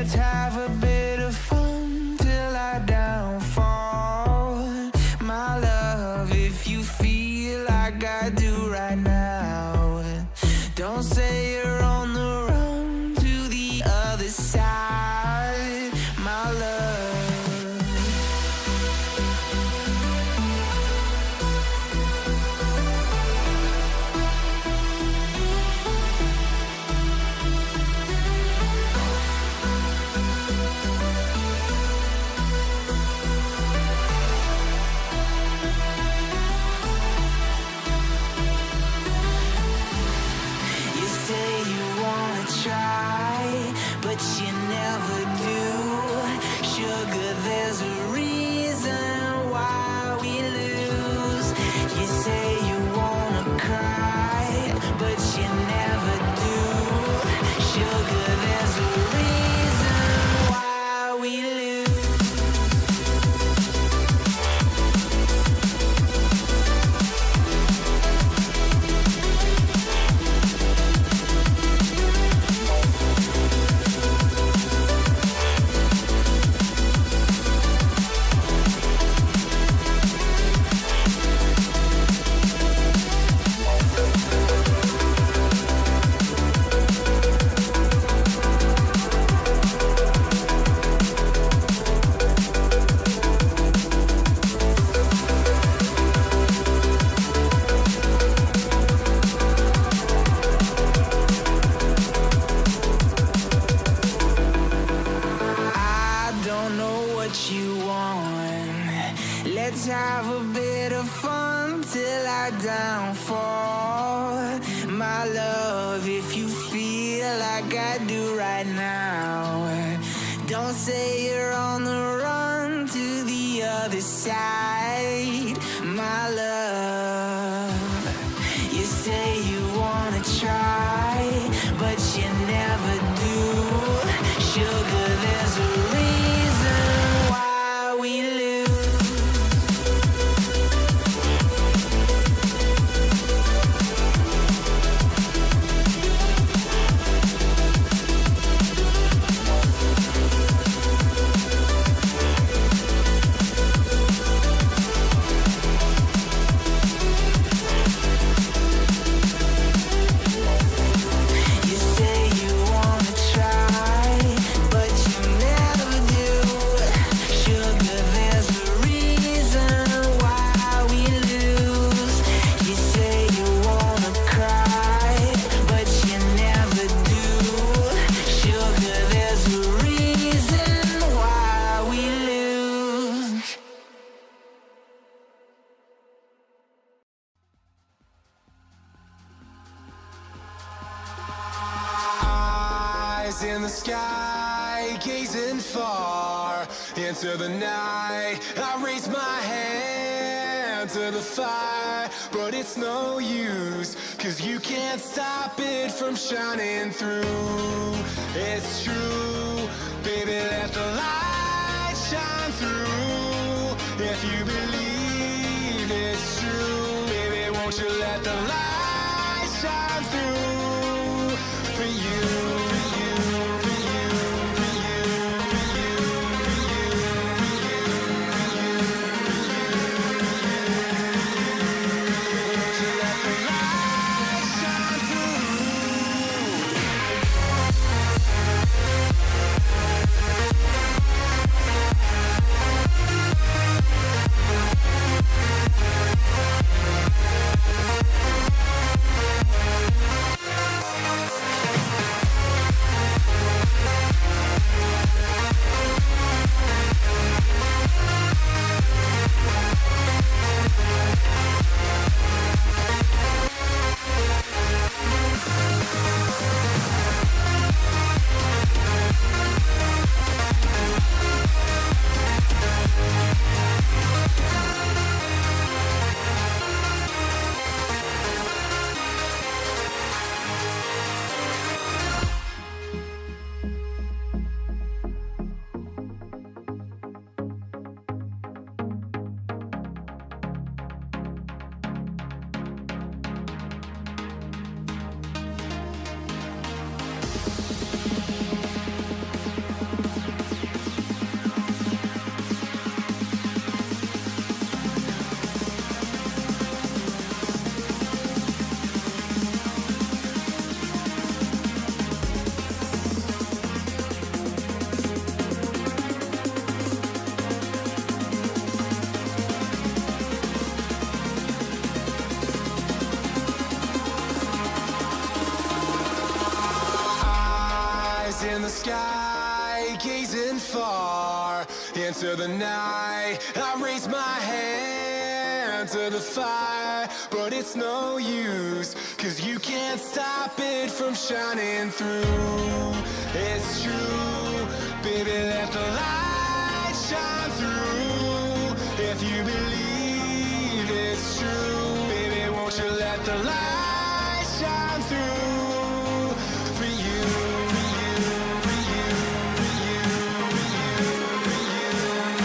Let's have a bit of fun till I downfall. My love, if you feel like I do right now, don't say you're on the run to the other side, my love. Try, but you never do. Sugar, there's a reason why we lose. You say you wanna cry, but you never do. Sugar, there's a reason why we lose. Let's have a bit of fun till I downfall. My love, if you feel like I do right now, don't say you're on the run to the other side, my love. You say you wanna try, but you never do. Sugar, there's a reason why we lose. In the sky, gazing far into the night, I raise my hand to the fire, but it's no use, 'cause you can't stop it from shining through. It's true, baby, let the light shine through. If you believe it's true, baby, won't you let the light shine through for you. the sky, gazing far into the night. I raise my hand to the fire, but it's no use, 'cause you can't stop it from shining through. It's true, baby, let the light shine through. If you believe it's true, baby, won't you let the light shine through for you, for you, for you, for you, for you, for you, for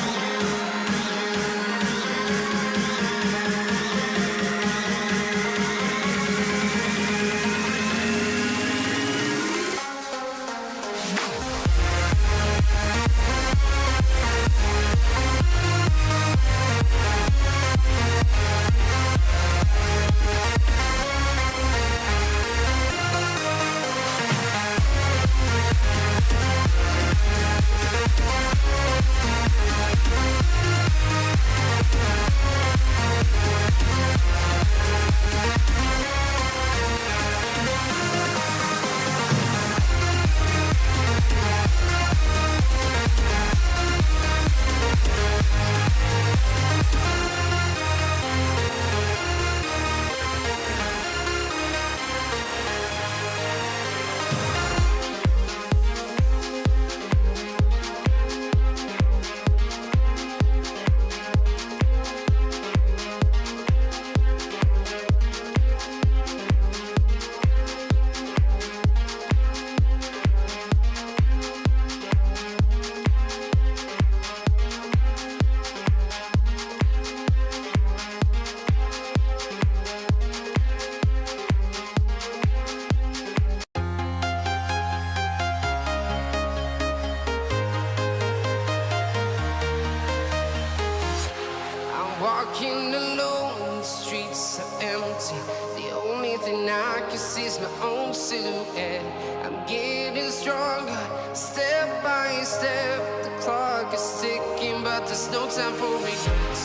Walking alone, the streets are empty. The only thing I can see is my own silhouette. I'm getting stronger, step by step. The clock is ticking, but there's no time for regrets.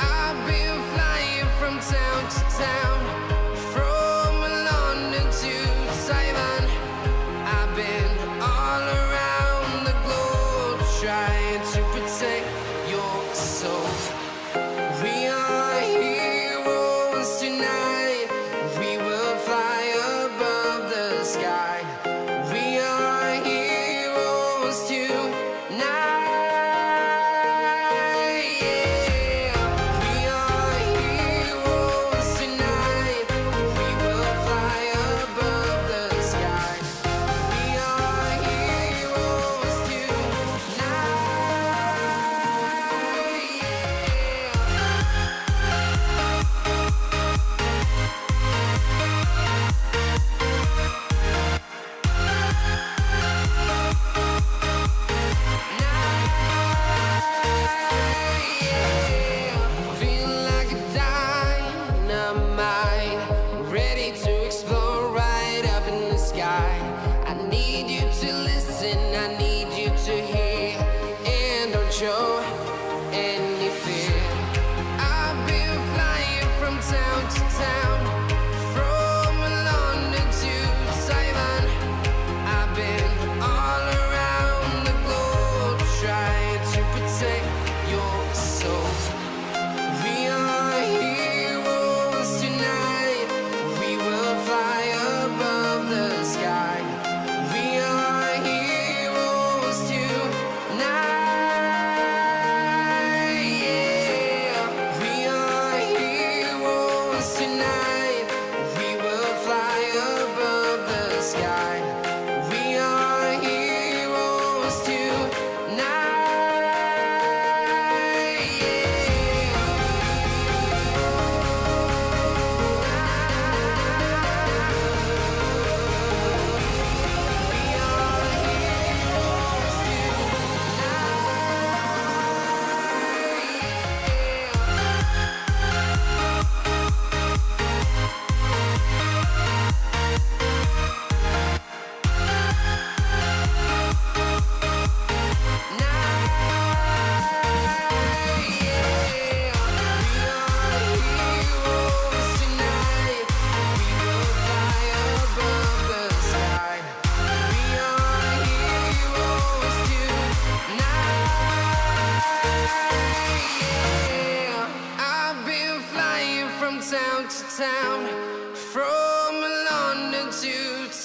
I've been flying from town to town, from London to Taiwan. I've been all around the globe, trying to protect your soul. We are heroes tonight. We will fly above the sky. We are heroes tonight. Yeah. We are heroes tonight.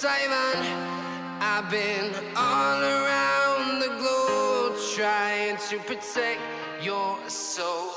Simon. I've been all around the globe trying to protect your soul.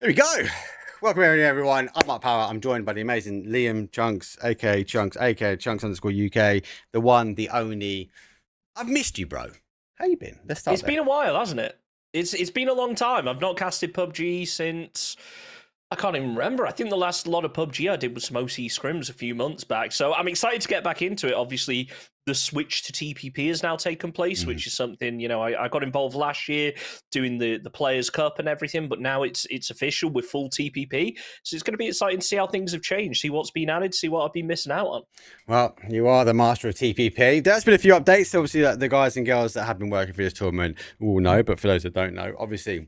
There we go. Welcome everyone. I'm Mark Power. I'm joined by the amazing Liam Chunks, aka Chunks, aka Chunks_UK, the one, the only. I've missed you, bro. How you been? Let's start. It's been a while, hasn't it? It's been a long time. I've not casted PUBG since I can't even remember. I think the last lot of PUBG I did was some OC scrims a few months back. So I'm excited to get back into it. Obviously, the switch to TPP has now taken place, which is something, you know, I got involved last year doing the Players' Cup and everything, but now it's official with full TPP. So it's going to be exciting to see how things have changed, see what's been added, see what I've been missing out on. Well, you are the master of TPP. There's been a few updates. Obviously, the guys and girls that have been working for this tournament will know, but for those that don't know, obviously,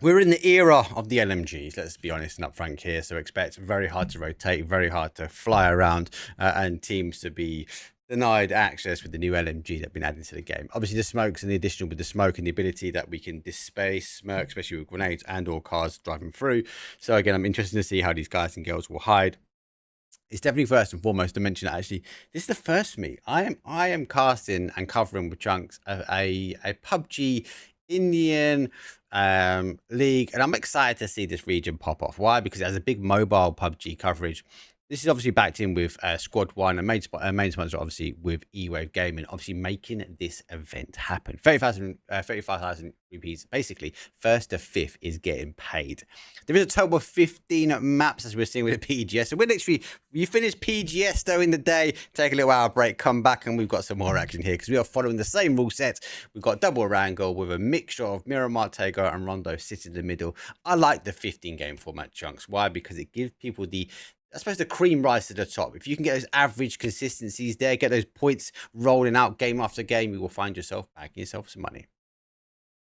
we're in the era of the LMGs, let's be honest and upfront here. So expect very hard to rotate, very hard to fly around, and teams to be denied access with the new LMG that's been added to the game. Obviously, the smokes and the additional with the smoke and the ability that we can displace smoke, especially with grenades and or cars driving through. So again, I'm interested to see how these guys and girls will hide. It's definitely first and foremost to mention that actually this is the first for me. I am casting and covering with Chunks a PUBG Indian league, and I'm excited to see this region pop off. Why? Because it has a big mobile PUBG coverage. This is obviously backed in with Squadone, and main sponsor obviously with E-Wave Gaming, obviously making this event happen. 35,000 rupees, basically first to fifth is getting paid. There is a total of 15 maps as we're seeing with the PGS. So we're literally, you finish PGS though in the day, take a little hour break, come back, and we've got some more action here because we are following the same rule set. We've got double wrangle with a mixture of Miramar, Tego, and Rondo sitting in the middle. I like the 15 game format, Chunks. Why? Because it gives people I suppose the cream rise to the top. If you can get those average consistencies there, get those points rolling out game after game, you will find yourself backing yourself some money.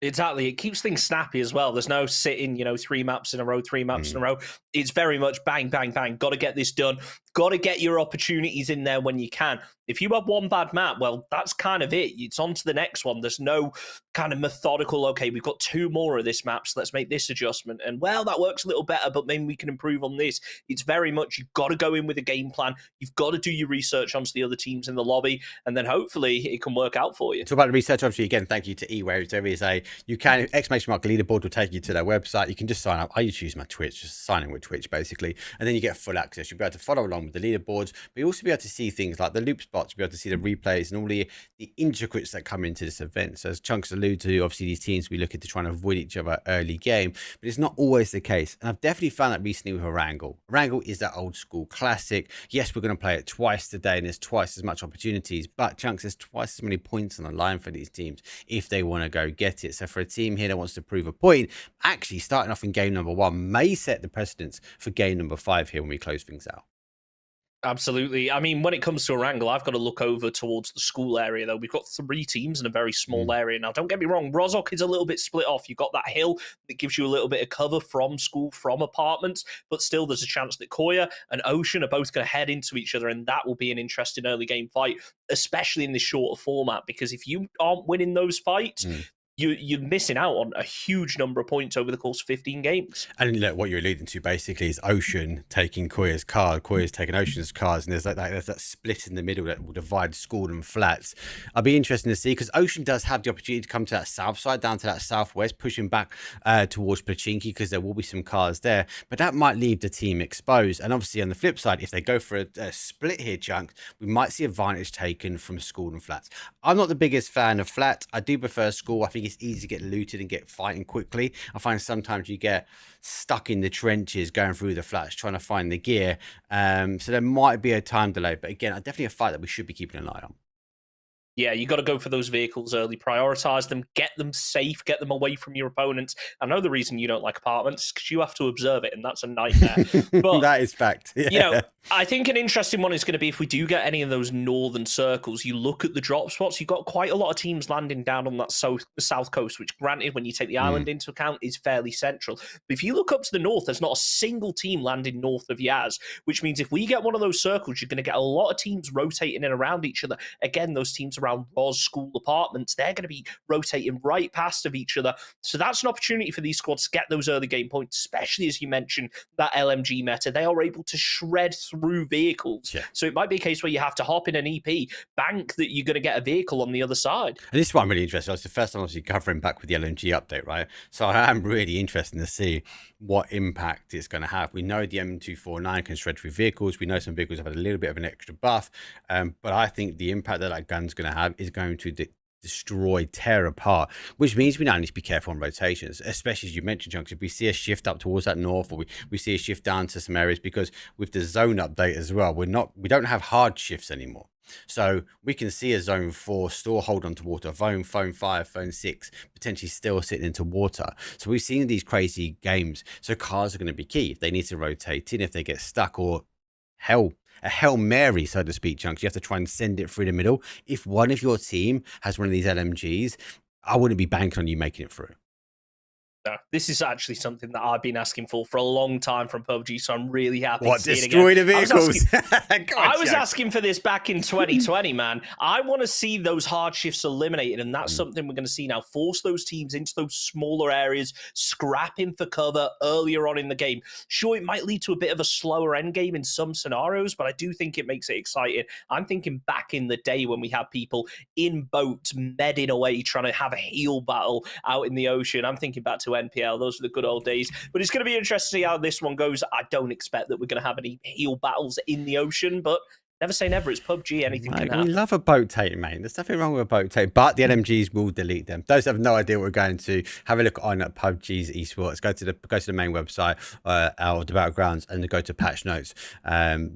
Exactly. It keeps things snappy as well. There's no sitting, you know, 3 maps in a row, 3 maps in a row. It's very much bang, bang, bang. Got to get this done. Got to get your opportunities in there when you can. If you have one bad map, well, that's kind of it. It's on to the next one. There's no kind of methodical, okay, we've got 2 more of this map, so let's make this adjustment. And, well, that works a little better, but maybe we can improve on this. It's very much you've got to go in with a game plan. You've got to do your research onto the other teams in the lobby, and then hopefully it can work out for you. Talk about the research, obviously, again, thank you to E-Wave. There is you can, exclamation mark leaderboard will take you to their website. You can just sign up. I use my Twitch, just sign in with Twitch, basically. And then you get full access. You'll be able to follow along with the leaderboards, but you'll also be able to see things like the loop spots, you'll be able to see the replays and all the intricacies that come into this event. So as Chunks alluded to, obviously these teams will be looking to try and avoid each other early game, but it's not always the case. And I've definitely found that recently with a wrangle. Wrangle is that old school classic. Yes, we're going to play it twice today and there's twice as much opportunities, but Chunks, there's twice as many points on the line for these teams if they want to go get it. So for a team here that wants to prove a point, actually starting off in game number 1 may set the precedence for game number 5 here when we close things out. Absolutely. I mean, when it comes to a wrangle, I've got to look over towards the school area, though. We've got 3 teams in a very small area. Now, don't get me wrong, Rozhok is a little bit split off. You've got that hill that gives you a little bit of cover from school, from apartments, but still there's a chance that Koya and Ocean are both going to head into each other, and that will be an interesting early game fight, especially in this shorter format, because if you aren't winning those fights, you're missing out on a huge number of points over the course of 15 games. And look, what you're alluding to basically is Ocean taking Koya's card, Koya's taking Ocean's cards, and there's that split in the middle that will divide school and flats. I'll be interested to see, because Ocean does have the opportunity to come to that south side, down to that southwest, pushing back towards Pachinki, because there will be some cars there, but that might leave the team exposed. And obviously on the flip side, if they go for a split here, Chunk, we might see advantage taken from school and flats. I'm not the biggest fan of flats. I do prefer school. I think it's easy to get looted and get fighting quickly. I find sometimes you get stuck in the trenches going through the flats trying to find the gear, so there might be a time delay, but again, definitely a fight that we should be keeping an eye on. Yeah, you got to go for those vehicles early, prioritize them, get them safe, get them away from your opponents. I know the reason you don't like apartments is because you have to observe it, and that's a nightmare. But that is fact. Yeah. You know, I think an interesting one is going to be if we do get any of those northern circles, you look at the drop spots, you've got quite a lot of teams landing down on that south coast, which granted, when you take the island into account, is fairly central. But if you look up to the north, there's not a single team landing north of Yaz, which means if we get one of those circles, you're going to get a lot of teams rotating in around each other. Again, those teams around Roz school apartments, they're going to be rotating right past of each other. So that's an opportunity for these squads to get those early game points, especially as you mentioned, that LMG meta. They are able to shred through vehicles. Yeah. So it might be a case where you have to hop in an EP, bank that you're going to get a vehicle on the other side. And this is what I'm really interested in. It's the first time obviously covering back with the LMG update, right? So I am really interested to see what impact it's going to have. We know the M249 can shred through vehicles. We know some vehicles have had a little bit of an extra buff, but I think the impact that that gun's going to have is going to destroy, tear apart, which means we now need to be careful on rotations, especially as you mentioned, Chunks. If we see a shift up towards that north, or we see a shift down to some areas, because with the zone update as well, we don't have hard shifts anymore. So we can see a zone 4 still hold on to water, phone 5, phone 6, potentially still sitting into water. So we've seen these crazy games. So cars are going to be key if they need to rotate in, if they get stuck, or a Hail Mary, so to speak, Chunks. You have to try and send it through the middle. If one of your team has one of these LMGs, I wouldn't be banking on you making it through. No, this is actually something that I've been asking for a long time from PUBG, so I'm really happy to see it destroy again. the vehicles? I was asking for this back in 2020, man. I want to see those hard shifts eliminated, and that's something we're going to see now. Force those teams into those smaller areas, scrapping for cover earlier on in the game. Sure, it might lead to a bit of a slower end game in some scenarios, but I do think it makes it exciting. I'm thinking back in the day when we had people in boats medding away trying to have a heel battle out in the ocean. I'm thinking back to NPL. Those were the good old days. But it's going to be interesting to see how this one goes. I don't expect that we're going to have any heel battles in the ocean, but never say never. It's PUBG. Anything can happen. We love a boat tape, mate. There's nothing wrong with a boat tape, but the LMGs will delete them. Those have no idea what we're going to. Have a look on at PUBG's esports. Go to the main website or the Battlegrounds and go to patch notes.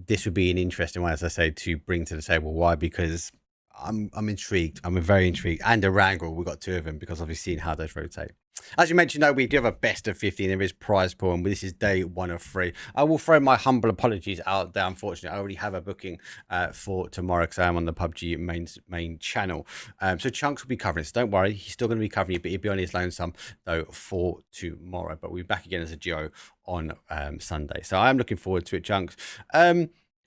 This would be an interesting one, as I say, to bring to the table. Why? Because I'm intrigued. I'm very intrigued. And a wrangle. We've got 2 of them because I've seen how those rotate. As you mentioned, though, we do have a best of 15. There is prize pool, and this is day 1 of 3. I will throw my humble apologies out there. Unfortunately, I already have a booking for tomorrow because I am on the PUBG main channel. So Chunks will be covering it. So don't worry, he's still going to be covering it, but he'll be on his lonesome though for tomorrow. But we'll be back again as a duo on Sunday. So I am looking forward to it, Chunks.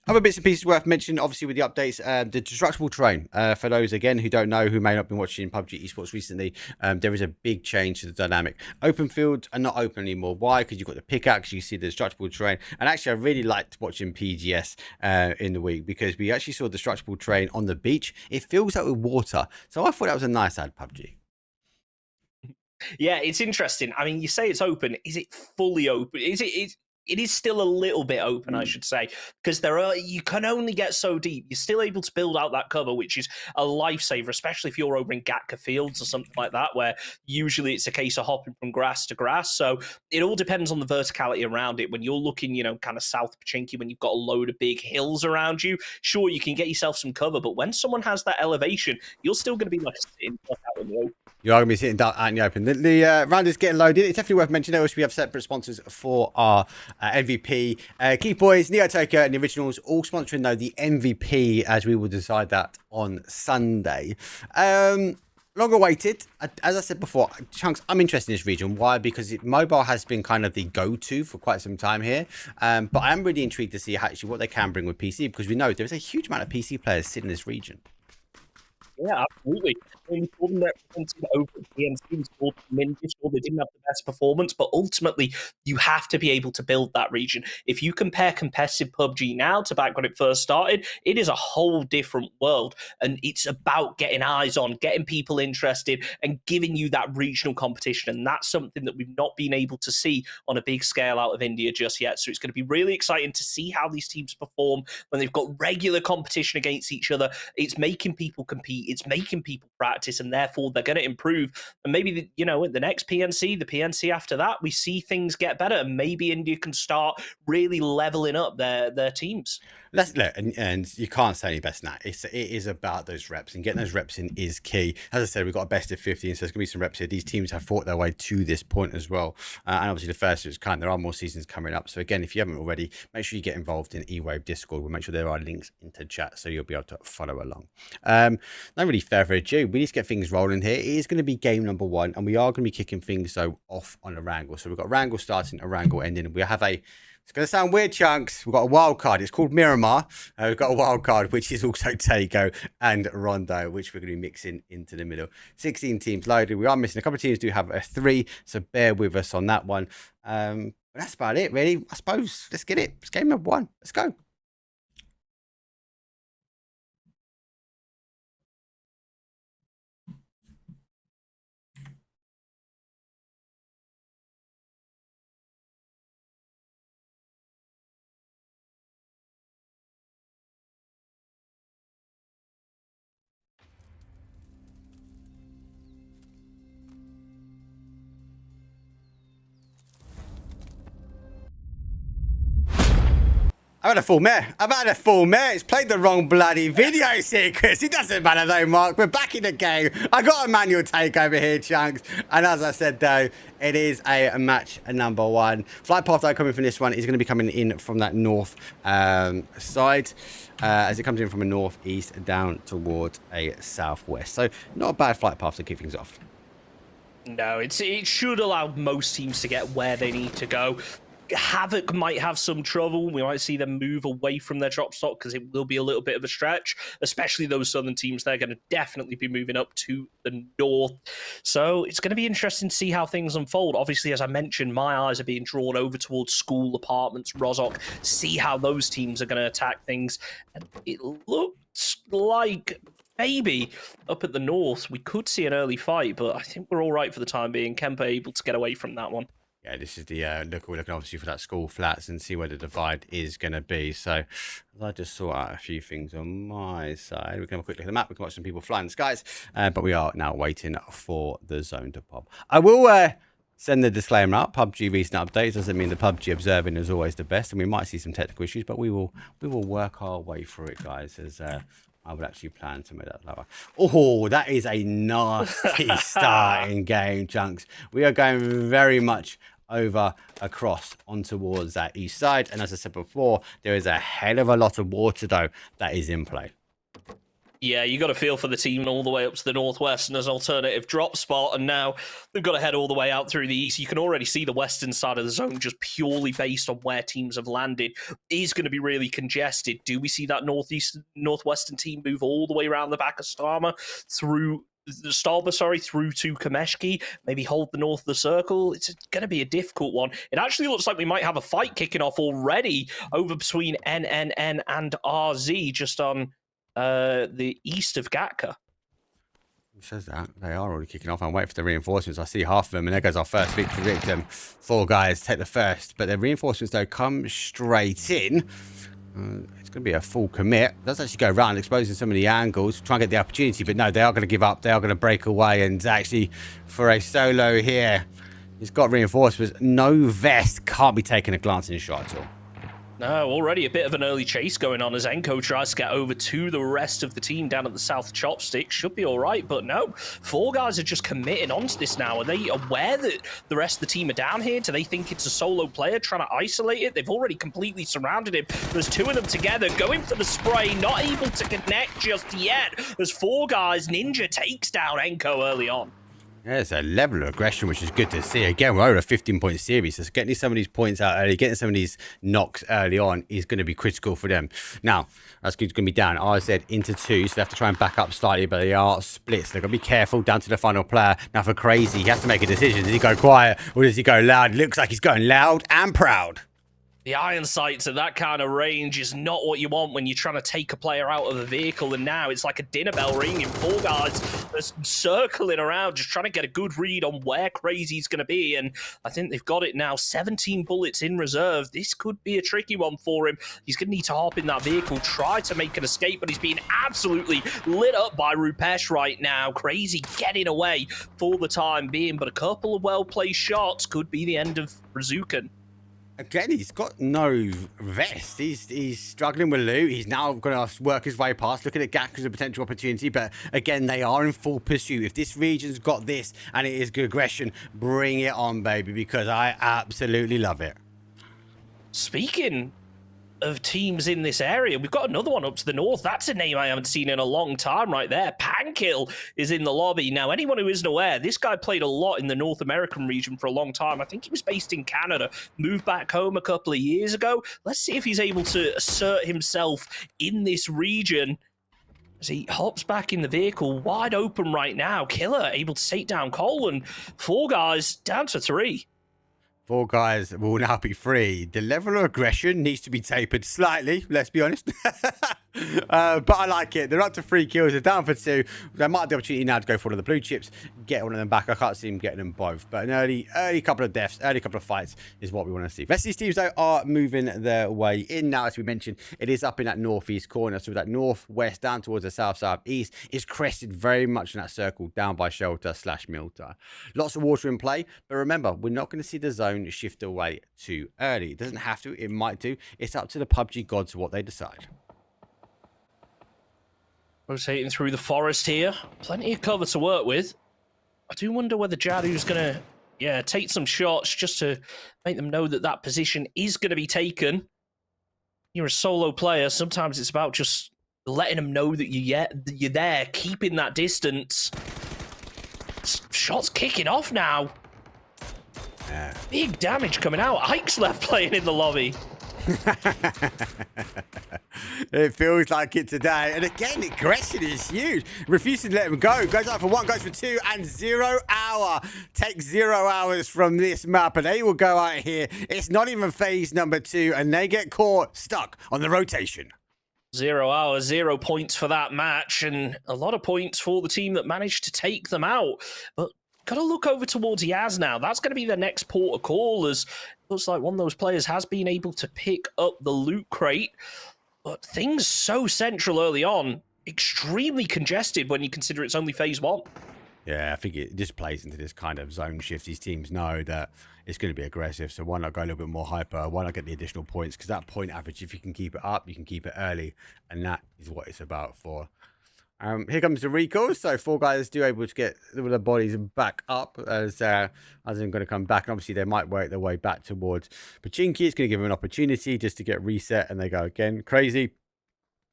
Other bits and pieces worth mentioning, obviously, with the updates, the destructible terrain. For those, again, who don't know, who may not have been watching PUBG esports recently, there is a big change to the dynamic. Open fields are not open anymore. Why? Because you've got the pickaxe, you see the destructible terrain. And actually, I really liked watching PGS in the week because we actually saw destructible terrain on the beach. It fills up with water. So I thought that was a nice ad, PUBG. Yeah, it's interesting. I mean, you say it's open. Is it fully open? It is still a little bit open, I should say, because you can only get so deep. You're still able to build out that cover, which is a lifesaver, especially if you're over in Gatka Fields or something like that, where usually it's a case of hopping from grass to grass. So it all depends on the verticality around it. When you're looking, kind of South Pachinki, when you've got a load of big hills around you, sure, you can get yourself some cover, but when someone has that elevation, you're still going to be like sitting out in the open. You are going to be sitting out in the open. The round is getting loaded. It's definitely worth mentioning. Also, we have separate sponsors for our MVP. Key Boys, Neo Tokyo, and the Originals all sponsoring, though, the MVP, as we will decide that on Sunday. Long awaited. As I said before, Chunks, I'm interested in this region. Why? Because mobile has been kind of the go-to for quite some time here. But I am really intrigued to see actually what they can bring with PC, because we know there's a huge amount of PC players sitting in this region. Yeah, absolutely. I mean, for them representing over PNC, they didn't have the best performance, but ultimately, you have to be able to build that region. If you compare competitive PUBG now to back when it first started, it is a whole different world, and it's about getting eyes on, getting people interested, and giving you that regional competition, and that's something that we've not been able to see on a big scale out of India just yet. So it's going to be really exciting to see how these teams perform when they've got regular competition against each other. It's making people compete. It's making people practice, and therefore they're going to improve. And maybe, the next PNC, the PNC after that, we see things get better, and maybe India can start really leveling up their teams. Look, and you can't say any best than that. It is about those reps, and getting those reps in is key. As I said, we've got a best of 15, so there's going to be some reps here. These teams have fought their way to this point as well. And obviously the first is there are more seasons coming up. So again, if you haven't already, make sure you get involved in E-Wave Discord. We'll make sure there are links into chat so you'll be able to follow along. Not really further ado, we need to get things rolling here. It is going to be game number 1, and we are going to be kicking things off on a wrangle. So we've got wrangle starting, a wrangle ending, and we have it's going to sound weird, Chunks. We've got a wild card. It's called Miramar. We've got a wild card, which is also Takeo and Rondo, which we're going to be mixing into the middle. 16 teams loaded. We are missing a couple of teams do have a 3, so bear with us on that one. But that's about it, really. I suppose. Let's get it. It's game number 1. Let's go. I've had a full mare. I've had a full mare. It's played the wrong bloody video sequence. It doesn't matter though, Mark. We're back in the game. I got a manual take over here, Chunks. And as I said, though, it is a match number 1. Flight path though coming from this one is going to be coming in from that north side. As it comes in from a northeast down towards a southwest. So not a bad flight path to kick things off. No, it should allow most teams to get where they need to go. Havoc might have some trouble. We might see them move away from their drop stock because it will be a little bit of a stretch, especially those southern teams. They're going to definitely be moving up to the north. So it's going to be interesting to see how things unfold. Obviously, as I mentioned, my eyes are being drawn over towards school, apartments, Rozhok, see how those teams are going to attack things. And it looks like maybe up at the north, we could see an early fight, but I think we're all right for the time being. Kemper able to get away from that one. Yeah, this is the look. We're looking obviously for that school flats and see where the divide is going to be. So I just sort out a few things on my side. We can have a quick look at the map. We can watch some people fly in the skies. But we are now waiting for the zone to pop. I will send the disclaimer out. PUBG recent updates doesn't mean the PUBG observing is always the best. And we might see some technical issues, but we will work our way through it, guys, as I would actually plan to make that lower. Oh, that is a nasty starting game, Chunks. We are going very much over across on towards that east side. And as I said before, there is a hell of a lot of water, though, that is in play. Yeah, you got to feel for the team all the way up to the northwest and as an alternative drop spot. And now they've got to head all the way out through the east. You can already see the western side of the zone, just purely based on where teams have landed, is going to be really congested. Do we see that northwestern team move all the way around the back of Stalba through to Kameshki, maybe hold the north of the circle? It's going to be a difficult one. It actually looks like we might have a fight kicking off already over between NNN and RZ just on the east of Gatka. Who says that? They are already kicking off. I'm waiting for the reinforcements. I see half of them, and there goes our first victory victim. 4 guys take the first, but the reinforcements, though, come straight in. It's going to be a full commit. Does actually go around, exposing some of the angles, try and get the opportunity, but no, they are going to give up. They are going to break away, and actually, for a solo here, he's got reinforcements. No vest, can't be taking a glancing shot at all. No, already a bit of an early chase going on as Enko tries to get over to the rest of the team down at the south chopstick. Should be all right, but no. 4 guys are just committing onto this now. Are they aware that the rest of the team are down here? Do they think it's a solo player trying to isolate it? They've already completely surrounded him. There's 2 of them together going for the spray, not able to connect just yet. There's 4 guys. Ninja takes down Enko early on. Yeah, it's a level of aggression, which is good to see. Again, we're over a 15-point series, so getting some of these points out early, getting some of these knocks early on is going to be critical for them. Now, that's going to be down RZ into 2, so they have to try and back up slightly, but they are split, so they've got to be careful down to the final player. Now, for Crazy, he has to make a decision. Does he go quiet or does he go loud? It looks like he's going loud and proud. The iron sights at that kind of range is not what you want when you're trying to take a player out of a vehicle, and now it's like a dinner bell ringing. 4 guys are circling around, just trying to get a good read on where Crazy's going to be, and I think they've got it now. 17 bullets in reserve. This could be a tricky one for him. He's going to need to hop in that vehicle, try to make an escape, but he's being absolutely lit up by Rupesh right now. Crazy getting away for the time being, but a couple of well-placed shots could be the end of Razukan. Again, he's got no vest. He's struggling with loot. He's now going to work his way past, looking at Gak as a potential opportunity. But again, they are in full pursuit. If this region's got this and it is good aggression, bring it on, baby, because I absolutely love it. Speaking of teams in this area, we've got another one up to the north. That's a name I haven't seen in a long time right there. Pankill is in the lobby. Now, anyone who isn't aware, this guy played a lot in the North American region for a long time. I think he was based in Canada, moved back home a couple of years ago. Let's see if he's able to assert himself in this region as he hops back in the vehicle, wide open right now. Killer able to take down Cole, and 4 guys down to 3. 4 guys will now be free. The level of aggression needs to be tapered slightly, let's be honest. But I like it. They're up to 3 kills. They're down for 2. They might have the opportunity now to go for one of the blue chips, get one of them back. I can't see them getting them both. But an early couple of deaths, early couple of fights is what we want to see. Rest of these teams, though, are moving their way in now. As we mentioned, it is up in that northeast corner. So that northwest down towards the southeast is crested very much in that circle down by Shelter / Milter. Lots of water in play. But remember, we're not going to see the zone shift away too early. It doesn't have to. It might do. It's up to the PUBG gods what they decide. Rotating through the forest here. Plenty of cover to work with. I do wonder whether Jadu's going to, take some shots just to make them know that that position is going to be taken. You're a solo player. Sometimes it's about just letting them know that you're there, keeping that distance. Shots kicking off now. Big damage coming out. Ike's left playing in the lobby. It feels like it today. And again, aggression is huge. Refusing to let him go. Goes out for 1, goes for 2, and 0 hour. Takes 0 hours from this map, and they will go out here. It's not even phase number 2, and they get caught stuck on the rotation. 0 hours, 0 points for that match, and a lot of points for the team that managed to take them out. But got to look over towards Yaz now. That's going to be the next port of call, as it looks like one of those players has been able to pick up the loot crate. But things so central early on, extremely congested when you consider it's only phase 1. Yeah, I think it just plays into this kind of zone shift. These teams know that it's going to be aggressive, so why not go a little bit more hyper? Why not get the additional points? Because that point average, if you can keep it up, you can keep it early, and that is what it's about for. Here comes the recall. So 4 guys do able to get their bodies back up as I'm going to come back. And obviously, they might work their way back towards Pachinki. It's going to give him an opportunity just to get reset, and they go again. Crazy.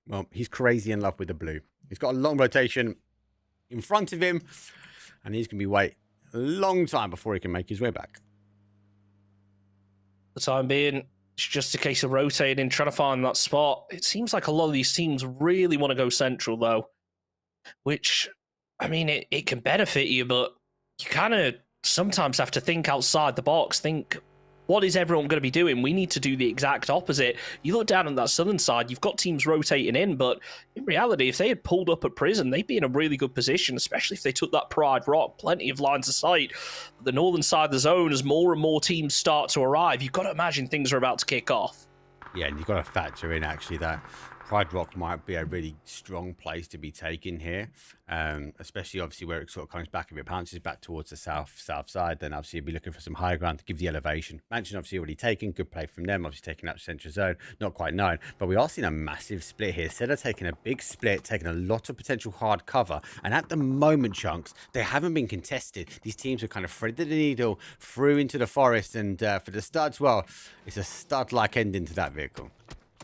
Well, he's crazy in love with the blue. He's got a long rotation in front of him, and he's going to be wait a long time before he can make his way back. For the time being, it's just a case of rotating, trying to find that spot. It seems like a lot of these teams really want to go central, though. Which, I mean, it can benefit you, but you kind of sometimes have to think outside the box. Think, what is everyone going to be doing? We need to do the exact opposite. You look down on that southern side, you've got teams rotating in, but in reality, if they had pulled up at prison, they'd be in a really good position, especially if they took that Pride Rock. Plenty of lines of sight. The northern side of the zone, as more and more teams start to arrive, you've got to imagine things are about to kick off. Yeah, and you've got to factor in, actually, that Pride Rock might be a really strong place to be taken here, especially obviously where it sort of comes back. If it bounces back towards the south side, then obviously you'll be looking for some high ground to give the elevation. Mansion obviously already taken, good play from them, obviously taking out central zone, not quite known, but we are seeing a massive split here. Instead of taking a big split, taking a lot of potential hard cover, and at the moment, Chunks, they haven't been contested. These teams have kind of threaded the needle through into the forest, and for the studs, well, it's a stud-like ending to that vehicle.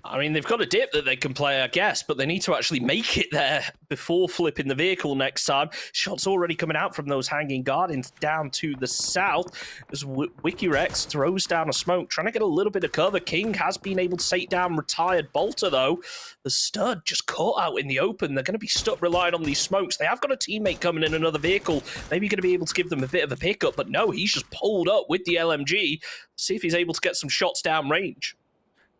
I mean, they've got a dip that they can play, I guess, but they need to actually make it there before flipping the vehicle next time. Shots already coming out from those hanging guardians down to the south as WikiRex throws down a smoke, trying to get a little bit of cover. King has been able to take down retired Bolter, though. The stud just caught out in the open. They're going to be stuck relying on these smokes. They have got a teammate coming in another vehicle, maybe going to be able to give them a bit of a pickup, but no, he's just pulled up with the LMG. See if he's able to get some shots down range.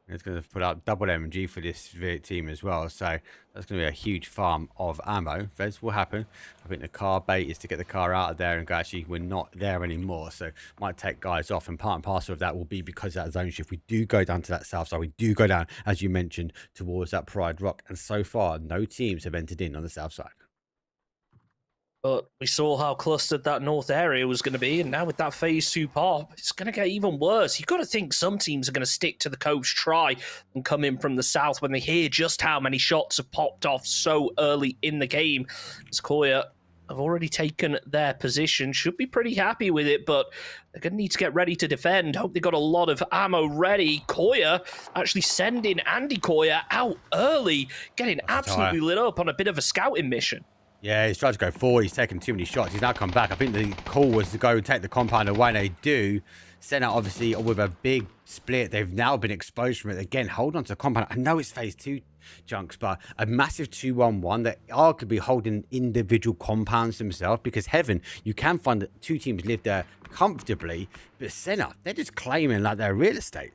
It's going to put out double MG for this team as well. So that's going to be a huge farm of ammo. This will happen. I think the car bait is to get the car out of there and go, actually, we're not there anymore. So might take guys off. And part and parcel of that will be because of that zone shift. We do go down to that south side. We do go down, as you mentioned, towards that Pride Rock. And so far, no teams have entered in on the south side. But we saw how clustered that north area was going to be, and now with that phase 2 pop, it's going to get even worse. You've got to think some teams are going to stick to the coast, try and come in from the south when they hear just how many shots have popped off so early in the game. As Koya have already taken their position, should be pretty happy with it, but they're going to need to get ready to defend. Hope they got a lot of ammo ready. Koya actually sending Andy Koya out early, getting absolutely lit up on a bit of a scouting mission. Yeah, he's tried to go forward. He's taken too many shots. He's now come back. I think the call was to go and take the compound away, and they do. Send out, obviously, with a big split. They've now been exposed from it. Again, hold on to the compound. I know it's phase 2, Chunks, but a massive 2-1-1 that arguably holding individual compounds themselves, because heaven, you can find that 2 teams live there comfortably, but Senna, they're just claiming like they're real estate.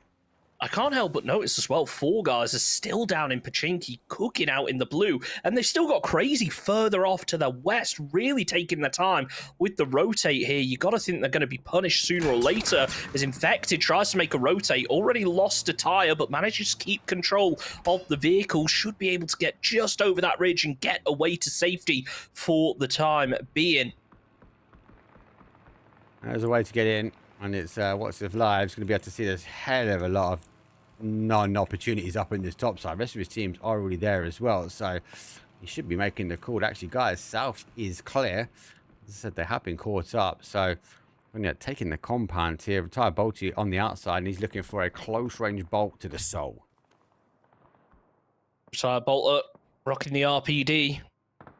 I can't help but notice as well, 4 guys are still down in Pachinki, cooking out in the blue, and they've still got Crazy further off to the west, really taking their time with the rotate here. You got to think they're going to be punished sooner or later, as Infected tries to make a rotate, already lost a tire, but manages to keep control of the vehicle, should be able to get just over that ridge and get away to safety for the time being. There's a way to get in, and it's What's If Live's going to be able to see this hell of a lot of non-opportunities up in this top side. The rest of his teams are already there as well, so he should be making the call. Actually, guys, south is clear. As I said, they have been caught up, so when you're taking the compound here, retired Bolty on the outside, and he's looking for a close-range bolt to the soul. Retired Bolter rocking the RPD.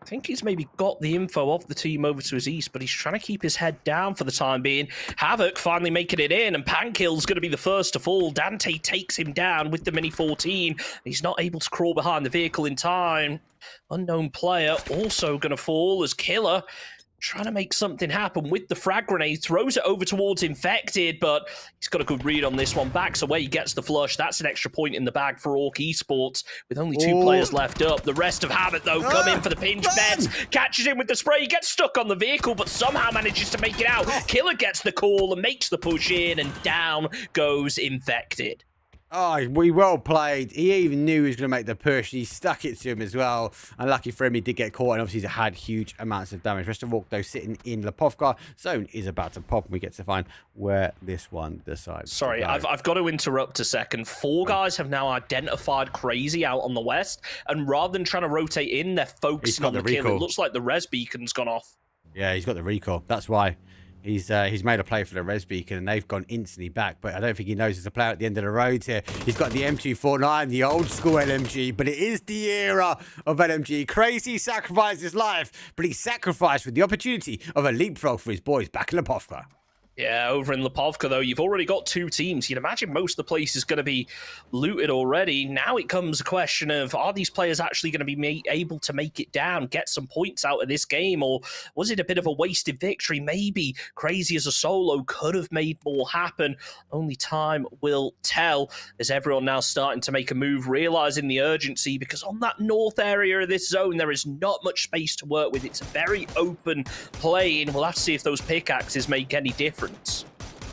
I think he's maybe got the info of the team over to his east, but he's trying to keep his head down for the time being. Havoc finally making it in, and Pankill's going to be the first to fall. Dante takes him down with the Mini 14. He's not able to crawl behind the vehicle in time. Unknown player also going to fall as Killer trying to make something happen with the frag grenade, throws it over towards Infected, but he's got a good read on this one. Backs away, gets the flush. That's an extra point in the bag for Orc Esports, with only 2 players left up. The rest of Havoc, though, come in for the pinch bets. Catches him with the spray, gets stuck on the vehicle, but somehow manages to make it out. Killer gets the call and makes the push in, and down goes Infected. Oh, we well played. He even knew he was going to make the push. He stuck it to him as well. And lucky for him, he did get caught. And obviously, he had huge amounts of damage. Rest of Orc, though, sitting in Lipovka. Zone is about to pop. And we get to find where this one decides. Sorry, I've got to interrupt a second. 4 guys have now identified Crazy out on the west. And rather than trying to rotate in, they're focusing on the kill. It looks like the res beacon's gone off. Yeah, he's got the recall. That's why. He's made a play for the res beacon, and they've gone instantly back. But I don't think he knows there's a player at the end of the road here. He's got the M249, the old school LMG, but it is the era of LMG. Crazy sacrificed his life, but he sacrificed with the opportunity of a leapfrog for his boys back in Lipovka. Yeah, over in Lipovka, though, you've already got 2 teams. You'd imagine most of the place is going to be looted already. Now it comes a question of, are these players actually going to be able to make it down, get some points out of this game, or was it a bit of a wasted victory? Maybe Crazy as a solo could have made more happen. Only time will tell, as everyone now starting to make a move, realizing the urgency, because on that north area of this zone, there is not much space to work with. It's a very open plane. We'll have to see if those pickaxes make any difference.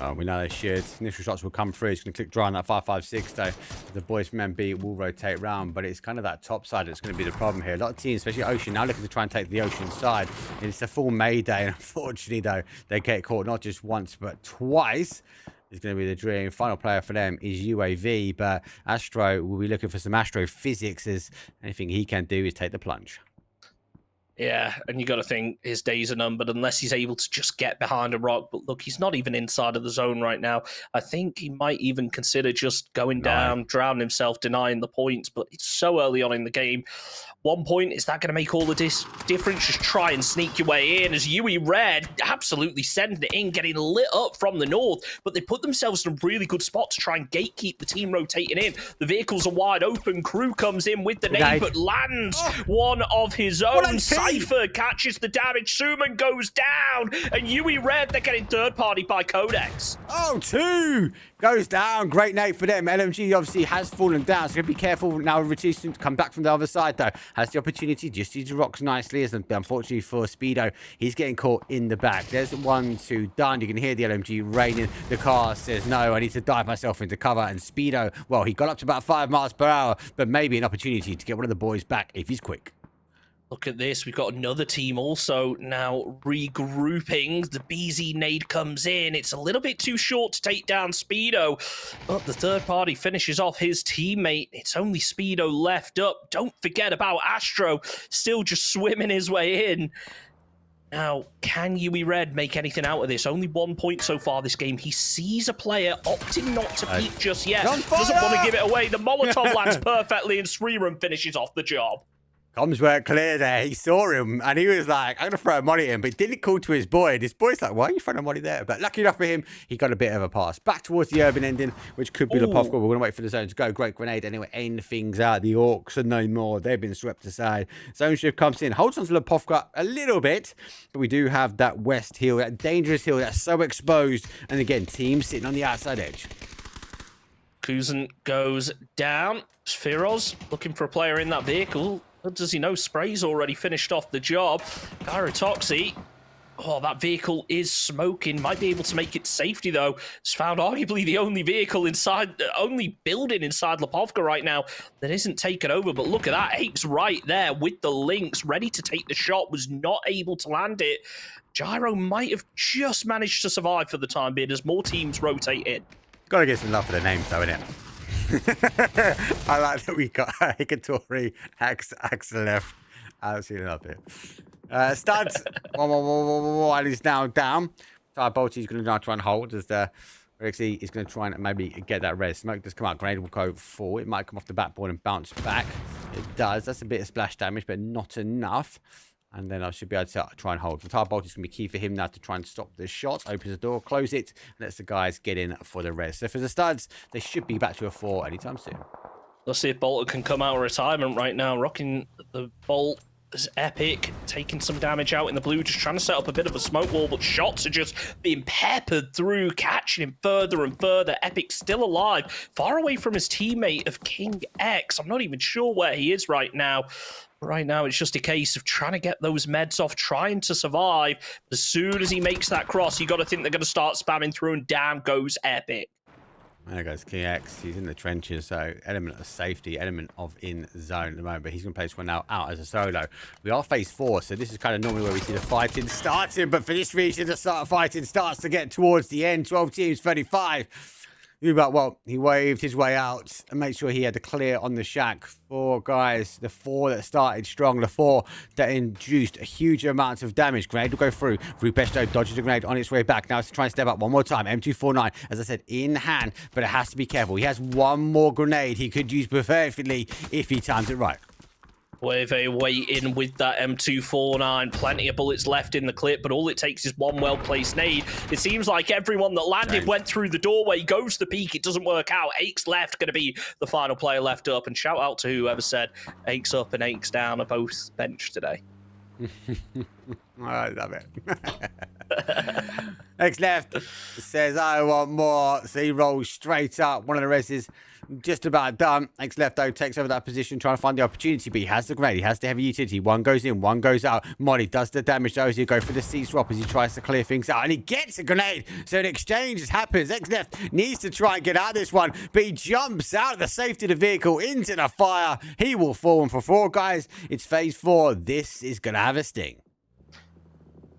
Oh, we know they should. Initial shots will come through. He's going to click dry on that 5.56 though. The boys from MB will rotate round, but it's kind of that top side that's going to be the problem here. A lot of teams, especially Ocean, now looking to try and take the Ocean side. It's a full Mayday, and unfortunately, though, they get caught not just once, but twice. Is going to be the dream. Final player for them is UAV, but Astro will be looking for some astrophysics, as anything he can do is take the plunge. Yeah, and you got to think his days are numbered unless he's able to just get behind a rock. But look, he's not even inside of the zone right now. I think he might even consider just going down, drowning himself, denying the points. But it's so early on in the game. 1 point, is that going to make all the difference? Just try and sneak your way in, as Yui Red absolutely sending it in, getting lit up from the north. But they put themselves in a really good spot to try and gatekeep the team rotating in. The vehicles are wide open. Crew comes in with the nade, but lands one of his own. Cypher catches the damage. Suman goes down. And Yui Red, they're getting third party by Codex. Oh, 2 goes down. Great nade for them. LMG obviously has fallen down, so going to be careful now. Rotation to come back from the other side, though. Has the opportunity, just uses rocks nicely, as unfortunately for Speedo, he's getting caught in the back. There's 1, 2 done. You can hear the LMG raining. The car says, no, I need to dive myself into cover. And Speedo, well, he got up to about 5 miles per hour, but maybe an opportunity to get one of the boys back if he's quick. Look at this. We've got another team also now regrouping. The BZ nade comes in. It's a little bit too short to take down Speedo, but the third party finishes off his teammate. It's only Speedo left up. Don't forget about Astro, still just swimming his way in. Now, can Yui Red make anything out of this? Only 1 point so far this game. He sees a player opting not to peek just yet. Doesn't want to give it away. The Molotov lands perfectly, and Sreeram finishes off the job. Comms weren't clear there. He saw him and he was like, I'm going to throw a money at him, but he didn't call to his boy. And his boy's like, why are you throwing a money there? But lucky enough for him, he got a bit of a pass. Back towards the urban ending, which could be Lipovka. We're going to wait for the zone to go. Great grenade. Anyway, end things out. The Orcs are no more. They've been swept aside. Zone shift comes in, holds on to Lipovka a little bit, but we do have that west hill, that dangerous hill that's so exposed. And again, teams sitting on the outside edge. Kuzan goes down. Firoz looking for a player in that vehicle. What does he know? Spray's already finished off the job. Gyrotoxy. Oh, that vehicle is smoking. Might be able to make it to safety, though. It's found arguably the only vehicle inside, only building inside Lipovka right now that isn't taken over. But look at that. Ape's right there with the links, ready to take the shot, was not able to land it. Gyro might have just managed to survive for the time being as more teams rotate in. Got to get some love for the names, though, innit? I like that we got Hikatori, Axel left. Absolutely love it. Studs. And he's now down. Bolty's going to now try and hold as the Rixie is going to try and maybe get that red. Smoke does come out. Grenade will go forward. It might come off the backboard and bounce back. It does. That's a bit of splash damage, but not enough. And then I should be able to try and hold. Retire Bolt is going to be key for him now to try and stop the shot. Opens the door, close it, and lets the guys get in for the res. So for the Studs, they should be back to a 4 anytime soon. Let's see if Bolter can come out of retirement right now. Rocking the Bolt is epic, taking some damage out in the blue, just trying to set up a bit of a smoke wall, but shots are just being peppered through, catching him further and further. Epic still alive, far away from his teammate of King X. I'm not even sure where he is right now. Right now, it's just a case of trying to get those meds off, trying to survive. As soon as he makes that cross, you got to think they're going to start spamming through, and down goes Epic. There goes King X. He's in the trenches, so element of safety, element of in zone at the moment. But he's going to play this one now out as a solo. We are phase 4, so this is kind of normally where we see the fighting starting. But for this reason, the start of fighting starts to get towards the end. 12 teams, 35. Well, he waved his way out and made sure he had the clear on the shack. 4 guys, the 4 that started strong, the 4 that induced a huge amount of damage. Grenade will go through. Rupesto dodges the grenade on its way back. Now it's to try and step up one more time. M249, as I said, in hand, but it has to be careful. He has one more grenade he could use perfectly if he times it right. Wave waiting with that M249. Plenty of bullets left in the clip, but all it takes is one well-placed nade. It seems like everyone that landed went through the doorway, goes to the peak. It doesn't work out. Ake's left, going to be the final player left up. And shout out to whoever said Ake's up and Ake's down are both benched today. I love it. X left says, I want more. So he rolls straight up. One of the reses just about done. X left, though, takes over that position, trying to find the opportunity. But he has the grenade. He has the heavy utility. One goes in, one goes out. Molly does the damage, though, as he go for the C-swap as he tries to clear things out. And he gets a grenade. So an exchange happens. X left needs to try and get out of this one. But he jumps out of the safety of the vehicle into the fire. He will fall. And for 4 guys, it's phase 4. This is going to have a sting.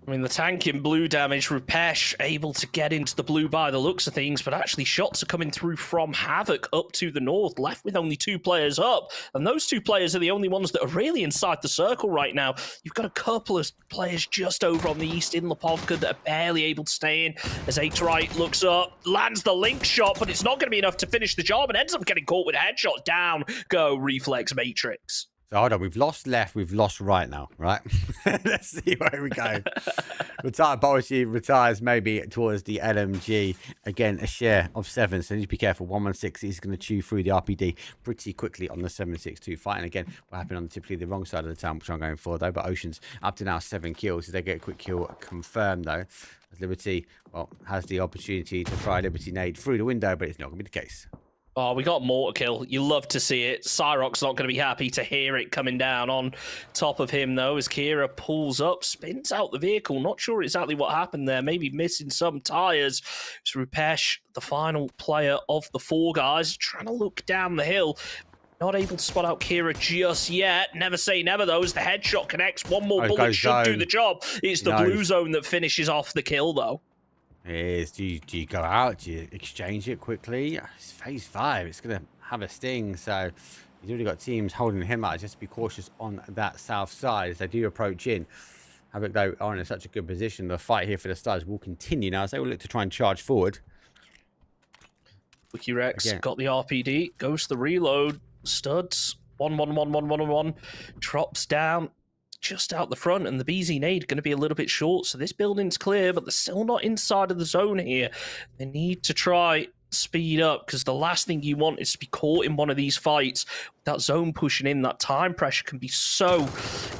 I mean, the tank in blue damage, Rupesh able to get into the blue by the looks of things, but actually shots are coming through from Havoc up to the north, left with only 2 players up. And those 2 players are the only ones that are really inside the circle right now. You've got a couple of players just over on the east in Lipovka that are barely able to stay in. As Aterite looks up, lands the link shot, but it's not going to be enough to finish the job and ends up getting caught with a headshot. Down go Reflex Matrix. So hold on, we've lost left, we've lost right now, right? Let's see where we go. Retired Bolshy retires maybe towards the LMG. Again, a share of 7, so you need to be careful. 116 is going to chew through the RPD pretty quickly on the 762 fight. And again, what happened on typically the wrong side of the town, which I'm going for, though. But Ocean's up to now 7 kills. So they get a quick kill confirmed, though. As Liberty, well, has the opportunity to fry Liberty nade through the window, but it's not going to be the case. Oh, we got more to kill. You love to see it. Cyroc's not going to be happy to hear it coming down on top of him, though, as Kira pulls up, spins out the vehicle. Not sure exactly what happened there. Maybe missing some tyres. It's Rupesh, the final player of the 4 guys, trying to look down the hill. Not able to spot out Kira just yet. Never say never, though, as the headshot connects. One more bullet should do the job. It's the blue zone that finishes off the kill, though. It is. Do you go out? Do you exchange it quickly? It's phase 5. It's going to have a sting. So he's already got teams holding him out. Just be cautious on that south side as they do approach in. Havoc, though, are in such a good position. The fight here for the Stars will continue now as they will look to try and charge forward. Wiki Rex got the RPD. Goes to the reload. Studs. 1-1-1-1-1-1. Drops down. Just out the front, and the BZ nade going to be a little bit short, so this building's clear, but they're still not inside of the zone here. They need to try speed up, because the last thing you want is to be caught in one of these fights. That zone pushing in, that time pressure can be so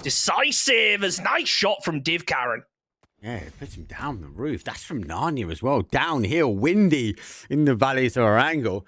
decisive. As nice shot from Div Karen. Yeah, it puts him down the roof. That's from Narnia as well. Downhill, windy in the valleys of Orangle.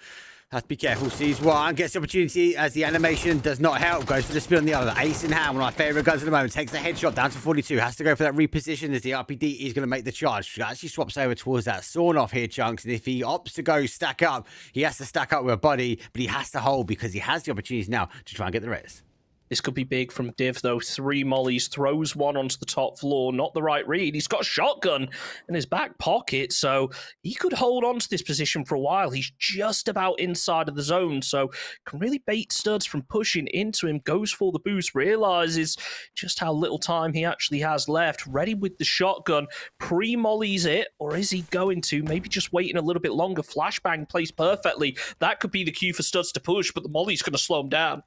Has to be careful. Sees one, gets the opportunity as the animation does not help. Goes for the spin on the other. Ace in hand, one of my favourite guns at the moment. Takes the headshot down to 42. Has to go for that reposition as the RPD is going to make the charge. Actually swaps over towards that sawn off here, Chunks. And if he opts to go stack up, he has to stack up with a body, but he has to hold because he has the opportunities now to try and get the rest. This could be big from Div, though. 3 mollies, throws one onto the top floor. Not the right read. He's got a shotgun in his back pocket, so he could hold on to this position for a while. He's just about inside of the zone, so can really bait Studs from pushing into him. Goes for the boost, realizes just how little time he actually has left. Ready with the shotgun. Pre-mollies it, or is he going to? Maybe just waiting a little bit longer. Flashbang plays perfectly. That could be the cue for Studs to push, but the molly's going to slow him down.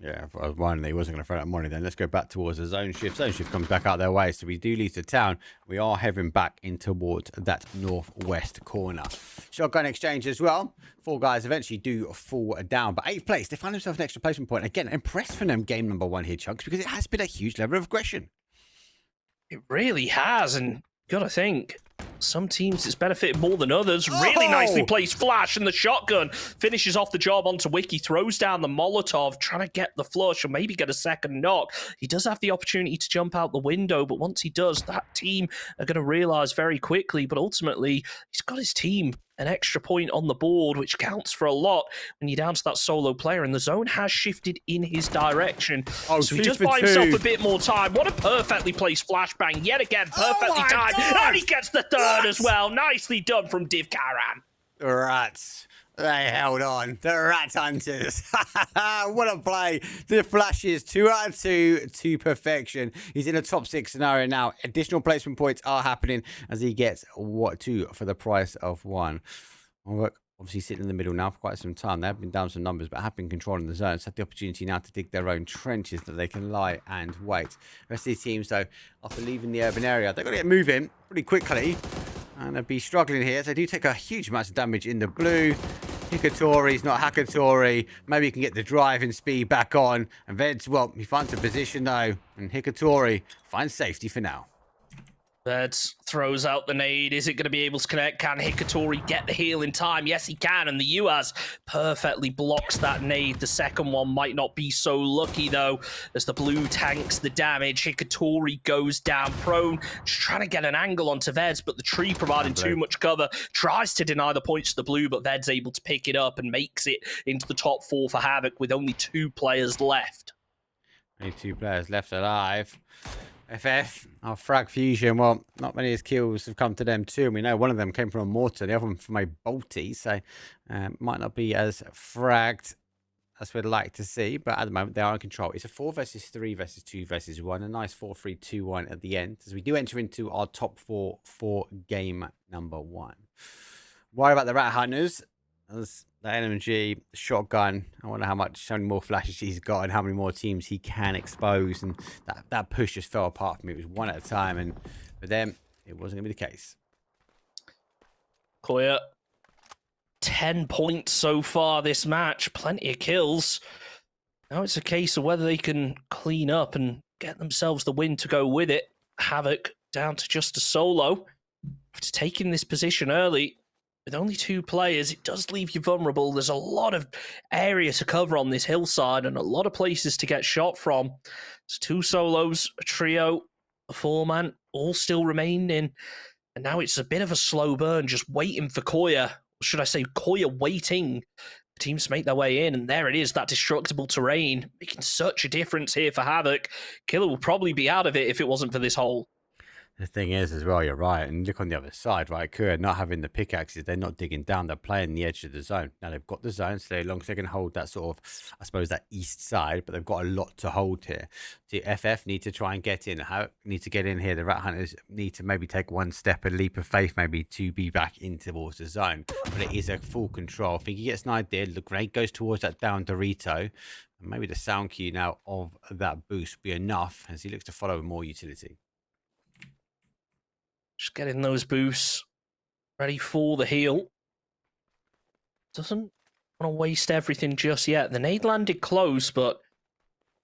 Yeah, if I was wondering he wasn't going to throw that money then. Let's go back towards the zone shift. Zone shift comes back out their way, so we do leave the town. We are heading back in towards that northwest corner. Shotgun exchange as well. 4 guys eventually do fall down, but 8th place. They find themselves an extra placement point. Again, impressed for them game number 1 here, Chunks, because it has been a huge level of aggression. It really has, and gotta think, some teams it's benefited more than others. Really nicely placed flash, and the shotgun finishes off the job onto Wiki, throws down the Molotov, trying to get the flush or maybe get a second knock. He does have the opportunity to jump out the window, but once he does, that team are going to realize very quickly, but ultimately, he's got his team an extra point on the board, which counts for a lot when you're down to that solo player, and the zone has shifted in his direction. So he just buys himself a bit more time. What a perfectly placed flashbang, yet again, perfectly timed. And he gets the third as well. Nicely done from Div Karan. The Rats. They held on. The Rat Hunters. What a play. The flashes 2 out of 2 to perfection. He's in a top 6 scenario now. Additional placement points are happening as he gets 2 for the price of 1. Obviously sitting in the middle now for quite some time. They have been down some numbers, but have been controlling the zones. Have the opportunity now to dig their own trenches that they can lie and wait. The rest of these teams, though, after leaving the urban area, they've got to get moving pretty quickly. And they'll be struggling here. So they do take a huge amount of damage in the blue. Hikatori's not Hakatori. Maybe he can get the driving speed back on. And Veds, well, he finds a position, though. And Hikatori finds safety for now. Veds throws out the nade. Is it going to be able to connect? Can Hikatori get the heal in time? Yes, he can. And the UAS perfectly blocks that nade. The second one might not be so lucky, though, as the blue tanks the damage. Hikatori goes down prone. Just trying to get an angle onto Veds, but the tree providing too much cover. Tries to deny the points to the blue, but Veds able to pick it up and makes it into the top 4 for Havoc with only 2 players left. Only 2 players left alive. FF, our frag fusion, well, not many of his kills have come to them too. And we know one of them came from a mortar, the other one from a bolty, so might not be as fragged as we'd like to see, but at the moment they are in control. It's a 4 versus 3 versus 2 versus 1, a nice 4-3-2-1 at the end, as we do enter into our top 4 for game number 1. Worry about the Rat Hunters, as the LMG shotgun. I wonder how many more flashes he's got and how many more teams he can expose. And that push just fell apart for me. It was 1 at a time, and for them, it wasn't going to be the case. Koya, 10 points so far this match. Plenty of kills. Now it's a case of whether they can clean up and get themselves the win to go with it. Havoc down to just a solo. After taking this position early, with only 2 players, it does leave you vulnerable. There's a lot of area to cover on this hillside and a lot of places to get shot from. It's 2 solos, a trio, a 4-man, all still remaining. And now it's a bit of a slow burn, just waiting for Koya. Or should I say Koya waiting for teams to make their way in. And there it is, that destructible terrain, making such a difference here for Havoc. Killer will probably be out of it if it wasn't for this hole. The thing is, as well, you're right. And look on the other side, right? Kura not having the pickaxes, they're not digging down. They're playing the edge of the zone. Now, they've got the zone, so as long as they can hold that sort of, I suppose, that east side, but they've got a lot to hold here. The FF need to try and get in. Need to get in here. The Rat Hunters need to maybe take 1 step, a leap of faith, maybe, to be back in towards the zone. But it is a full control. I think he gets an idea. The grenade goes towards that down Dorito. And maybe the sound cue now of that boost will be enough as he looks to follow with more utility. Just getting those boosts ready for the heal. Doesn't want to waste everything just yet. The nade landed close, but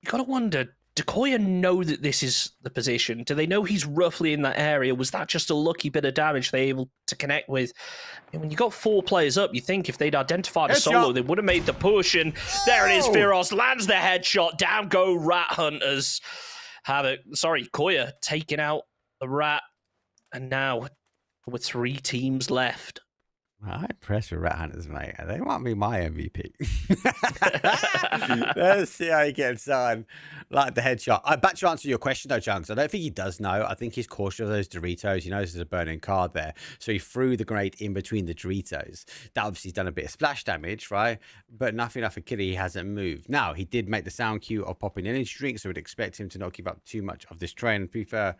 you got to wonder, do Koya know that this is the position? Do they know he's roughly in that area? Was that just a lucky bit of damage they were able to connect with? And when you got 4 players up, you think if they'd identified a solo, they would have made the push. And there it is, Firos lands the headshot. Down go Rat Hunters. Koya taking out the Rat. And now, with 3 teams left. I'm impressed with Rat Hunters, mate. They might be my MVP. Let's see how he gets on. Like the headshot. Back to answer your question, though, Chunks. I don't think he does know. I think he's cautious of those Doritos. He knows there's a burning card there. So he threw the grenade in between the Doritos. That obviously has done a bit of splash damage, right? But nothing enough for Killy. He hasn't moved. Now, he did make the sound cue of popping energy drink, so we'd expect him to not give up too much of this train. And to be fair,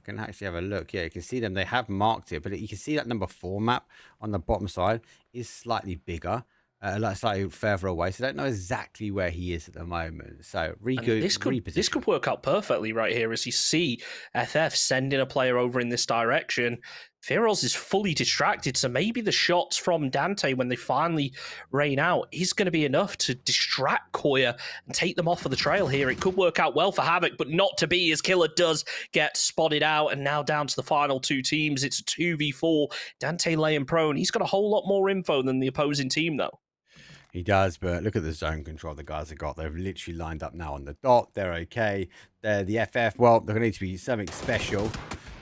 can actually have a look. Yeah, you can see them. They have marked it, but you can see that number 4 map on the bottom side is slightly bigger, like slightly further away. So I don't know exactly where he is at the moment. So this could work out perfectly right here as you see FF sending a player over in this direction. Firos is fully distracted, so maybe the shots from Dante when they finally rain out is going to be enough to distract Koya and take them off of the trail here. It could work out well for Havoc, but not to be, as Killer does get spotted out, and now down to the final 2 teams. It's a 2v4. Dante laying prone. He's got a whole lot more info than the opposing team, though. He does, but look at the zone control the guys have got. They've literally lined up now on the dot. They're okay. They're the FF. Well, they're going to need to be something special.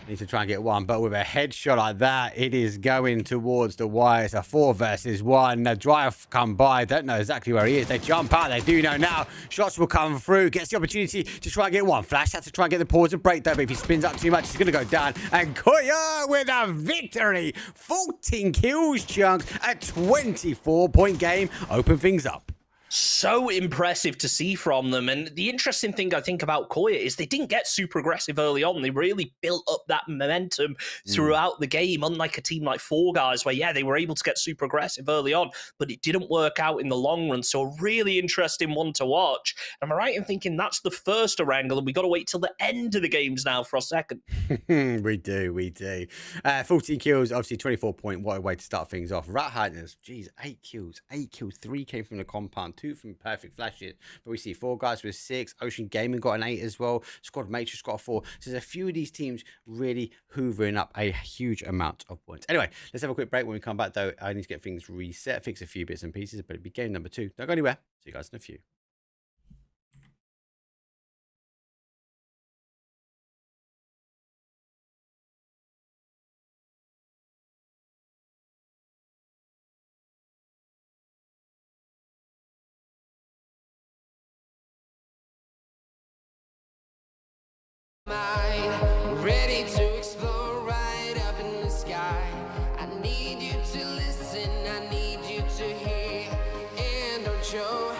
Need to try and get one, but with a headshot like that, it is going towards the wire. It's a 4 versus 1. The drive come by. Don't know exactly where he is. They jump out. They do know now. Shots will come through. Gets the opportunity to try and get one. Flash has to try and get the pause and break though, but if he spins up too much, he's going to go down. And Koya with a victory. 14 kills, Chunks. A 24-point game. Open things up. So impressive to see from them. And the interesting thing I think about Koya is they didn't get super aggressive early on. They really built up that momentum throughout the game, unlike a team like Four Guys where, yeah, they were able to get super aggressive early on, but it didn't work out in the long run. So a really interesting one to watch. Am I right in thinking that's the first Orangle and we got to wait till the end of the games now for a second? we do. 14 kills, obviously 24-point. What a way to start things off. Rat Hunters, geez, 8 kills. 3 came from the compound, 2 from Perfect Flashes, but we see Four Guys with 6. Ocean Gaming got an 8 as well. Squad Matrix got a 4. So there's a few of these teams really hoovering up a huge amount of points. Anyway, let's have a quick break. When we come back, though, I need to get things reset, fix a few bits and pieces, but it'll be game number 2. Don't go anywhere. See you guys in a few. Ready to explore right up in the sky. I need you to listen, I need you to hear, and don't show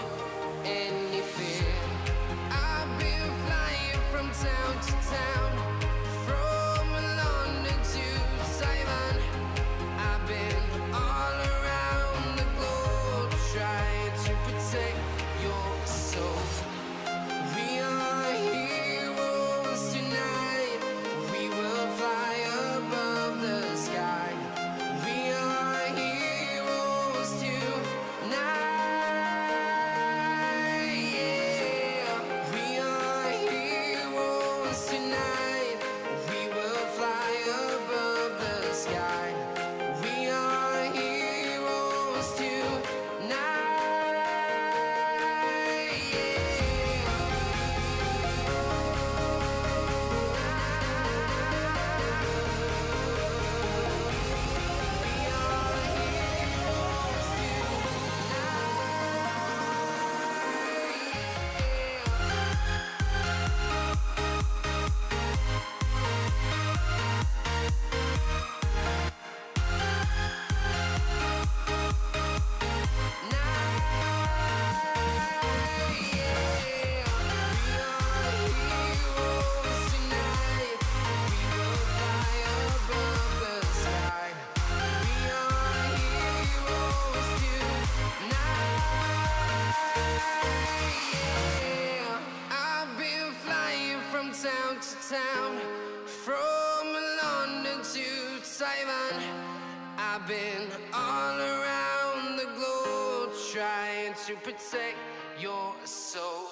any fear. I've been flying from town to town, from London to Taiwan. I've been all around the globe trying to protect your soul. We are heroes tonight. We will fly above the sky. We are heroes tonight. Yeah. We are heroes tonight. We will fly above the sky. We are heroes tonight. I've been flying from town to town, from London to Taiwan. I've been all around the globe trying to protect your soul.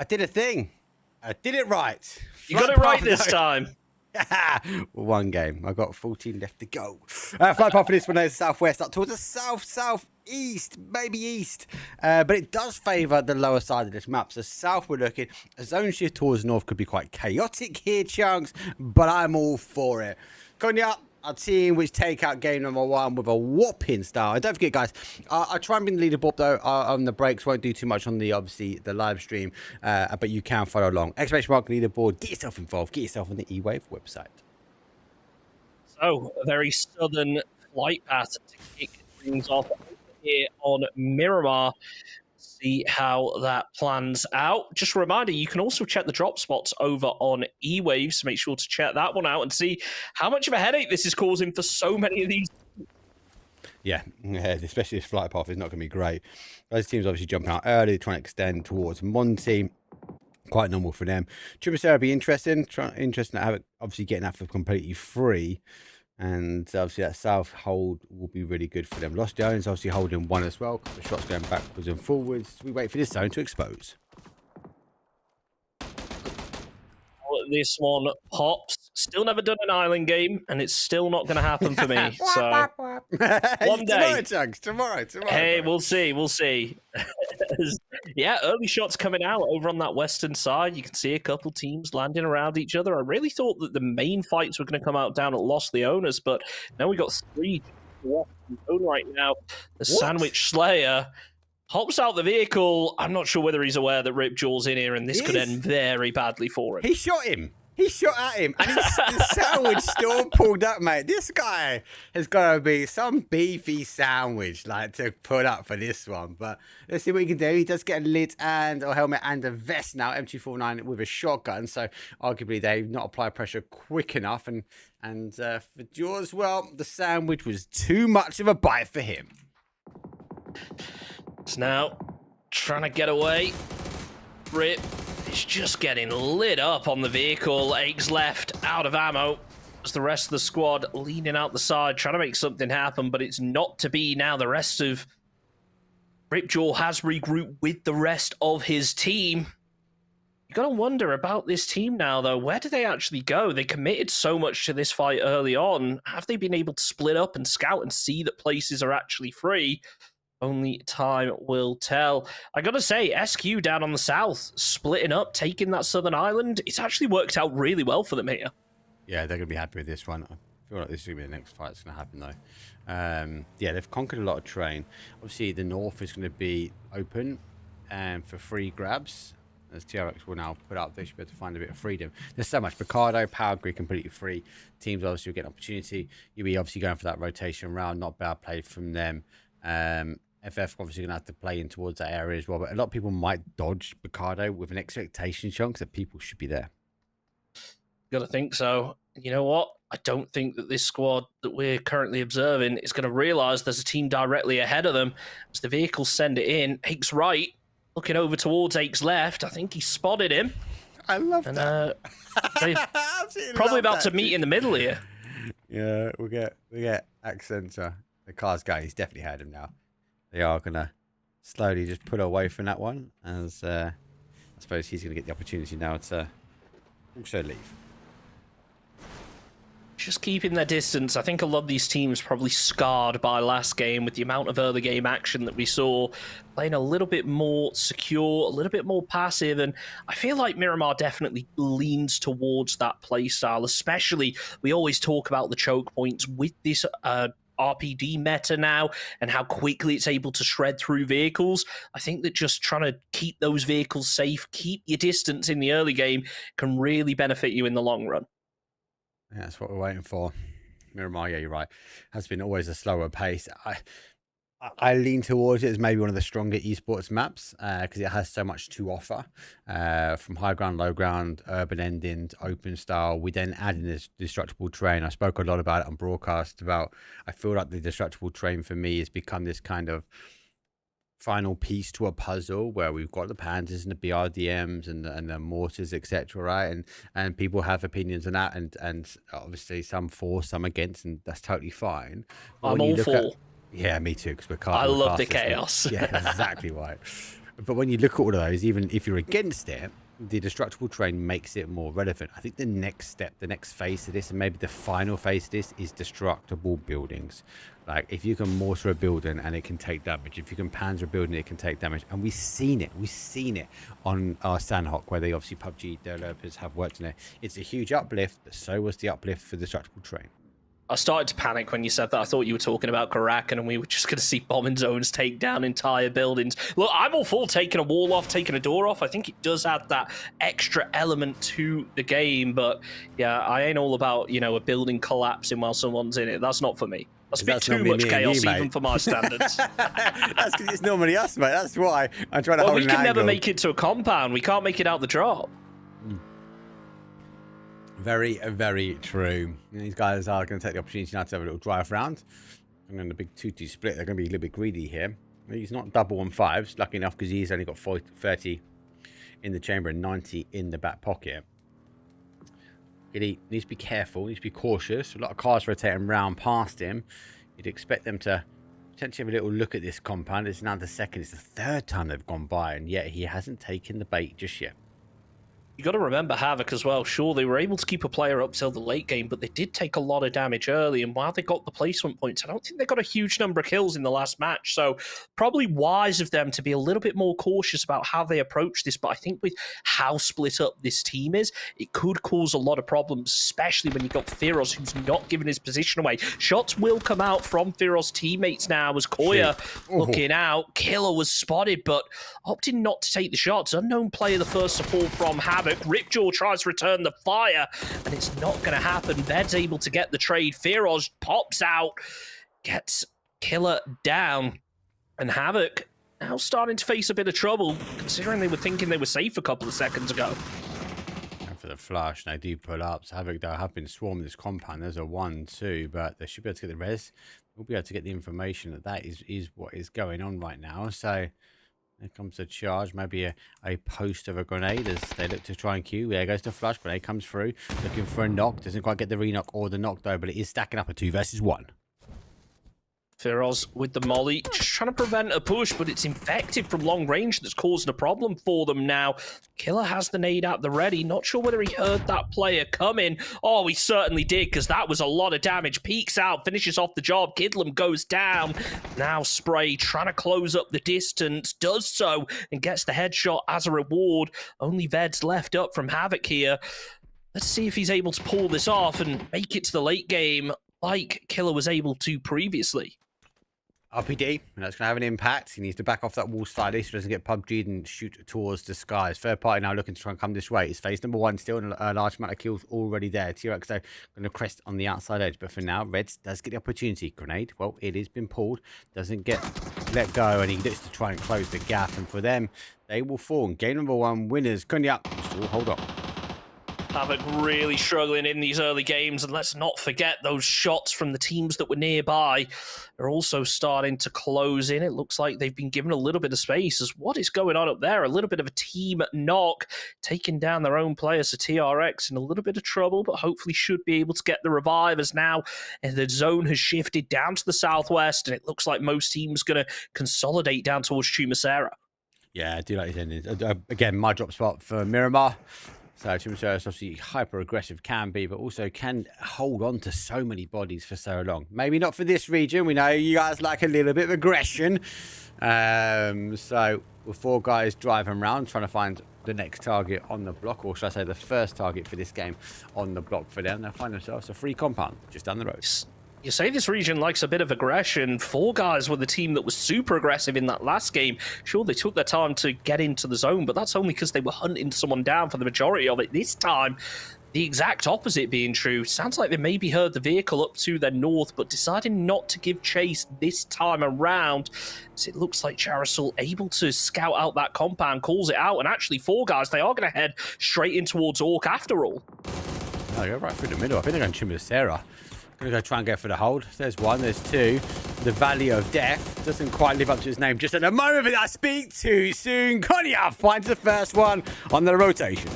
I did a thing. I did it right. You got it right this time. One game. I've got 14 left to go. Flight path for this one is southwest, up towards the southeast, maybe east. But it does favour the lower side of this map. So south we're looking. A zone shift towards north could be quite chaotic here, Chunks, but I'm all for it. Konya, our team which take out game number 1 with a whopping style. And don't forget, guys, I try and bring the leaderboard though on the breaks. Won't do too much on the obviously the live stream, but you can follow along. Exclamation mark leaderboard. Get yourself involved. Get yourself on the E-Wave website. So a very southern flight path to kick things off here on Miramar. See how that plans out. Just a reminder, you can also check the drop spots over on E-Wave, so make sure to check that one out and see how much of a headache this is causing for so many of these. Yeah, especially this flight path is not going to be great. Those teams obviously jumping out early, trying to extend towards Monty. Quite normal for them. Triple be interesting. Interesting to have it, obviously getting that for completely free. And obviously that south hold will be really good for them. Lost Jones obviously holding 1 as well. The shots going backwards and forwards. We wait for this zone to expose. This one pops. Still never done an island game, and it's still not going to happen for me. So one day, tomorrow. Hey, we'll see. Yeah, early shots coming out over on that western side. You can see a couple teams landing around each other. I really thought that the main fights were going to come out down at Lost Leonas, but now we got 3 right now. The Sandwich Slayer hops out the vehicle. I'm not sure whether he's aware that Ripjaw's in here, and this could end very badly for him. He shot him. He shot at him, and his sandwich still pulled up, mate. This guy has got to be some beefy sandwich, like, to put up for this one. But let's see what he can do. He does get a lid and a helmet and a vest now, M249 with a shotgun. So arguably they've not applied pressure quick enough. And for Jaws, well, the sandwich was too much of a bite for him. So now trying to get away. Rip. It's just getting lit up on the vehicle. Eggs left out of ammo as the rest of the squad leaning out the side, trying to make something happen, but it's not to be now. The rest of Ripjaw has regrouped with the rest of his team. You got to wonder about this team now, though. Where do they actually go? They committed so much to this fight early on. Have they been able to split up and scout and see that places are actually free? Only time will tell. I gotta say, SQ down on the south, splitting up, taking that southern island, it's actually worked out really well for them here. Yeah, they're gonna be happy with this one. I feel like this is gonna be the next fight that's gonna happen, though. Yeah, they've conquered a lot of terrain. Obviously, the north is gonna be open and for free grabs. As TRX will now put up, they should be able to find a bit of freedom. There's so much. Picardo, Power Grid, completely free. Teams obviously will get an opportunity. You'll be obviously going for that rotation round. Not bad play from them. FF obviously going to have to play in towards that area as well, but a lot of people might dodge Picardo with an expectation, chunks that people should be there. Gotta think so. You know what? I don't think that this squad that we're currently observing is going to realise there's a team directly ahead of them. As the vehicles send it in, Ake's right, looking over towards Ake's left. I think he spotted him. I love that. They're probably about to meet in the middle here. Yeah, we get Accenter. The car's going. He's definitely had him now. They are going to slowly just pull away from that one, as I suppose he's going to get the opportunity now to also leave. Just keeping their distance. I think a lot of these teams probably scarred by last game with the amount of early game action that we saw, playing a little bit more secure, a little bit more passive, and I feel like Miramar definitely leans towards that play style, especially we always talk about the choke points with this RPD meta now and how quickly it's able to shred through vehicles. I think that just trying to keep those vehicles safe, keep your distance in the early game can really benefit you in the long run. Yeah, that's what we're waiting for. Miramar, yeah, you're right. Has been always a slower pace. I lean towards it as maybe one of the stronger esports maps because it has so much to offer, from high ground, low ground, urban endings, open style. We then add in this destructible terrain. I spoke a lot about it on broadcast about, I feel like the destructible terrain for me has become this kind of final piece to a puzzle where we've got the Panzers and the BRDMs and the mortars, etc., right? And people have opinions on that, and obviously some for, some against, and that's totally fine. But I'm all for. Yeah, me too. Because I love the chaos. Yeah, that's exactly right. But when you look at all of those, even if you're against it, the destructible terrain makes it more relevant. I think the next step, the next phase of this, and maybe the final phase of this, is destructible buildings. Like, if you can mortar a building and it can take damage, if you can panzer a building, it can take damage. And we've seen it. We've seen it on our Sandhawk, where they obviously PUBG developers have worked in it. It's a huge uplift, but so was the uplift for destructible terrain. I started to panic when you said that. I thought you were talking about Karakan and we were just going to see bombing zones take down entire buildings. Look, I'm all for taking a wall off, taking a door off. I think it does add that extra element to the game. But yeah, I ain't all about, you know, a building collapsing while someone's in it. That's not for me. That's a bit too much chaos, even for my standards. That's because it's normally us, mate. That's why I'm trying to hold an angle. We can never make it to a compound. We can't make it out the drop. Very, very true. And these guys are going to take the opportunity now to have a little drive round. And then the big 2-2 split, they're going to be a little bit greedy here. He's not double on fives, lucky enough, because he's only got 30 in the chamber and 90 in the back pocket. He needs to be careful, needs to be cautious. A lot of cars rotating round past him. You'd expect them to potentially have a little look at this compound. It's now the second, it's the third time they've gone by, and yet he hasn't taken the bait just yet. You got to remember Havoc as well. Sure, they were able to keep a player up till the late game, but they did take a lot of damage early. And while they got the placement points, I don't think they got a huge number of kills in the last match. So probably wise of them to be a little bit more cautious about how they approach this. But I think with how split up this team is, it could cause a lot of problems, especially when you got Firoz, who's not giving his position away. Shots will come out from Firoz teammates now as Koya looking out. Killer was spotted, but opting not to take the shots. Unknown player, the first to fall from Havoc. Ripjaw tries to return the fire, and it's not going to happen. Ved's able to get the trade. Firoz pops out, gets Killer down, and Havoc now starting to face a bit of trouble, considering they were thinking they were safe a couple of seconds ago. And for the flush, they do pull up. So Havoc, though, have been swarming this compound. There's a 1-2, but they should be able to get the res. We'll be able to get the information that is what is going on right now. So here comes a charge, maybe a post of a grenade as they look to try and queue. There goes the flush. Grenade comes through, looking for a knock. Doesn't quite get the re-knock or the knock, though, but it is stacking up a 2 versus 1. Firoz with the molly, just trying to prevent a push, but it's infected from long range that's causing a problem for them now. Killer has the nade at the ready. Not sure whether he heard that player coming. Oh, he certainly did, because that was a lot of damage. Peeks out, finishes off the job. Kidlam goes down. Now Spray trying to close up the distance, does so, and gets the headshot as a reward. Only Ved's left up from Havoc here. Let's see if he's able to pull this off and make it to the late game like Killer was able to previously. RPD, and that's going to have an impact. He needs to back off that wall slightly so he doesn't get PUBG'd and shoot towards the skies. Third party now looking to try and come this way. It's phase number 1, still a large amount of kills already there. TRX, though, going to crest on the outside edge. But for now, Reds does get the opportunity. Grenade, well, it has been pulled. Doesn't get let go, and he looks to try and close the gap. And for them, they will fall. Game number 1 winners. Cognac, still hold on. Havoc really struggling in these early games, and let's not forget those shots from the teams that were nearby are also starting to close in. It looks like they've been given a little bit of space as what is going on up there. A little bit of a team knock, taking down their own players. So TRX in a little bit of trouble, but hopefully should be able to get the revive as now the zone has shifted down to the southwest, and it looks like most teams going to consolidate down towards Chumasera. Yeah, I do like his endings. Again, my drop spot for Miramar. So Chumasera is obviously hyper-aggressive, can be, but also can hold on to so many bodies for so long. Maybe not for this region. We know you guys like a little bit of aggression. So with 4 guys driving around, trying to find the next target on the block, or should I say the first target for this game on the block for them. They'll find themselves a free compound just down the road. You say this region likes a bit of aggression. 4 guys were the team that was super aggressive in that last game. Sure, they took their time to get into the zone, but that's only because they were hunting someone down for the majority of it. This time, the exact opposite being true. Sounds like they maybe heard the vehicle up to their north, but decided not to give chase this time around. So it looks like Charasul able to scout out that compound, calls it out, and actually 4 guys, they are going to head straight in towards Orc after all. Oh, you're right through the middle. I think they're going Chumasera. Going to go try and go for the hold. There's 1, there's 2. The Valley of Death doesn't quite live up to his name just at the moment, but I speak too soon. Konya finds the first one on the rotation.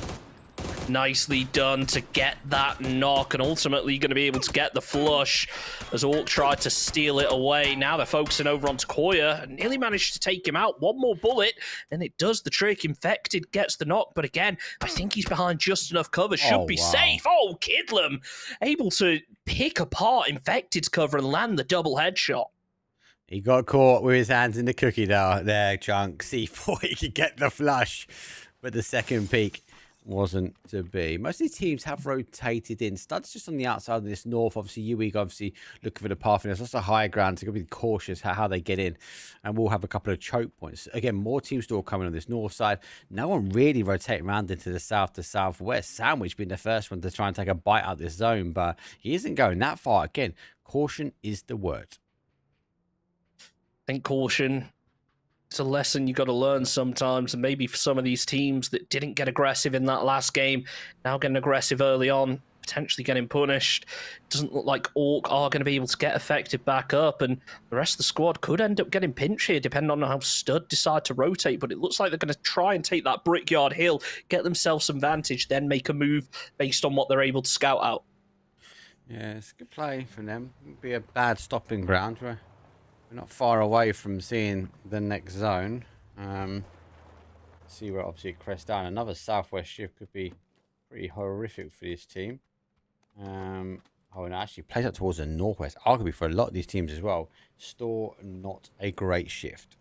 Nicely done to get that knock, and ultimately going to be able to get the flush as Orc tried to steal it away. Now they're focusing over on Koya and nearly managed to take him out. One more bullet, and it does the trick. Infected gets the knock, but again, I think he's behind just enough cover. Should be safe. Oh, Kidlam able to pick apart Infected's cover and land the double headshot. He got caught with his hands in the cookie dough there, Chunks. He thought he could get the flush, but the second peak wasn't to be. Most of these teams have rotated in. Stud's just on the outside of this north. Obviously, UEG obviously looking for the path. And there's also higher ground, so you've got to be cautious how they get in. And we'll have a couple of choke points. Again, more teams still coming on this north side. No one really rotating around into the south to southwest. Sandwich being the first one to try and take a bite out of this zone, but he isn't going that far. Again, caution is the word. I think caution, it's a lesson you got to learn sometimes, and maybe for some of these teams that didn't get aggressive in that last game, now getting aggressive early on, potentially getting punished. Doesn't look like Orc are going to be able to get affected back up, and the rest of the squad could end up getting pinched here, depending on how Stud decide to rotate, but it looks like they're going to try and take that Brickyard Hill, get themselves some vantage, then make a move based on what they're able to scout out. Yeah, it's a good play from them. It'd be a bad stopping ground. We're not far away from seeing the next zone. See where obviously it crests down. Another southwest shift could be pretty horrific for this team. Oh, and actually plays up towards the northwest. Arguably for a lot of these teams as well. Store not a great shift.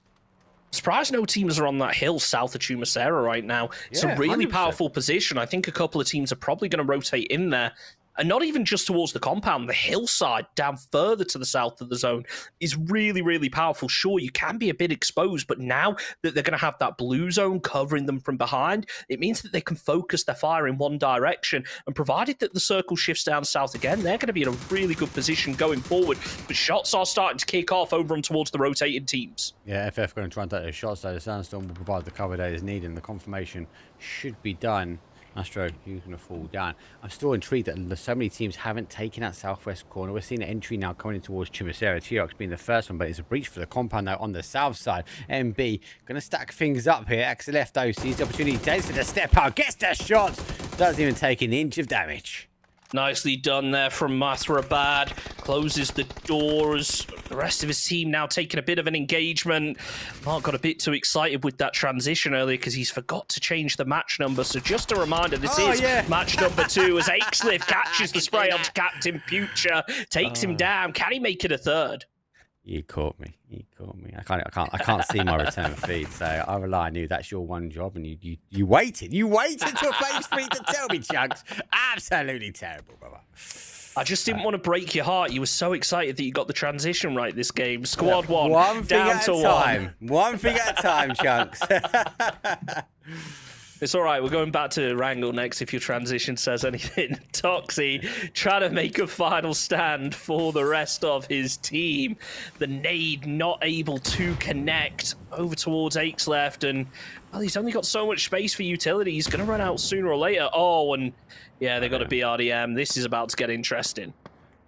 Surprised no teams are on that hill south of Chumacera right now. It's a really 100%. powerful position. I think a couple of teams are probably going to rotate in there. And not even just towards the compound, the hillside down further to the south of the zone is really, really powerful. Sure, you can be a bit exposed, but now that they're going to have that blue zone covering them from behind, it means that they can focus their fire in one direction. And provided that the circle shifts down south again, they're going to be in a really good position going forward. But shots are starting to kick off over and towards the rotating teams. Yeah, FF going to try and take those shots, though. The Sandstorm will provide the cover that is needed, and the confirmation should be done. Astro, you're going to fall down. I'm still intrigued that so many teams haven't taken that southwest corner. We're seeing an entry now coming in towards Chumacera. T-Rox being the first one, but it's a breach for the compound now on the south side. MB going to stack things up here. XLF, though, sees the opportunity, takes for the step out, gets the shots, doesn't even take an inch of damage. Nicely done there from Mathrabad. Closes the doors. The rest of his team now taking a bit of an engagement. Mark got a bit too excited with that transition earlier because he's forgot to change the match number. So just a reminder, this is match number 2 as Aikslif catches the spray onto Captain Future, takes him down. Can he make it a third? You caught me. You caught me. I can't see my return feed, so I knew that's your one job, and you waited. You waited till phase 3 to tell me, Chunks. Absolutely terrible, brother. I just didn't want to break your heart. You were so excited that you got the transition right this game. Squad 1 down to 1. One thing at a time, Chunks. It's all right. We're going back to Wrangle next if your transition says anything. Toxie trying to make a final stand for the rest of his team. The nade not able to connect over towards Aches left. And, well, he's only got so much space for utility. He's going to run out sooner or later. Oh, and, yeah, they got a BRDM. This is about to get interesting.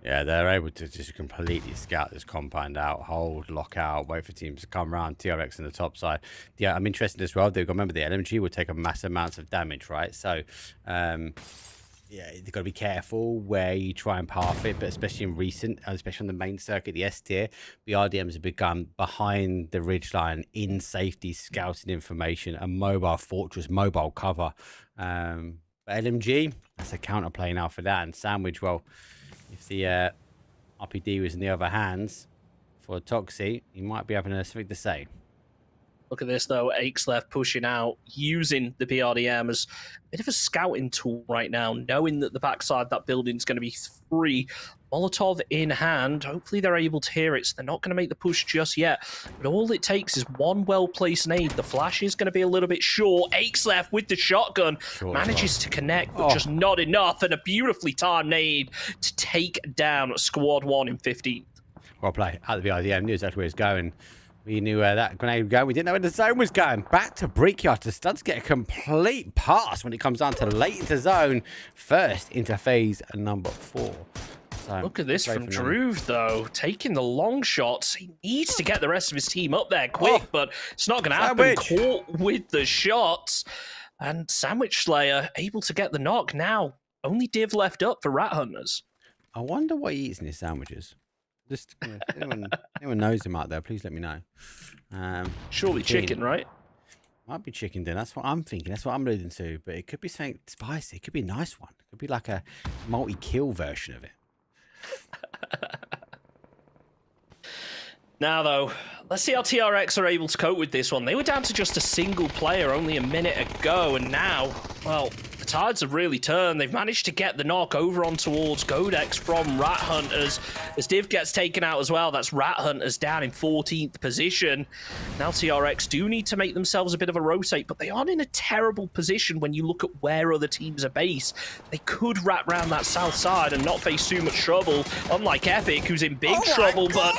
Yeah, they're able to just completely scout this compound out, hold, lock out, wait for teams to come around. TRX on the top side. Yeah, I'm interested as well. They've got, remember, the LMG will take a massive amounts of damage, right? So, yeah, you've got to be careful where you try and path it, but especially in recent, especially on the main circuit, the S tier, the RDMs have become behind the ridgeline in safety, scouting information, a mobile fortress, mobile cover. But LMG, that's a counterplay now for that. And Sandwich, well, if the RPD was in the other hands for Toxie, he might be having something to say. Look at this, though. Aches left pushing out, using the BRDM as a bit of a scouting tool right now, knowing that the backside of that building is going to be free. Molotov in hand. Hopefully they're able to hear it, so they're not going to make the push just yet. But all it takes is one well-placed nade. The flash is going to be a little bit short. Aches left with the shotgun. Manages to connect, but just not enough. And a beautifully timed nade to take down Squad 1 in 15th. Well played. Out of the IDM, knew exactly where it's going. We knew where that grenade was going. We didn't know where the zone was going. Back to Brickyard. The Studs get a complete pass when it comes down to late into zone. First into phase number 4. So, look at this from Druve, though. Taking the long shots. He needs to get the rest of his team up there quick, but it's not going to happen. Caught with the shots. And Sandwich Slayer able to get the knock now. Only Div left up for Rat Hunters. I wonder what he eats in his sandwiches. Just anyone knows him out there, please let me know. Surely chicken, right? Might be chicken dinner. That's what I'm thinking. That's what I'm alluding to. But it could be something spicy. It could be a nice one. It could be like a multi-kill version of it. Now, though, let's see how TRX are able to cope with this one. They were down to just a single player only a minute ago, and now, well, the tides have really turned. They've managed to get the knock over on towards Codex from Rat Hunters. As Div gets taken out as well, that's Rat Hunters down in 14th position. Now TRX do need to make themselves a bit of a rotate, but they aren't in a terrible position when you look at where other teams are based. They could wrap around that south side and not face too much trouble, unlike Epic, who's in big trouble, but...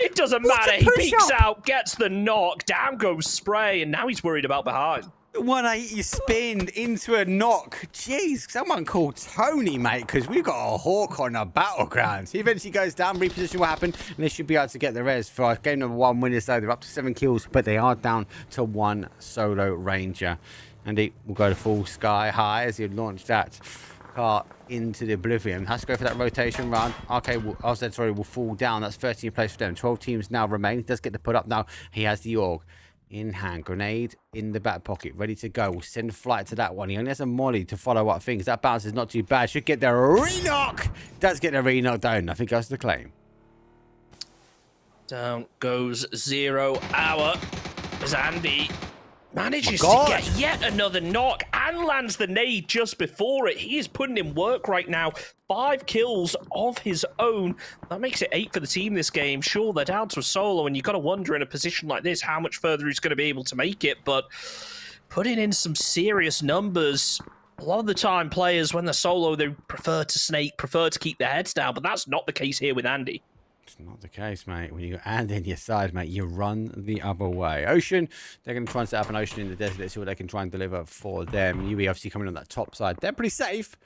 It doesn't matter. He peeks out, gets the knock, down goes Spray, and now he's worried about behind. 180 spin into a knock. Jeez, someone called Tony, mate, because we've got a Hawk on the battleground. He eventually goes down, reposition what happened, and they should be able to get the res for game number 1 winners, though. They're up to 7 kills, but they are down to 1 solo Ranger. And he will go to full sky high as he launched that car into the oblivion. Has to go for that rotation run. Okay, will fall down. That's 13th place for them. 12 teams now remain. He does get to put up now. He has the AUG in hand. Grenade in the back pocket. Ready to go. We'll send flight to that one. He only has a molly to follow up things. That bounce is not too bad. Should get the re-knock. Does get the re-knock down. Nothing goes to the claim. Down goes 0 hour as Andy manages to get yet another knock and lands the nade just before it. He is putting in work right now. 5 kills of his own. That makes it 8 for the team this game. Sure, they're down to a solo, and you've got to wonder in a position like this how much further he's going to be able to make it, but putting in some serious numbers. A lot of the time, players, when they're solo, they prefer to snake, prefer to keep their heads down, but that's not the case here with Andy. It's not the case, mate. When you got Andy in your side, mate, you run the other way. Ocean, they're going to try and set up an Ocean in the desert. Let's see what they can try and deliver for them. UE obviously coming on that top side. They're pretty safe.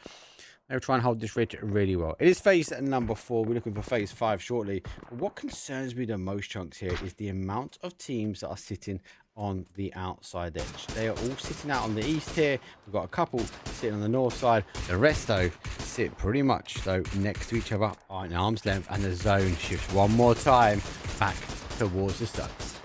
They'll try and hold this ridge really well. It is phase number 4. We're looking for phase 5 shortly. But what concerns me the most, Chunks, here is the amount of teams that are sitting on the outside edge. They are all sitting out on the east here. We've got a couple sitting on the north side. The rest, though, sit pretty much though next to each other at an arm's length, and the zone shifts one more time back towards the studs.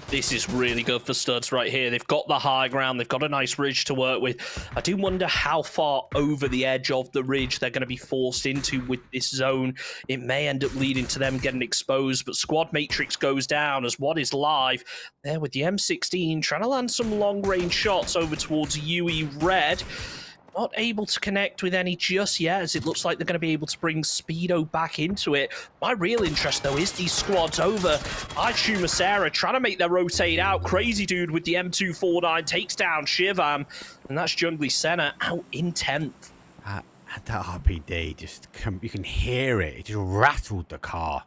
This is really good for Studs right here. They've got the high ground. They've got a nice ridge to work with. I do wonder how far over the edge of the ridge they're going to be forced into with this zone. It may end up leading to them getting exposed, but Squad Matrix goes down as what is live there with the M16, trying to land some long-range shots over towards UE Red. Not able to connect with any just yet, as it looks like they're going to be able to bring Speedo back into it. My real interest, though, is these squads over. Ishuma Sarah trying to make their rotate out. Crazy Dude with the M249 takes down Shivam, and that's Jungly Senna out in 10th. That RPD, you can hear it. It just rattled the car.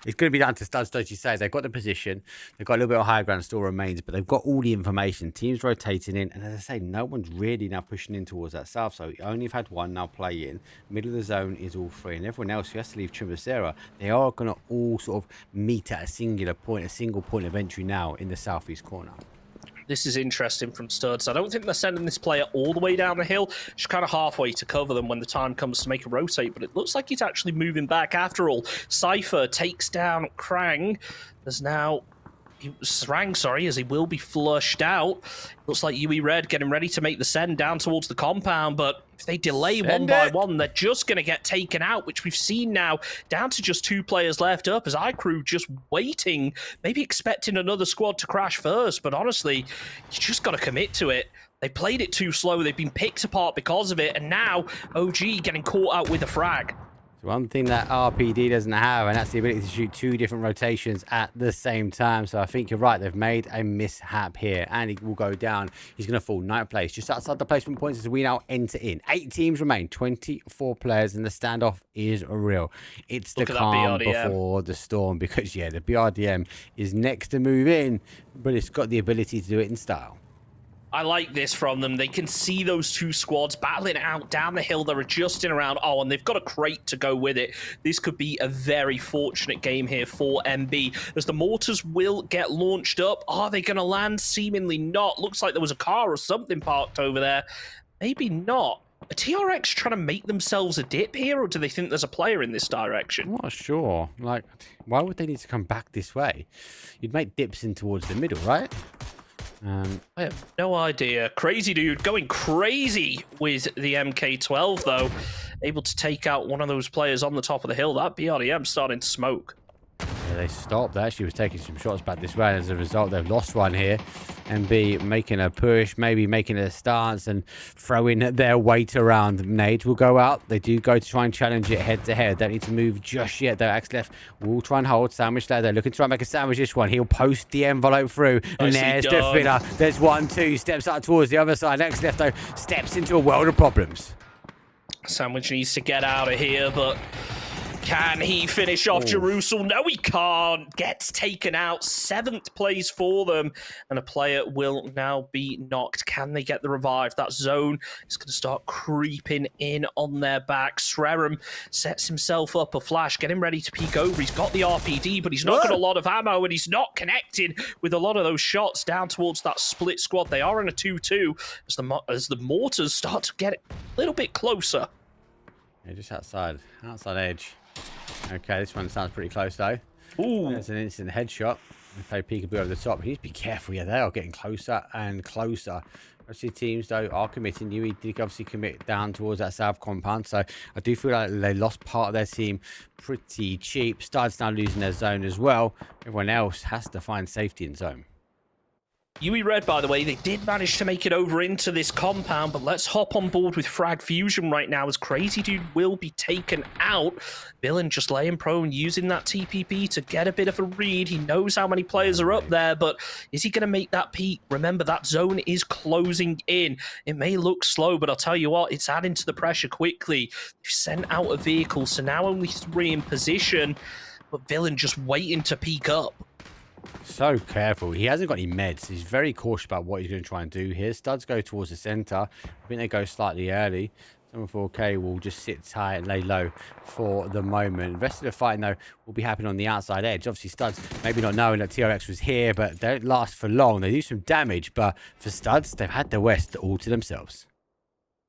It's going to be down to Studs, as you say. They've got the position. They've got a little bit of high ground still remains, but they've got all the information. Teams rotating in. And as I say, no one's really now pushing in towards that south. So you only have had one now play in. Middle of the zone is all free. And everyone else who has to leave Chimbasera, they are going to all sort of meet at a single point of entry now in the southeast corner. This is interesting from Studs. I don't think they're sending this player all the way down the hill. She's kind of halfway to cover them when the time comes to make a rotate, but it looks like he's actually moving back after all. Cypher takes down Krang. There's now... Srang, sorry, as he will be flushed out. Looks like UE Red getting ready to make the send down towards the compound, but if they delay one by one, they're just going to get taken out, which we've seen now, down to just 2 players left up, as iCrew just waiting, maybe expecting another squad to crash first, but honestly, you just got to commit to it. They played it too slow, they've been picked apart because of it, and now OG getting caught out with a frag. One thing that RPD doesn't have, and that's the ability to shoot 2 different rotations at the same time. So I think you're right. They've made a mishap here, and he will go down. He's going to fall 9th place, just outside the placement points as we now enter in. 8 teams remain, 24 players, and the standoff is real. It's the calm before the storm, because, yeah, the BRDM is next to move in, but it's got the ability to do it in style. I like this from them. They can see those two squads battling it out down the hill. They're adjusting around. Oh, and they've got a crate to go with it. This could be a very fortunate game here for MB, as the mortars will get launched up. Are they going to land? Seemingly not. Looks like there was a car or something parked over there. Maybe not. Are TRX trying to make themselves a dip here, or do they think there's a player in this direction? I'm not sure. Like, why would they need to come back this way? You'd make dips in towards the middle, right? I have no idea. Crazy dude going crazy with the MK12, though. Able to take out one of those players on the top of the hill. That BRDM starting to smoke. Yeah, they stopped. They actually was taking some shots back this way. As a result, they've lost one here. MB making a push, maybe making a stance and throwing their weight around. Nades will go out. They do go to try and challenge it head to head. Don't need to move just yet, though. Axe left will try and hold. Sandwich there. They're looking to try and make a sandwich this one. He'll post the envelope through. And there's the filler. There's 1-2. Steps out towards the other side. Axe left, though, steps into a world of problems. Sandwich needs to get out of here, but can he finish off Jerusalem? No, he can't. Gets taken out. 7th place for them. And a player will now be knocked. Can they get the revive? That zone is going to start creeping in on their back. Srerum sets himself up a flash, getting ready to peek over. He's got the RPD, but he's not got a lot of ammo, and he's not connecting with a lot of those shots down towards that split squad. They are in a 2-2 as the mortars start to get a little bit closer. Yeah, just outside edge. Okay, this one sounds pretty close though. Ooh. There's an instant headshot. Play peekaboo over the top. Please be careful. Yeah, they are getting closer and closer. Obviously, teams though are committing. UE did obviously commit down towards that south compound, so I do feel like they lost part of their team pretty cheap. Stud's now losing their zone as well. Everyone else has to find safety in zone. UE Red, by the way, they did manage to make it over into this compound, but let's hop on board with Frag Fusion right now, as Crazy Dude will be taken out. Villain just laying prone, using that TPP to get a bit of a read. He knows how many players are up there, but is he going to make that peak? Remember, that zone is closing in. It may look slow, but I'll tell you what, it's adding to the pressure quickly. They've sent out a vehicle, so now only 3 in position, but Villain just waiting to peak up. So careful. He hasn't got any meds. He's very cautious about what he's going to try and do here. Studs go towards the center. I think they go slightly early. 7-4K will just sit tight and lay low for the moment. The rest of the fight, though, will be happening on the outside edge. Obviously, Studs maybe not knowing that TRX was here, but they don't last for long. They do some damage, but for Studs, they've had the West all to themselves.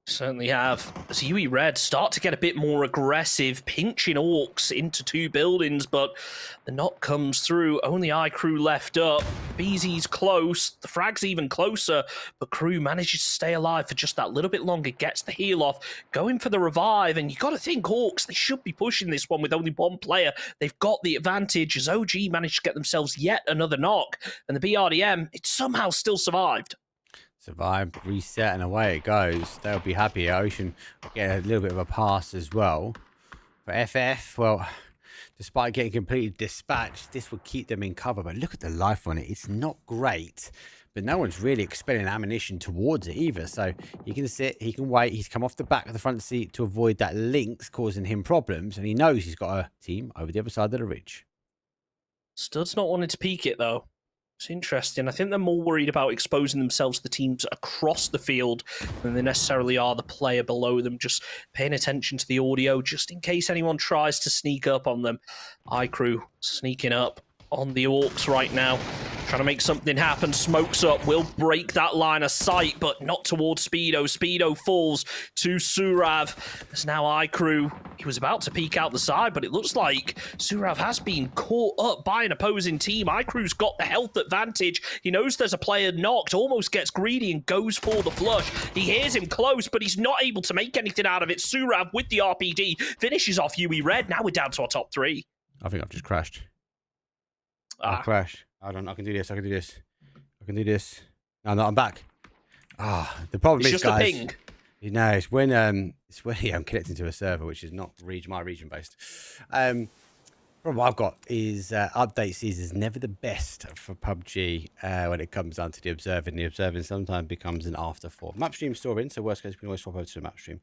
Certainly have. As UE Red start to get a bit more aggressive, pinching orcs into 2 buildings, but the knock comes through. Only iCrew left up. BZ's close. The frag's even closer, but Crew manages to stay alive for just that little bit longer, gets the heal off, going for the revive, and you got to think Orcs, they should be pushing this one with only 1 player. They've got the advantage as OG managed to get themselves yet another knock, and the BRDM, it somehow still survived. Survive, reset, and away it goes. They'll be happy. Ocean will get a little bit of a pass as well. For FF, well, despite getting completely dispatched, this will keep them in cover. But look at the life on it. It's not great. But no one's really expelling ammunition towards it either. So he can sit, he can wait. He's come off the back of the front seat to avoid that Lynx causing him problems. And he knows he's got a team over the other side of the ridge. Stud's not wanting to peek it, though. It's interesting. I think they're more worried about exposing themselves to the teams across the field than they necessarily are the player below them. Just paying attention to the audio, just in case anyone tries to sneak up on them. iCrew sneaking up on the Orcs right now, trying to make something happen. Smokes up, will break that line of sight, but not towards Speedo. Speedo falls to Surav. There's now iCrew. He was about to peek out the side, but it looks like Surav has been caught up by an opposing team. iCrew's got the health advantage. He knows there's a player knocked, almost gets greedy and goes for the flush. He hears him close, but he's not able to make anything out of it. Surav with the RPD finishes off UE Red. Now we're down to our top 3. I think I've just crashed. I crashed. I can do this. I can do this. I can do this. No, I'm back. The problem is, just guys, a ping. You know, it's when I'm connecting to a server which is not my region based. Problem I've got is update season is never the best for PUBG when it comes down to the observing. The observing sometimes becomes an afterthought. Map stream storing, so worst case we can always swap over to the map stream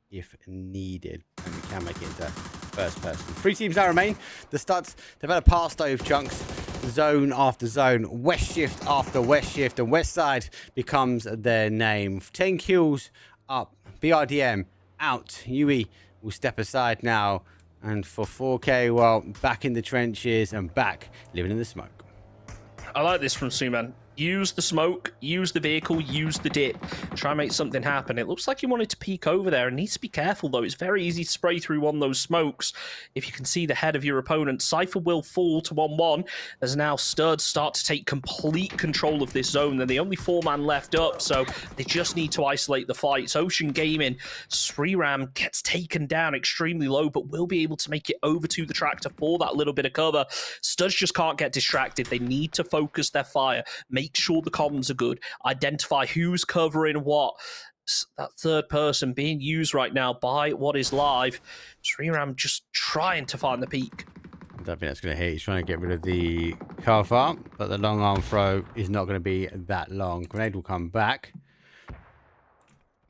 if needed, and we can make it into first person. 3 teams now remain. The Studs, they've had a pass stove chunks. zone after zone, west shift after west shift, and west side becomes their name. 10 kills up, BRDM out. UE will step aside now, and for 4K, well, back in the trenches and back living in the smoke. I like this from Suman. Use the smoke, use the vehicle, use the dip. Try and make something happen. It looks like he wanted to peek over there and needs to be careful, though. It's very easy to spray through one of those smokes. If you can see the head of your opponent, Cypher will fall to 1-1. As now Studs start to take complete control of this zone. They're the only 4-man left up, so they just need to isolate the fights. Ocean Gaming, Sriram gets taken down extremely low, but will be able to make it over to the tractor for that little bit of cover. Studs just can't get distracted. They need to focus their fire. Make sure the comms are good. Identify who's covering what. That third person being used right now by what is live. Sriram just trying to find the peak. I don't think that's going to hit. He's trying to get rid of the cover, but the long arm throw is not going to be that long. Grenade will come back.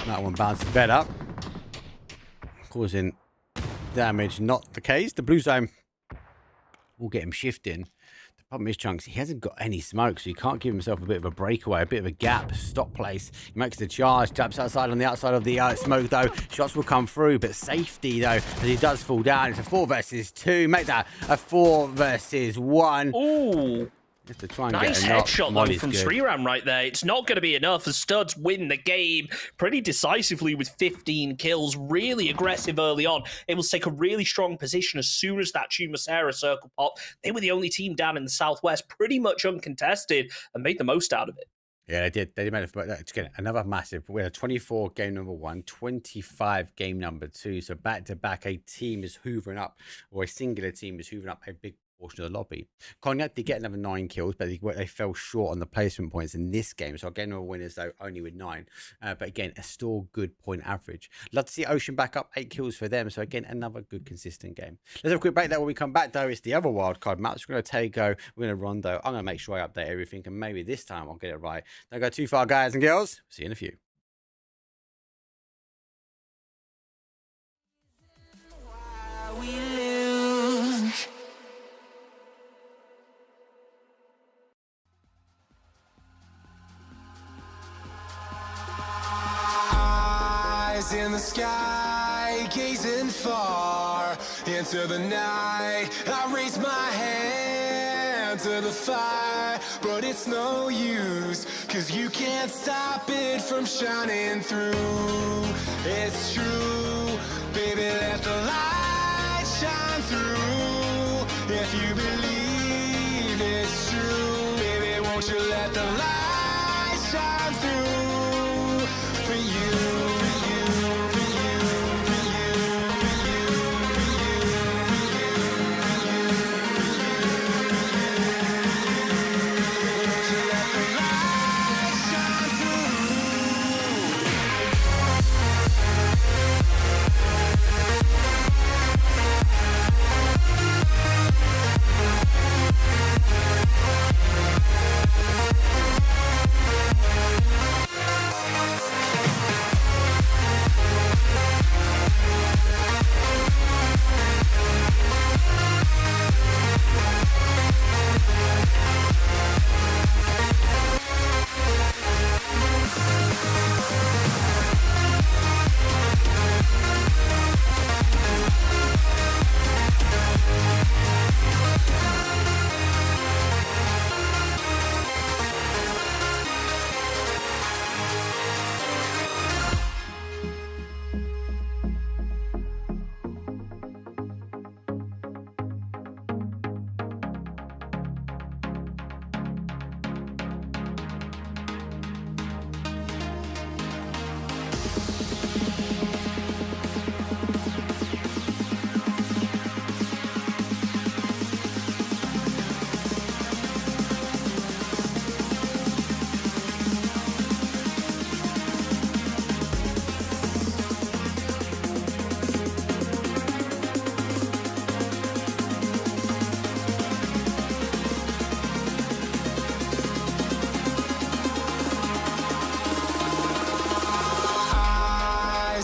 That one bounces better, causing damage. Not the case. The blue zone will get him shifting. Problem is, Chunks, he hasn't got any smoke, so he can't give himself a bit of a breakaway, a bit of a gap, stop place. He makes the charge, taps outside on the outside of the smoke, though. Shots will come through, but safety, though, as he does fall down. It's a 4 versus 2. Make that a 4 versus 1. Ooh. Just to try and nice get a headshot, though, from Sriram right there. It's not going to be enough as Studs win the game pretty decisively with 15 kills. Really aggressive early on. Able to take a really strong position as soon as that Chumacera circle popped. They were the only team down in the southwest, pretty much uncontested, and made the most out of it. Yeah, they did. They made it. Another massive. We had 24 game number 1, 25 game number 2. So back to back, a team is hoovering up, or a singular team is hoovering up a big portion of the lobby. Cognac did get another 9 kills, but they fell short on the placement points in this game. So again, we're winners though, only with 9. But again, a still good point average. Love to see Ocean back up, 8 kills for them. So again, another good consistent game. Let's have a quick break there. When we come back though, it's the other wildcard maps. We're going to Tego, we're going to Rondo. I'm going to make sure I update everything, and maybe this time I'll get it right. Don't go too far, guys and girls. See you in a few. In the sky, gazing far into the night, I raise my hand to the fire, but it's no use, 'cause you can't stop it from shining through. It's true, baby, let the light shine through. If you believe it's true, baby, won't you let the light shine through for you.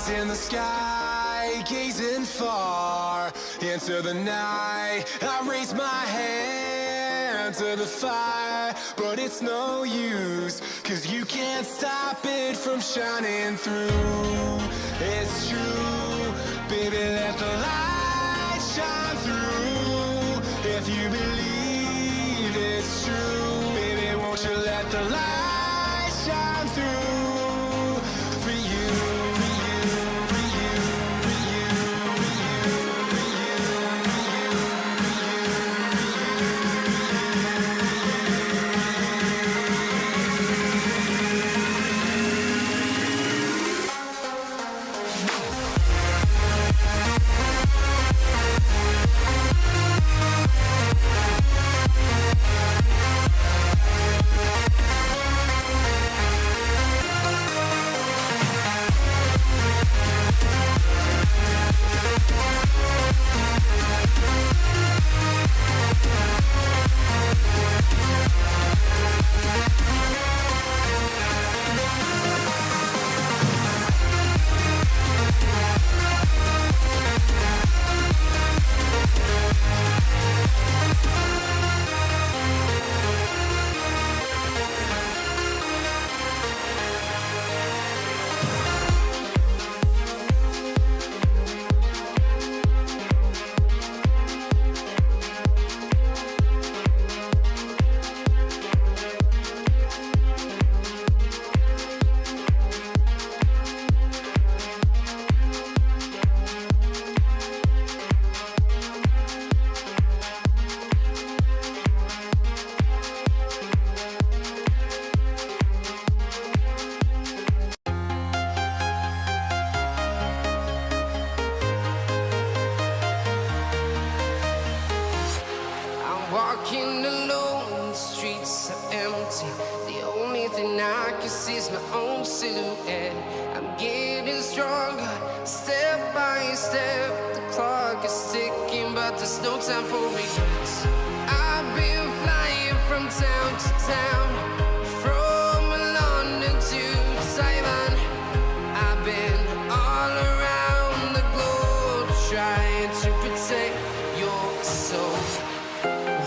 In the sky, gazing far into the night, I raise my hand to the fire, but it's no use, 'cause you can't stop it from shining through. It's true, baby, let the light shine through. If you believe it's true, baby, won't you let the light shine through for you, for you, for you, for you, for you, for you, for you, I'm walking alone, the streets are empty. The only thing I can see is my own silhouette. I'm getting stronger, step by step. The clock is ticking, but there's no time for regrets. I've been flying from town to town, from London to Taiwan. I've been all around the globe trying to protect your soul.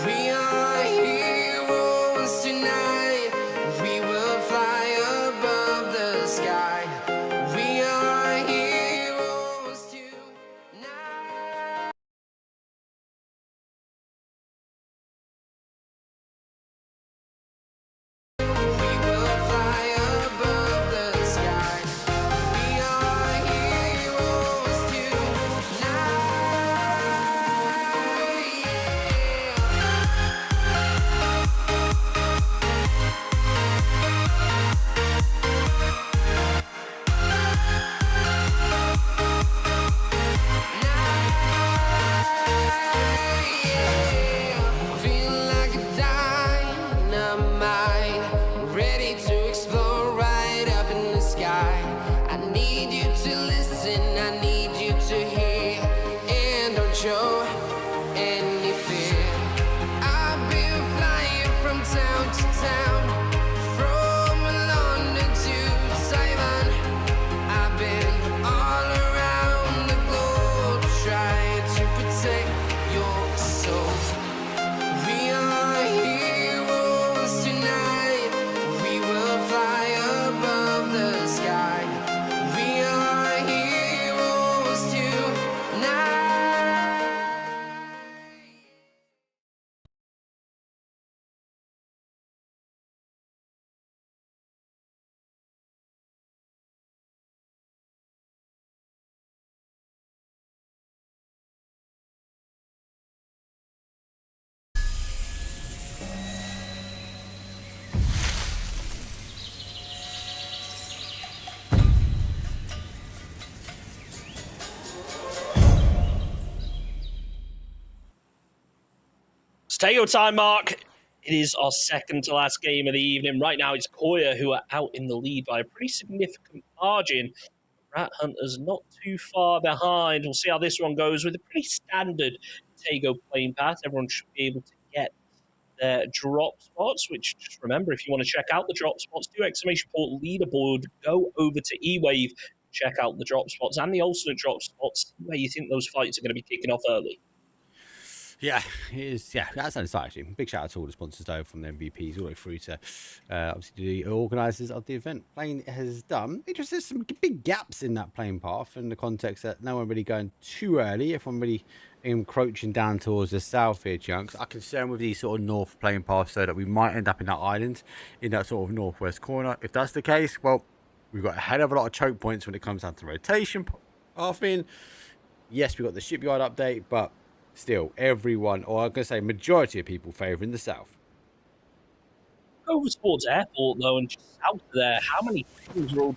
We are heroes tonight. We will fly above the sky. We are heroes tonight. We will fly above the sky. We are heroes tonight. Feel like a dynamite, ready to explode right up in the sky. I need you to listen, I need you to hear, and don't show any fear. I've been flying from town to town, from London to Taiwan. I've been all around the globe trying to protect your soul. We are heroes tonight. We will fly above the sky. We are heroes tonight. Take your time, Mark. It is our second to last game of the evening. Right now, it's Koya who are out in the lead by a pretty significant margin. Rat Hunter's not too far behind. We'll see how this one goes with a pretty standard Tego playing path. Everyone should be able to get their drop spots, which just remember, if you want to check out the drop spots, do exclamation point leaderboard, go over to eWave, check out the drop spots and the alternate drop spots, where you think those fights are going to be kicking off early. Yeah, it is. Yeah, that's nice actually. Big shout out to all the sponsors though, from the MVPs all the way through to obviously the organisers of the event. Playing has done. It just there's some big gaps in that playing path in the context that no one really going too early. Everyone really encroaching down towards the south here, chunks. I'm concerned with these sort of north playing paths so that we might end up in that island in that sort of northwest corner. If that's the case, well, we've got a hell of a lot of choke points when it comes down to rotation pathing. Yes, we got the shipyard update, but still, everyone, or I'm going to say majority of people favouring the south. Over towards airport, though, and just south of there, how many teams are all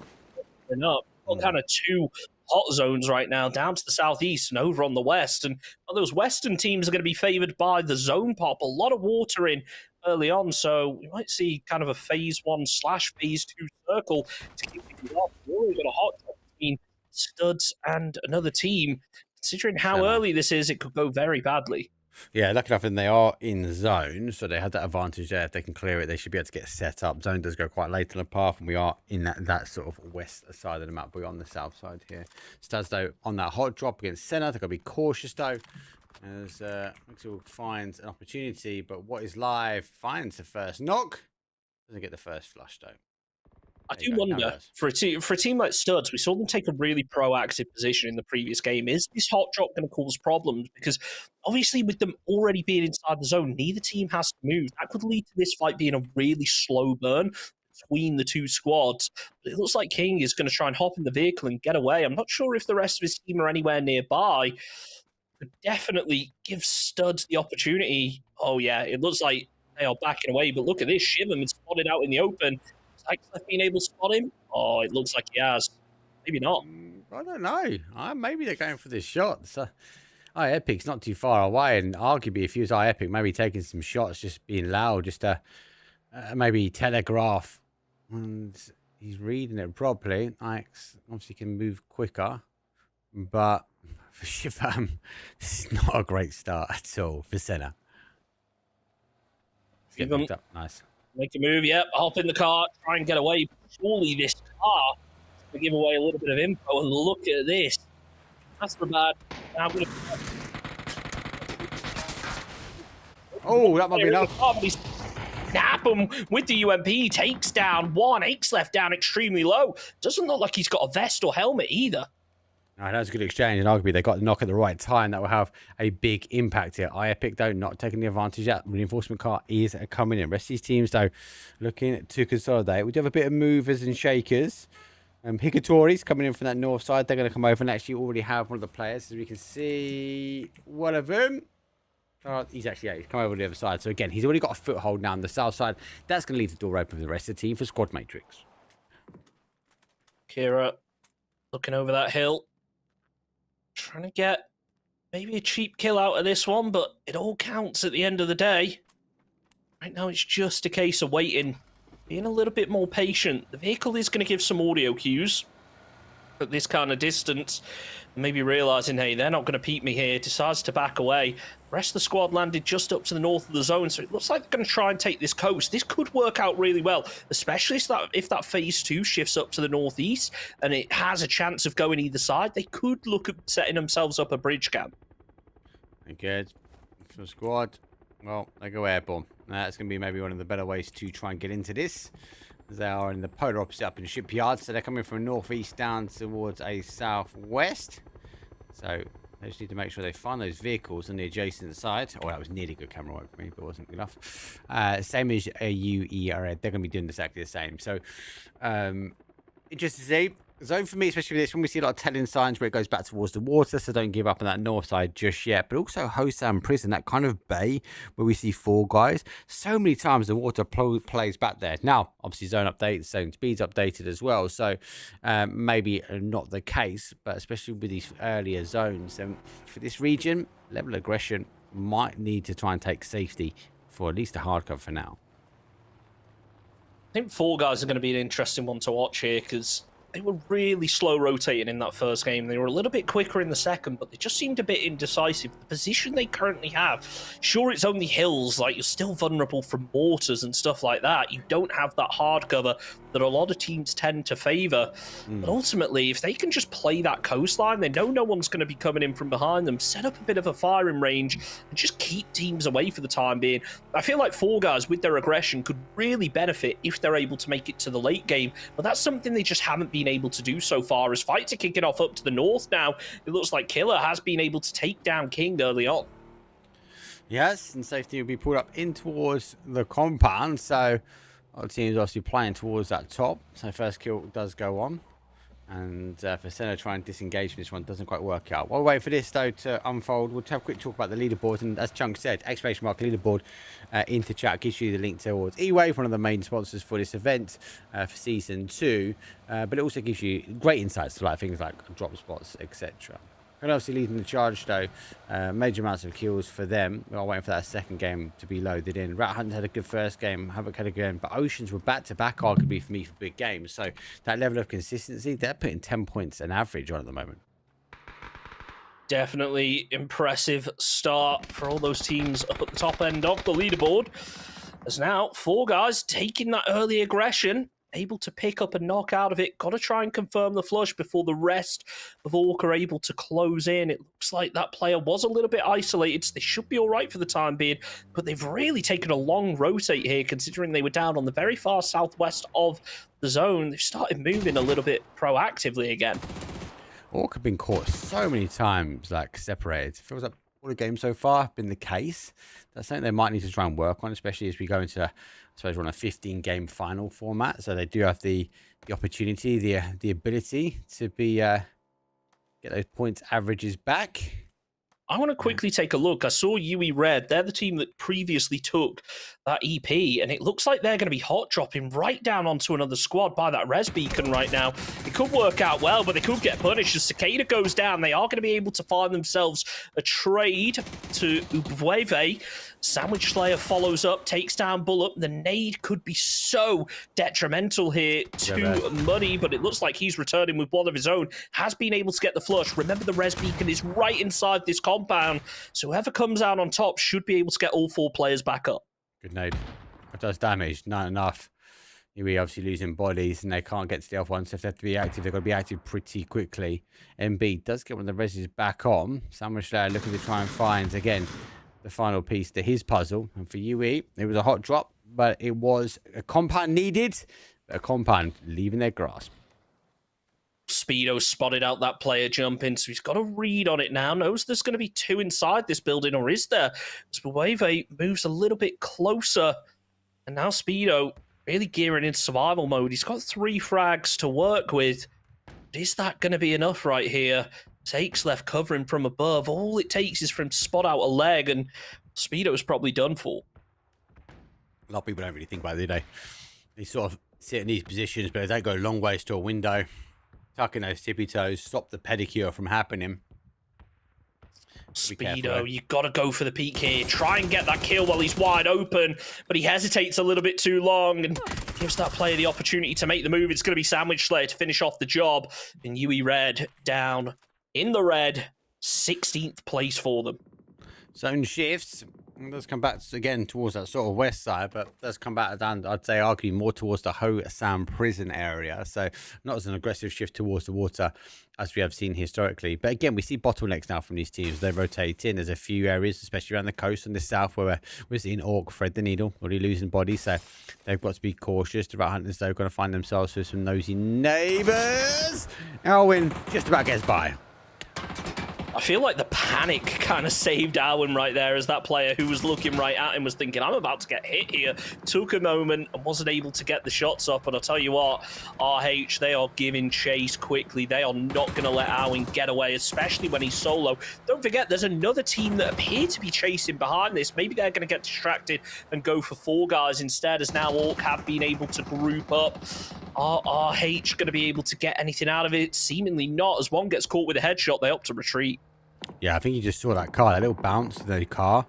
going up? Well, kind of two hot zones right now, down to the southeast and over on the west. And those western teams are going to be favoured by the zone pop. A lot of water in early on, so we might see kind of a phase 1/phase 2 circle to keep people off. We've already got a hot drop between Studs and another team. Considering how early this is, it could go very badly. Yeah, lucky enough, and they are in zone, so they had that advantage there. If they can clear it, they should be able to get set up. Zone does go quite late on the path, and we are in that sort of west side of the map. We're on the south side here. Studs, though, on that hot drop against Senna. They've got to be cautious, though, as Mixel finds an opportunity, but what is live finds the first knock. Doesn't get the first flush, though. I do wonder, for a team like Studs, we saw them take a really proactive position in the previous game. Is this hot drop going to cause problems? Because obviously with them already being inside the zone, neither team has to move. That could lead to this fight being a really slow burn between the two squads. But it looks like King is going to try and hop in the vehicle and get away. I'm not sure if the rest of his team are anywhere nearby. Could definitely give Studs the opportunity. Oh yeah, it looks like they are backing away. But look at this, Shivam is spotted out in the open. Has been able to spot him? Oh, it looks like he has. Maybe not. I don't know. Maybe they're going for this shot. So, Epic's not too far away, and arguably, if he was Epic, maybe taking some shots, just being loud, just to maybe telegraph. And he's reading it properly. Ix obviously can move quicker, but for Shivam, this is not a great start at all for Senna. Nice. Make a move, yep, hop in the car, try and get away. Surely this car will give away a little bit of info, and look at this. That's the bad. Now I'm going to... Oh, that might be enough. Snap him with the UMP, takes down one. Ake's left down extremely low. Doesn't look like he's got a vest or helmet either. No, that was a good exchange, and arguably they got the knock at the right time. That will have a big impact here. Epic, though, not taking the advantage yet. Reinforcement car is coming in. Rest of these teams, though, looking to consolidate. We do have a bit of movers and shakers. Hikatori's coming in from that north side. They're going to come over and actually already have one of the players. As we can see, one of them. He's come over to the other side. So, again, he's already got a foothold now on the south side. That's going to leave the door open for the rest of the team for Squad Matrix. Kira looking over that hill. Trying to get maybe a cheap kill out of this one, but it all counts at the end of the day. Right now, it's just a case of waiting, being a little bit more patient. The vehicle is going to give some audio cues at this kind of distance. Maybe realising, hey, they're not going to peep me here, decides to back away. The rest of the squad landed just up to the north of the zone, so it looks like they're going to try and take this coast. This could work out really well, especially if that phase 2 shifts up to the northeast and it has a chance of going either side. They could look at setting themselves up a bridge camp. Okay, for the squad, well, they go airborne. That's going to be maybe one of the better ways to try and get into this. They are in the polar opposite up in the shipyard, so they're coming from northeast down towards a southwest. So they just need to make sure they find those vehicles on the adjacent side. Oh, that was nearly good camera work for me, but wasn't good enough. Same as UERA, they're going to be doing exactly the same. So interesting to see. Zone for me, especially with this, when we see a lot of telling signs where it goes back towards the water, so don't give up on that north side just yet. But also Hosam Prison, that kind of bay where we see 4 guys. So many times the water plays back there. Now, obviously zone update, zone speeds updated as well. So maybe not the case, but especially with these earlier zones. And for this region, level of aggression might need to try and take safety for at least a hard cover for now. I think 4 guys are going to be an interesting one to watch here because they were really slow rotating in that first game. They were a little bit quicker in the second, but they just seemed a bit indecisive. The position they currently have, sure, it's only hills, like you're still vulnerable from mortars and stuff like that. You don't have that hard cover that a lot of teams tend to favor. But ultimately, if they can just play that coastline, they know no one's going to be coming in from behind them, set up a bit of a firing range, and just keep teams away for the time being. I feel like Fall Guys, with their aggression, could really benefit if they're able to make it to the late game, but that's something they just haven't been able to do so far. As fights are kicking off up to the north now, it looks like Killer has been able to take down King early on. Yes, and safety will be pulled up in towards the compound, so our team's obviously playing towards that top. So first kill does go on, and for Senna trying to disengage from this one doesn't quite work out. While we wait for this though to unfold, we'll have a quick talk about the leaderboard, and as Chunk said, exclamation mark leaderboard into chat gives you the link towards eWave, one of the main sponsors for this event for season 2, but it also gives you great insights to like things like drop spots, etc. And obviously leading the charge though, major amounts of kills for them. We're waiting for that second game to be loaded in. Rat Hunt had a good first game, Havoc had a good game, but Oceans were back-to-back arguably for me for big games. So that level of consistency, they're putting 10 points an average on at the moment. Definitely impressive start for all those teams up at the top end of the leaderboard. As now, Fall Guys taking that early aggression, able to pick up and knock out of it. Got to try and confirm the flush before the rest of Orc are able to close in. It looks like that player was a little bit isolated, so they should be all right for the time being, but they've really taken a long rotate here, considering they were down on the very far southwest of the zone. They've started moving a little bit proactively again. Orc have been caught so many times, like separated. It feels like all the games so far have been the case. That's something they might need to try and work on, especially as we go into, I suppose, we're on a 15-game final format. So they do have the opportunity, the ability to be get those points averages back. I want to quickly take a look. I saw UE Red. They're the team that previously took that EP, and it looks like they're going to be hot dropping right down onto another squad by that res beacon right now. It could work out well, but they could get punished. As Cicada goes down, they are going to be able to find themselves a trade to Ubweve. Sandwich Slayer follows up, takes down Bullet. The nade could be so detrimental here to Money, but it looks like he's returning with one of his own. Has been able to get the flush. Remember, the res beacon is right inside this compound, so whoever comes out on top should be able to get all 4 players back up. Good nade. It does damage, not enough. We're obviously losing bodies, and they can't get to the F1, so if they have to be active, they've got to be active pretty quickly. MB does get one of the reses back on. Sandwich Slayer looking to try and find, again, the final piece to his puzzle. And for UE, it was a hot drop, but it was a compound needed, a compound leaving their grasp. Speedo spotted out that player jumping, so he's got a read on it now. Knows there's going to be 2 inside this building, or is there? Spawave moves a little bit closer, and now Speedo really gearing into survival mode. He's got 3 frags to work with. But is that going to be enough right here? Takes left covering from above. All it takes is for him to spot out a leg, and Speedo's probably done for. A lot of people don't really think about it, do they? They sort of sit in these positions, but they go a long ways to a window, tuck in those tippy toes, stop the pedicure from happening. Speedo, you got to go for the peak here. Try and get that kill while he's wide open, but he hesitates a little bit too long and gives that player the opportunity to make the move. It's going to be Sandwich Slayer to finish off the job. And UE Red down in the red, 16th place for them. Zone shifts. It does come back again towards that sort of west side, but does come back down, I'd say, arguably more towards the Ho Sam prison area. So not as an aggressive shift towards the water as we have seen historically. But again, we see bottlenecks now from these teams. They rotate in. There's a few areas, especially around the coast and the south, where we're seeing Orc thread the needle, already losing bodies. So they've got to be cautious. The Rat Hunters, though, going to find themselves with some nosy neighbours. Elwin just about gets by. I feel like the panic kind of saved Alwyn right there, as that player who was looking right at him was thinking, I'm about to get hit here. Took a moment and wasn't able to get the shots up. But I'll tell you what, RH, they are giving chase quickly. They are not going to let Alwyn get away, especially when he's solo. Don't forget, there's another team that appear to be chasing behind this. Maybe they're going to get distracted and go for 4 guys instead, as now Orc have been able to group up. Are RH going to be able to get anything out of it? Seemingly not. As one gets caught with a headshot, they opt to retreat. Yeah, I think you just saw that car, that little bounce to the car.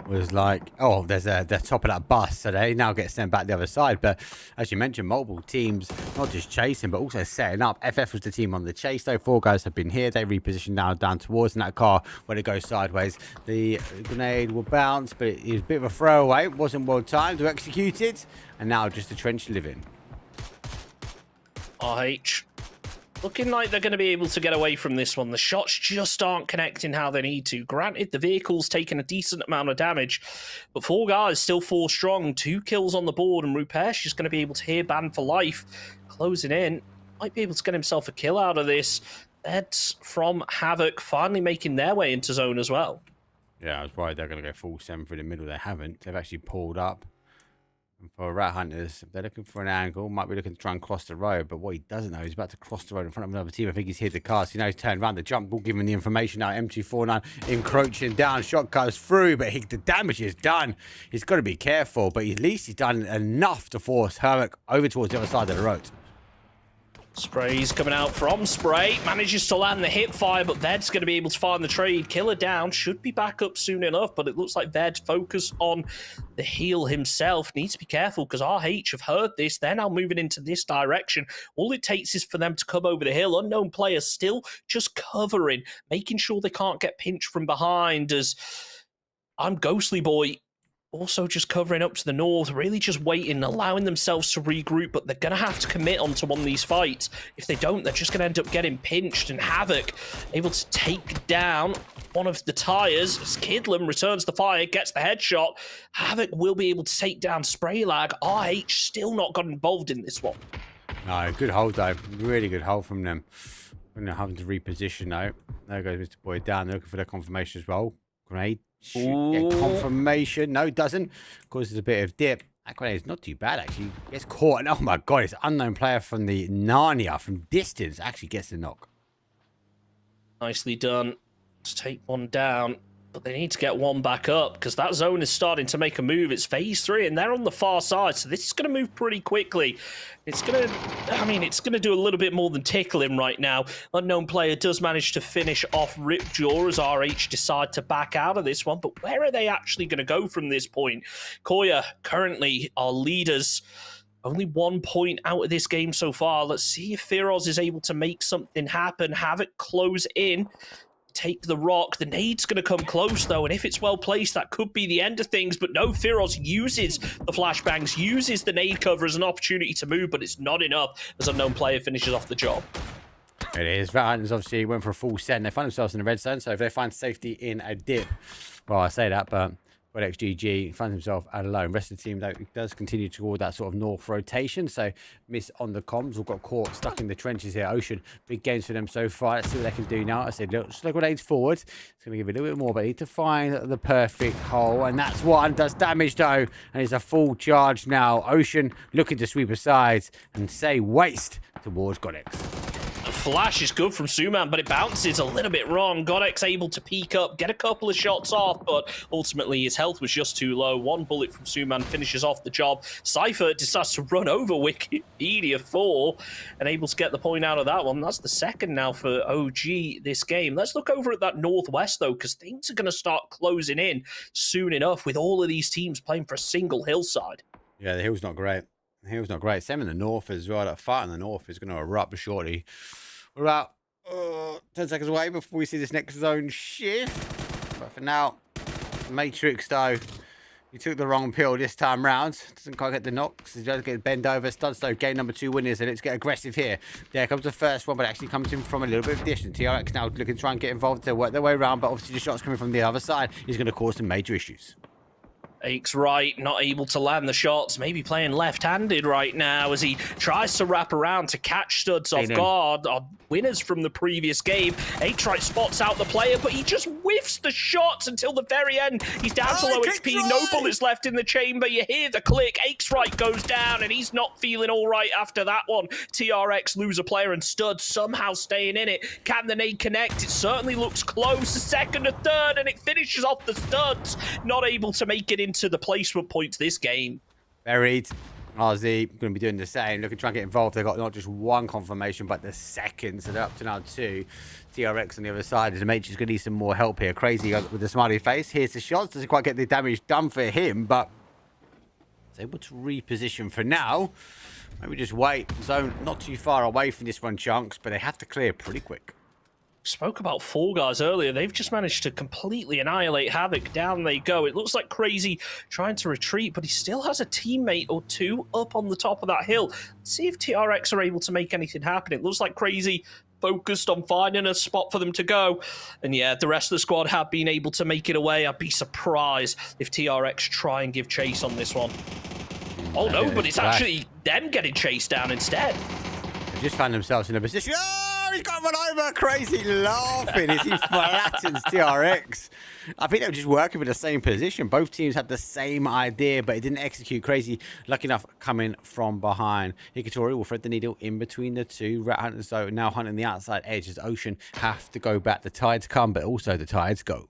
was like, oh, they're top of that bus, so they now get sent back the other side. But as you mentioned, multiple teams not just chasing but also setting up. FF was the team on the chase, though. 4 guys have been here. They repositioned now down towards in that car when it goes sideways. The grenade will bounce, but it was a bit of a throwaway. It wasn't well timed to execute it, and now just a trench living. RH looking like they're going to be able to get away from this one. The shots just aren't connecting how they need to. Granted, the vehicle's taken a decent amount of damage, but 4 guys still 4 strong. 2 kills on the board, and Rupesh just going to be able to hear ban for life. Closing in. Might be able to get himself a kill out of this. Heads from Havoc finally making their way into zone as well. Yeah, I was worried they're going to go full 7 through the middle. They haven't. They've actually pulled up. And for Rat Hunters, if they're looking for an angle, might be looking to try and cross the road. But what he doesn't know, he's about to cross the road in front of another team. I think he's hit the car. So, he's turned around. The jump will give him the information now. M249 encroaching down. Shot goes through, but the damage is done. He's got to be careful. But at least he's done enough to force Herrick over towards the other side of the road. Spray's coming out from Spray. Manages to land the hip fire, but Ved's going to be able to find the trade. Killer down. Should be back up soon enough, but it looks like Ved focus on the heal himself. Needs to be careful because RH have heard this. They're now moving into this direction. All it takes is for them to come over the hill. Unknown players still just covering, making sure they can't get pinched from behind as I'm Ghostly Boy. Also just covering up to the north, really just waiting, allowing themselves to regroup, but they're going to have to commit onto one of these fights. If they don't, they're just going to end up getting pinched, and Havoc able to take down one of the tires. As Kidlam returns the fire, gets the headshot. Havoc will be able to take down Spraylag. RH still not got involved in this one. No, good hold, though. Really good hold from them. When they're having to reposition, though. There goes Mr. Boyd down. They're looking for their confirmation as well. Grenade. Get confirmation. No, it doesn't. Causes a bit of dip. That grenade is not too bad, actually. Gets caught. And oh my god, it's an unknown player from the Narnia from distance actually gets the knock. Nicely done. Let's take one down. But they need to get one back up because that zone is starting to make a move. It's phase 3 and they're on the far side. So this is going to move pretty quickly. It's going to do a little bit more than tickle him right now. Unknown player does manage to finish off Ripjaw as RH decide to back out of this one. But where are they actually going to go from this point? Koya currently are leaders. Only 1 point out of this game so far. Let's see if Firoz is able to make something happen. Havoc close in. Take the rock. The nade's going to come close, though, and if it's well placed, that could be the end of things. But no, Firoz uses the flashbangs, uses the nade cover as an opportunity to move, but it's not enough as Unknown player finishes off the job. It is. Valentins obviously went for a full send. They find themselves in the red zone, so if they find safety in a dip, well, I say that, but XGG finds himself alone. Rest of the team, though, does continue toward that sort of north rotation. So, miss on the comms. All got caught, stuck in the trenches here. Ocean, big games for them so far. Let's see what they can do now. I said, look, just like grenades forward. It's going to give it a little bit more, but they need to find the perfect hole. And that's one. Does damage, though. And it's a full charge now. Ocean looking to sweep aside and say waste towards Godex. Flash is good from Suman, but it bounces a little bit wrong. Godex able to peek up, get a couple of shots off, but ultimately his health was just too low. 1 bullet from Suman finishes off the job. Cypher decides to run over Wikipedia 4 and able to get the point out of that one. That's the second now for OG this game. Let's look over at that northwest, though, because things are going to start closing in soon enough with all of these teams playing for a single hillside. Yeah, the hill's not great. The hill's not great. Same in the north as well. That fight in the north is going to erupt shortly. We're about 10 seconds away before we see this next zone shift. But for now, Matrix, though, he took the wrong pill this time round. Doesn't quite get the knocks. He does get bend over. Studstow, game number 2 winners, and let's get aggressive here. There comes the first one, but actually comes in from a little bit of distance. TRX now looking to try and get involved to work their way around, but obviously the shots coming from the other side is going to cause some major issues. Aches right, not able to land the shots, maybe playing left-handed right now as he tries to wrap around to catch Studs off guard. Our winners from the previous game. Aches right spots out the player, but he just whiffs the shots until the very end. He's down to low HP, no bullets left in the chamber. You hear the click, Aches right goes down, and he's not feeling all right after that one. TRX lose a player, and Studs somehow staying in it. Can the nade connect? It certainly looks close. A second, a third, and it finishes off the Studs. Not able to make it into the placement points this game. Buried. RZ going to be doing the same. Looking to try and get involved. They've got not just one confirmation, but the second. So they're up to now 2. TRX on the other side. Demetri going to need some more help here. Crazy with the smiley face. Here's the shots. Doesn't quite get the damage done for him, but is able to reposition for now. Maybe just wait. Zone not too far away from this one, Chunks, but they have to clear pretty quick. Spoke about Fall Guys earlier. They've just managed to completely annihilate Havoc. Down they go. It looks like Crazy trying to retreat, but he still has a teammate or 2 up on the top of that hill. Let's see if TRX are able to make anything happen. It looks like Crazy focused on finding a spot for them to go. And yeah, the rest of the squad have been able to make it away. I'd be surprised if TRX try and give chase on this one. Oh no, but it's actually them getting chased down instead. They just found themselves in a position. Oh! He's got run over. Crazy laughing as he flattens TRX. I think they were just working for the same position. Both teams had the same idea, but it didn't execute. Crazy, lucky enough, coming from behind. Hikatori will thread the needle in between the 2. Rat Hunters, though, now hunting the outside edge as Ocean have to go back. The tides come, but also the tides go.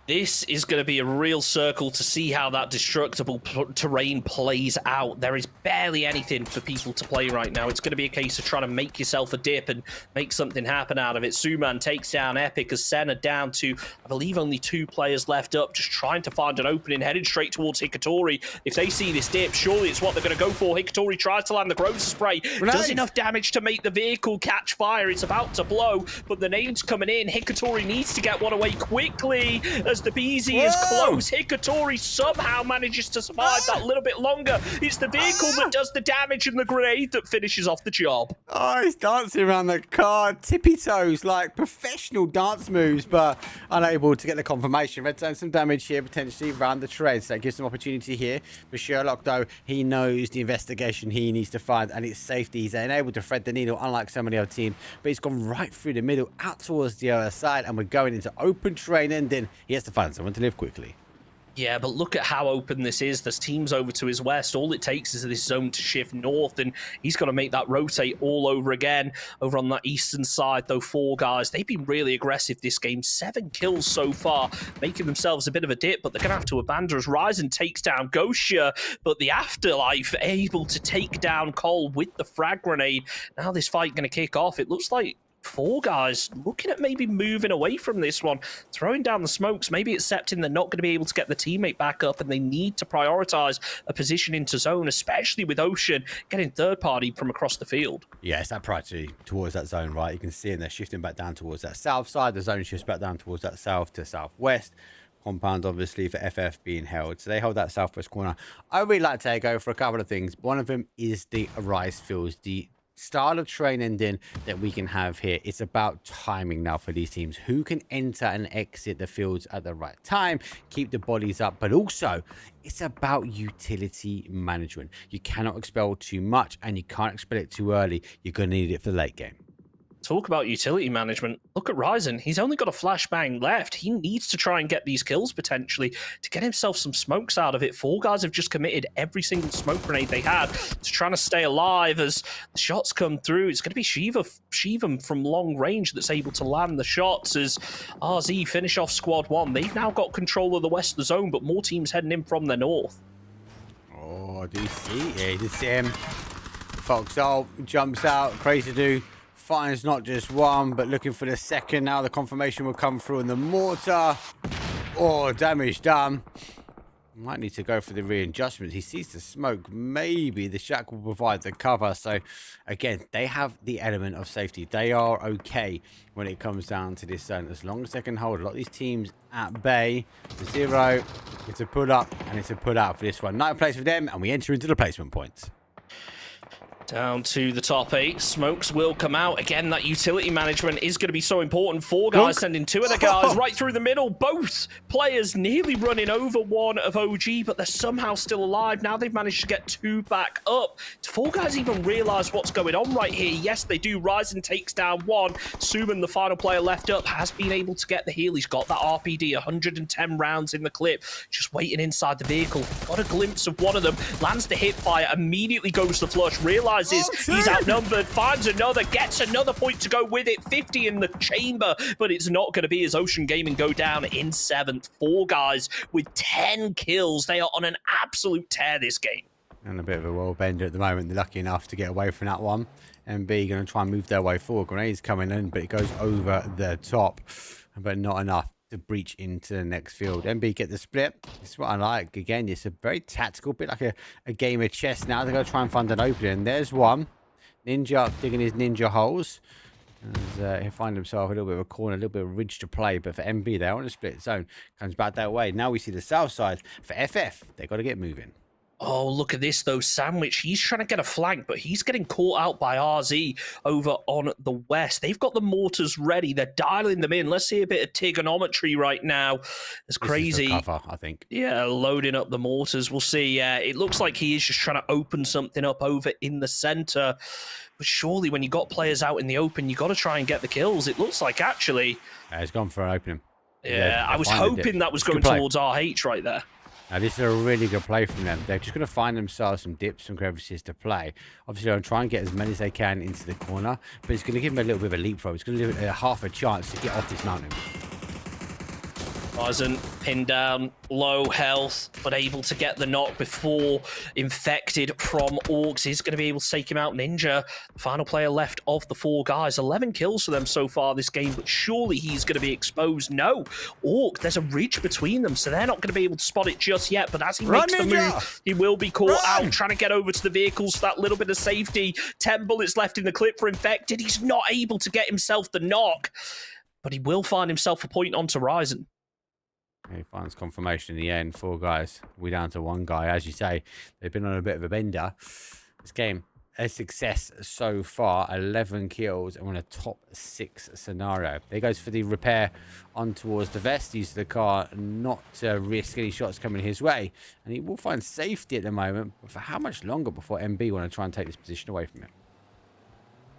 This is going to be a real circle to see how that destructible terrain plays out. There is barely anything for people to play right now. It's going to be a case of trying to make yourself a dip and make something happen out of it. Suman takes down Epic as Senna down to, I believe, only 2 players left up, just trying to find an opening, headed straight towards Hikatori. If they see this dip, surely it's what they're going to go for. Hikatori tries to land the Grocer Spray. Does enough damage to make the vehicle catch fire. It's about to blow, but the nade's coming in. Hikatori needs to get one away quickly as the BZ is close. Hikatori somehow manages to survive that little bit longer. It's the vehicle that does the damage and the grenade that finishes off the job. Oh, he's dancing around the car, tippy toes, like professional dance moves, but unable to get the confirmation. Red Zone some damage here, potentially around the treads. That gives some opportunity here for Sherlock, though. He knows the investigation he needs to find, and it's safety. He's unable to thread the needle, unlike so many other teams, but he's gone right through the middle, out towards the other side, and we're going into open terrain, and then he has to find someone to live quickly. Yeah, but look at how open this is. There's teams over to his west. All it takes is this zone to shift north, and he's got to make that rotate all over again. Over on that eastern side, though, 4 guys, they've been really aggressive this game. 7 kills so far, making themselves a bit of a dip, but they're going to have to abandon as Ryzen takes down Gosha, but the Afterlife able to take down Cole with the frag grenade. Now this fight going to kick off. It looks like 4 guys looking at maybe moving away from this one, throwing down the smokes, maybe accepting they're not going to be able to get the teammate back up and they need to prioritize a position into zone, especially with Ocean getting third party from across the field. Yeah, it's that priority towards that zone, right? You can see it, they're shifting back down towards that south side. The zone shifts back down towards that south to southwest. Compound, obviously, for FF being held. So they hold that southwest corner. I really like to go for a couple of things. One of them is the rice fields, the style of train ending that we can have here. It's about timing now for these teams. Who can enter and exit the fields at the right time, keep the bodies up, but also it's about utility management. You cannot expel too much and you can't expel it too early. You're going to need it for the late game. Talk about utility management. Look at Ryzen. He's only got a flashbang left. He needs to try and get these kills potentially to get himself some smokes out of it. 4 guys have just committed every single smoke grenade they had to trying to stay alive as the shots come through. It's going to be Shivam from long range that's able to land the shots as RZ finish off squad 1. They've now got control of the west of the zone, but more teams heading in from the north. Oh, I do see. Yeah, you see him. Foxhole jumps out. Crazy dude. Finds not just one, but looking for the second. Now the confirmation will come through in the mortar. Oh, damage done. Might need to go for the readjustments. He sees the smoke. Maybe the shack will provide the cover. So, again, they have the element of safety. They are okay when it comes down to this zone. As long as they can hold a lot of these teams at bay. 0, it's a put up, and it's a put out for this one. 9th place for them, and we enter into the placement points. Down to the top 8. Smokes will come out. Again, that utility management is going to be so important. 4 guys sending 2 other guys right through the middle. Both players nearly running over one of OG, but they're somehow still alive. Now they've managed to get 2 back up. Do 4 guys even realize what's going on right here? Yes, they do. Ryzen takes down 1. Suman, the final player left up, has been able to get the heal. He's got that RPD, 110 rounds in the clip. Just waiting inside the vehicle. Got a glimpse of one of them. Lands the hip fire, immediately goes to flush. Realizes he's outnumbered, finds another, gets another point to go with it. 50 in the chamber, but it's not going to be as Ocean Gaming go down in 7th. 4 guys with 10 kills. They are on an absolute tear this game. And a bit of a world bender at the moment. They're lucky enough to get away from that one. MB going to try and move their way forward. Grenades coming in, but it goes over the top. But not enough to breach into the next field. MB get the split. This is what I like. Again, it's a very tactical bit, like a game of chess now. They're going to try and find an opening. There's one. Ninja digging his ninja holes. He'll find himself a little bit of a corner, a little bit of a ridge to play. But for MB, they're on a split zone. Comes back that way. Now we see the south side. For FF, they've got to get moving. Oh, look at this, though. Sandwich, he's trying to get a flank, but he's getting caught out by RZ over on the west. They've got the mortars ready. They're dialing them in. Let's see a bit of trigonometry right now. It's crazy. This is for cover, I think. Yeah, loading up the mortars. We'll see. It looks like he is just trying to open something up over in the center. But surely when you got players out in the open, you got to try and get the kills. It looks like, actually... He's gone for an opening. Yeah, I was hoping that was going towards RH right there. Now, this is a really good play from them. They're just going to find themselves some dips, some crevices to play. Obviously, they'll try and get as many as they can into the corner, but it's going to give them a little bit of a leapfrog. It's going to give it half a chance to get off this mountain. Ryzen pinned down, low health, but able to get the knock before Infected from Orcs is going to be able to take him out. Ninja, the final player left of the 4 guys. 11 kills for them so far this game, but surely he's going to be exposed. No, Orc, there's a ridge between them, so they're not going to be able to spot it just yet, but as he makes the move, he will be caught out, trying to get over to the vehicles for that little bit of safety. 10 bullets left in the clip for Infected. He's not able to get himself the knock, but he will find himself a point onto Ryzen. He finds confirmation in the end. 4 guys. We're down to 1 guy. As you say, they've been on a bit of a bender. This game, a success so far. 11 kills and we're in a top 6 scenario. There goes for the repair on towards the vest. Use the car not to risk any shots coming his way. And he will find safety at the moment. But for how much longer before MB want to try and take this position away from him?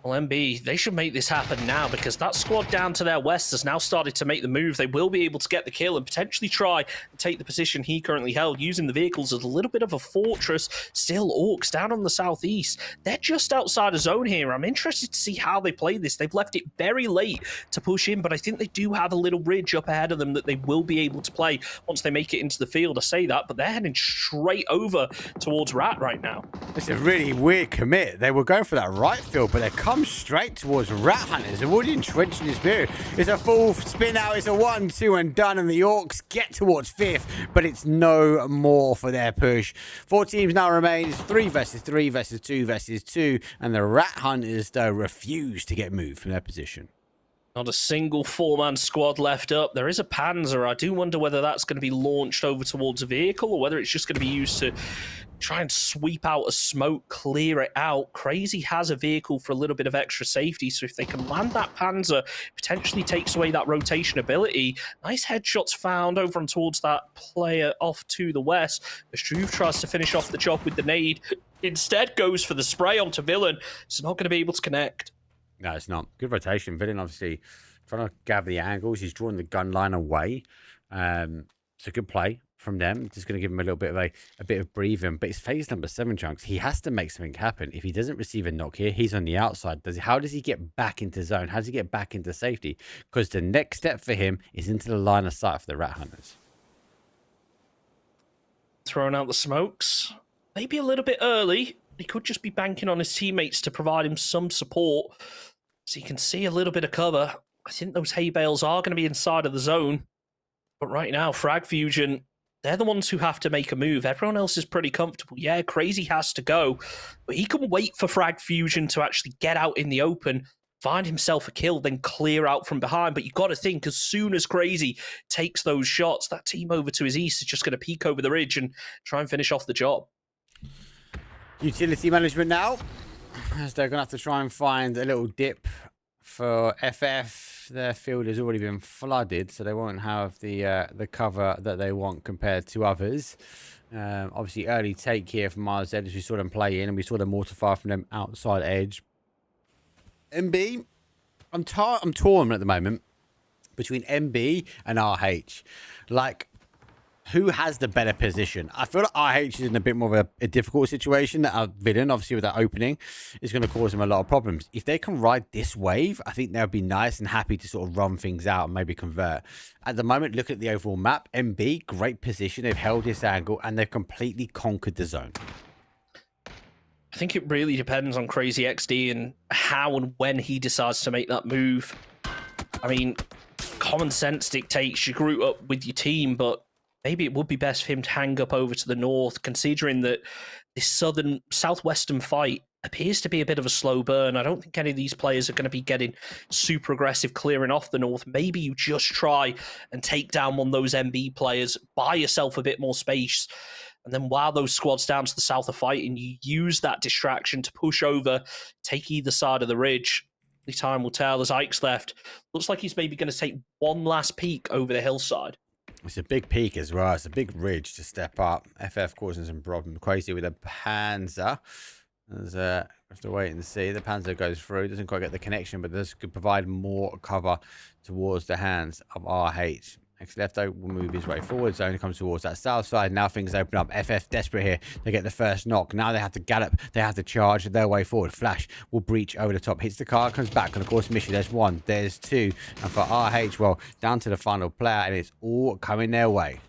Well, MB, they should make this happen now because that squad down to their west has now started to make the move. They will be able to get the kill and potentially try and take the position he currently held, using the vehicles as a little bit of a fortress. Still, Orcs down on the southeast. They're just outside a zone here. I'm interested to see how they play this. They've left it very late to push in, but I think they do have a little ridge up ahead of them that they will be able to play once they make it into the field. I say that, but they're heading straight over towards Rat right now. It's a really weird commit. They were going for that right field, but they're come straight towards Rat Hunters. They're already entrenched in this period. It's a full spin out. It's a 1-2 and done, and the Orcs get towards 5th, but it's no more for their push. 4 teams now remain. It's 3 versus 3 versus 2 versus 2, and the Rat Hunters, though, refuse to get moved from their position. Not a single 4-man squad left up. There is a Panzer. I do wonder whether that's going to be launched over towards a vehicle or whether it's just going to be used to try and sweep out a smoke, clear it out. Crazy has a vehicle for a little bit of extra safety, so if they can land that Panzer, potentially takes away that rotation ability. Nice headshots found over and towards that player off to the west. The Struve tries to finish off the job with the nade. Instead goes for the spray onto Villain. It's not going to be able to connect. No, it's not. Good rotation. Villain obviously trying to gather the angles. He's drawing the gun line away. It's a good play from them. Just going to give him a little bit of a bit of breathing. But it's phase number 7, Chunks. He has to make something happen. If he doesn't receive a knock here, he's on the outside. How does he get back into zone? How does he get back into safety? Because the next step for him is into the line of sight for the Rat Hunters. Throwing out the smokes. Maybe a little bit early. He could just be banking on his teammates to provide him some support so he can see a little bit of cover. I think those hay bales are going to be inside of the zone. But right now, Frag Fusion, they're the ones who have to make a move. Everyone else is pretty comfortable. Yeah, Crazy has to go. But he can wait for Frag Fusion to actually get out in the open, find himself a kill, then clear out from behind. But you've got to think, as soon as Crazy takes those shots, that team over to his east is just going to peek over the ridge and try and finish off the job. Utility management now, as they're going to have to try and find a little dip for FF. Their field has already been flooded, so they won't have the cover that they want compared to others. Obviously, early take here from RZ as we saw them play in, and we saw the mortar fire from them outside edge. MB, I'm torn at the moment between MB and RH. Like, who has the better position? I feel like RH is in a bit more of a difficult situation. That Villain, obviously, with that opening, is going to cause them a lot of problems. If they can ride this wave, I think they'll be nice and happy to sort of run things out and maybe convert. At the moment, look at the overall map. MB, great position. They've held this angle and they've completely conquered the zone. I think it really depends on Crazy XD and how and when he decides to make that move. I mean, common sense dictates you group up with your team, but maybe it would be best for him to hang up over to the north, considering that this southwestern fight appears to be a bit of a slow burn. I don't think any of these players are going to be getting super aggressive clearing off the north. Maybe you just try and take down one of those MB players, buy yourself a bit more space, and then while those squads down to the south are fighting, you use that distraction to push over, take either side of the ridge. The time will tell. As Ike's left, looks like he's maybe going to take one last peek over the hillside. It's a big peak as well. It's a big ridge to step up. FF causing some problem. Crazy with a Panzer. There's have to wait and see. The Panzer goes through. Doesn't quite get the connection, but this could provide more cover towards the hands of RH. Next left will move his way forward. Zone comes towards that south side. Now things open up. FF desperate here. They get the first knock. Now they have to gallop. They have to charge their way forward. Flash will breach over the top. Hits the car. Comes back. And of course, mission. There's one. There's two. And for RH, well, down to the final player. And it's all coming their way.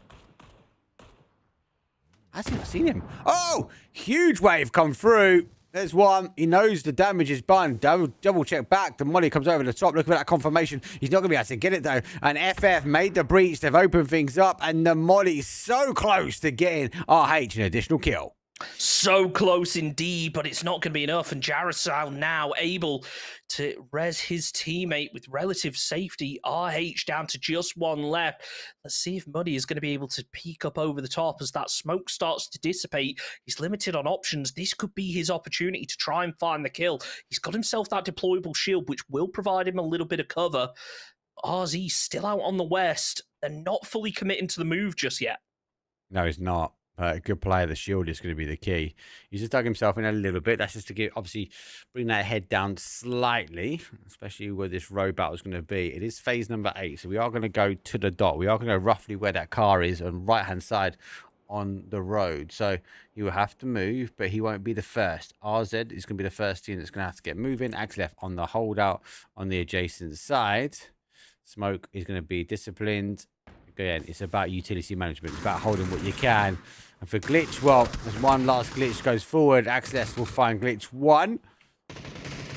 I haven't not seen him. Oh! Huge wave come through. There's one. He knows the damage is done. Double check back. The money comes over the top. Look at that confirmation. He's not going to be able to get it, though. And FF made the breach. They've opened things up. And the Molly's so close to getting RH an additional kill. So close indeed, but it's not going to be enough. And Jarosal now able to res his teammate with relative safety. RH down to just one left. Let's see if Muddy is going to be able to peek up over the top as that smoke starts to dissipate. He's limited on options. This could be his opportunity to try and find the kill. He's got himself that deployable shield, which will provide him a little bit of cover. RZ still out on the west. They're not fully committing to the move just yet. No, he's not. A good player, the shield is going to be the key. He's just dug himself in a little bit. That's just to get, obviously, bring that head down slightly, especially where this road battle is going to be. It is phase number 8, so we are going to go to the dot. We are going to go roughly where that car is on right-hand side on the road. So he will have to move, but he won't be the first. RZ is going to be the first team that's going to have to get moving. Axe left on the holdout on the adjacent side. Smoke is going to be disciplined. Again, it's about utility management. It's about holding what you can. And for glitch, well, there's one last glitch goes forward. Access will find glitch 1.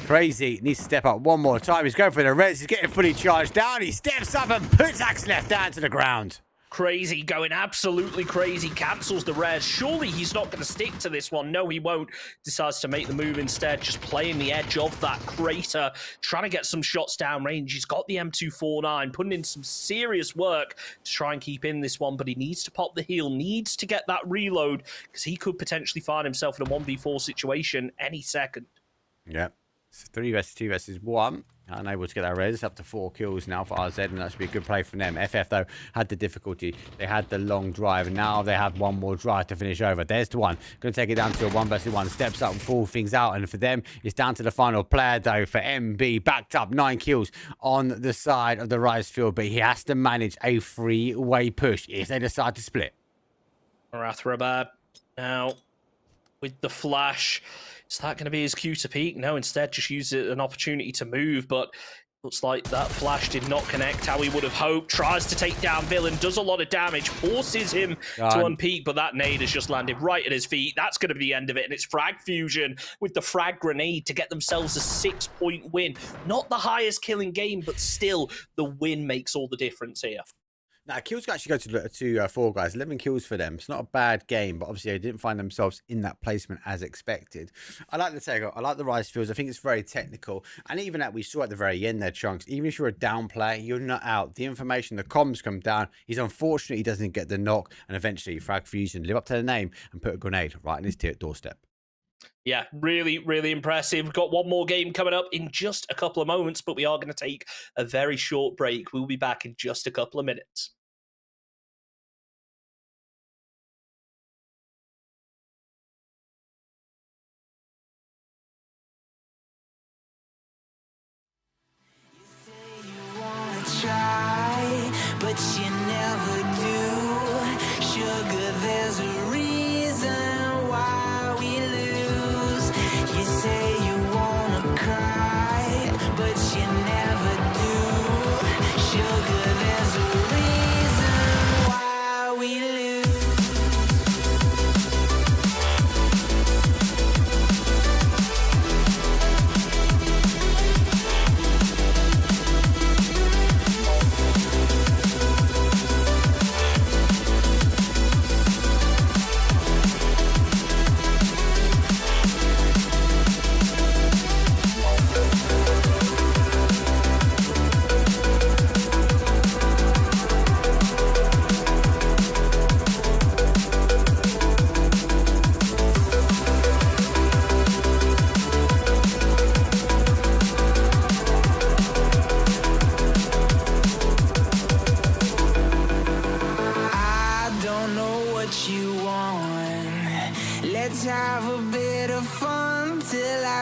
Crazy needs to step up one more time. He's going for the res. He's getting fully charged down. He steps up and puts Axelef down to the ground. Crazy, going absolutely crazy, cancels the res. Surely he's not going to stick to this one. No, he won't. Decides to make the move instead, just playing the edge of that crater, trying to get some shots down range. He's got the M249, putting in some serious work to try and keep in this one, but he needs to pop the heal, needs to get that reload, because he could potentially find himself in a 1v4 situation any second. Yeah. So 3 versus 2 versus 1. Unable to get that res. Up to 4 kills now for RZ, and that should be a good play from them. FF, though, had the difficulty. They had the long drive, and now they have one more drive to finish over. There's the one. Going to take it down to a 1 versus 1. Steps up and pull things out, and for them, it's down to the final player, though, for MB. Backed up, 9 kills on the side of the Rise field, but he has to manage a 3-way push if they decide to split. Rathrabad now with the flash. Is that going to be his cue to peek? No, instead just use it an opportunity to move, but looks like that flash did not connect how he would have hoped. Tries to take down Villain, does a lot of damage, forces him to unpeak, but that nade has just landed right at his feet. That's going to be the end of it, and it's Frag Fusion with the frag grenade to get themselves a 6-point win. Not the highest killing game, but still, the win makes all the difference here. Now, kills can actually go to 4 guys. 11 kills for them. It's not a bad game, but obviously they didn't find themselves in that placement as expected. I like the Tego. I like the Rise fields. I think it's very technical. And even that we saw at the very end there, Chunks, even if you're a down player, you're not out. The information, the comms come down. He's unfortunate he doesn't get the knock. And eventually, Frag Fusion live up to the name and put a grenade right in his doorstep. Yeah, really, really impressive. We've got one more game coming up in just a couple of moments, but we are going to take a very short break. We'll be back in just a couple of minutes. Try, but you never do. Sugar, there's a reason why we lose. You say you wanna cry, but you never do. Sugar, there's a reason.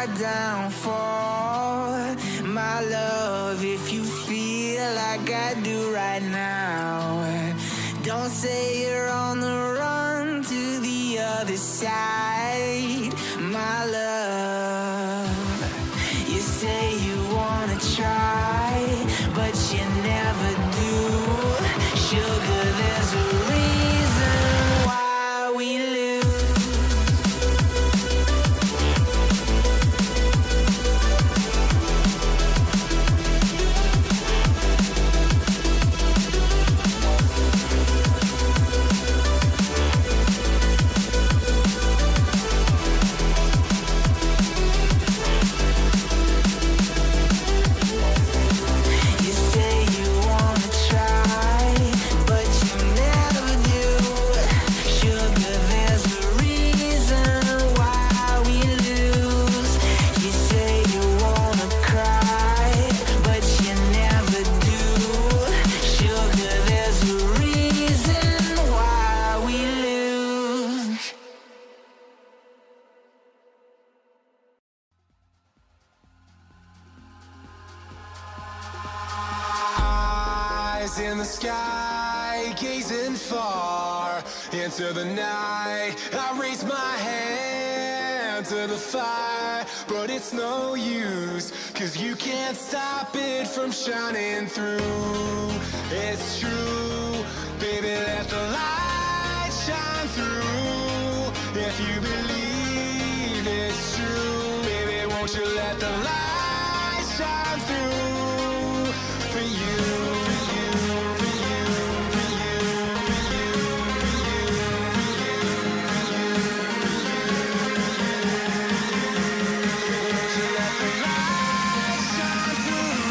my downfall. My love, if you feel like I do right now, don't say you're on the run to the other side. My love, you say you wanna try, but you never do. Sugar, there's a reason why we lose. You say you wanna try, but you never do. Sugar, there's a reason why we lose. You say you wanna cry, but you never do. Sugar, there's a reason why we lose. Eyes in the sky, gazing far into the night. I raise my hand to the fire, but it's no use, 'cause you can't stop it from shining through. It's true, baby, let the light shine through. If you believe it's true, baby, won't you let the light shine through for you, for you, for you, for you, for you, for you, for you, won't you let the light shine through?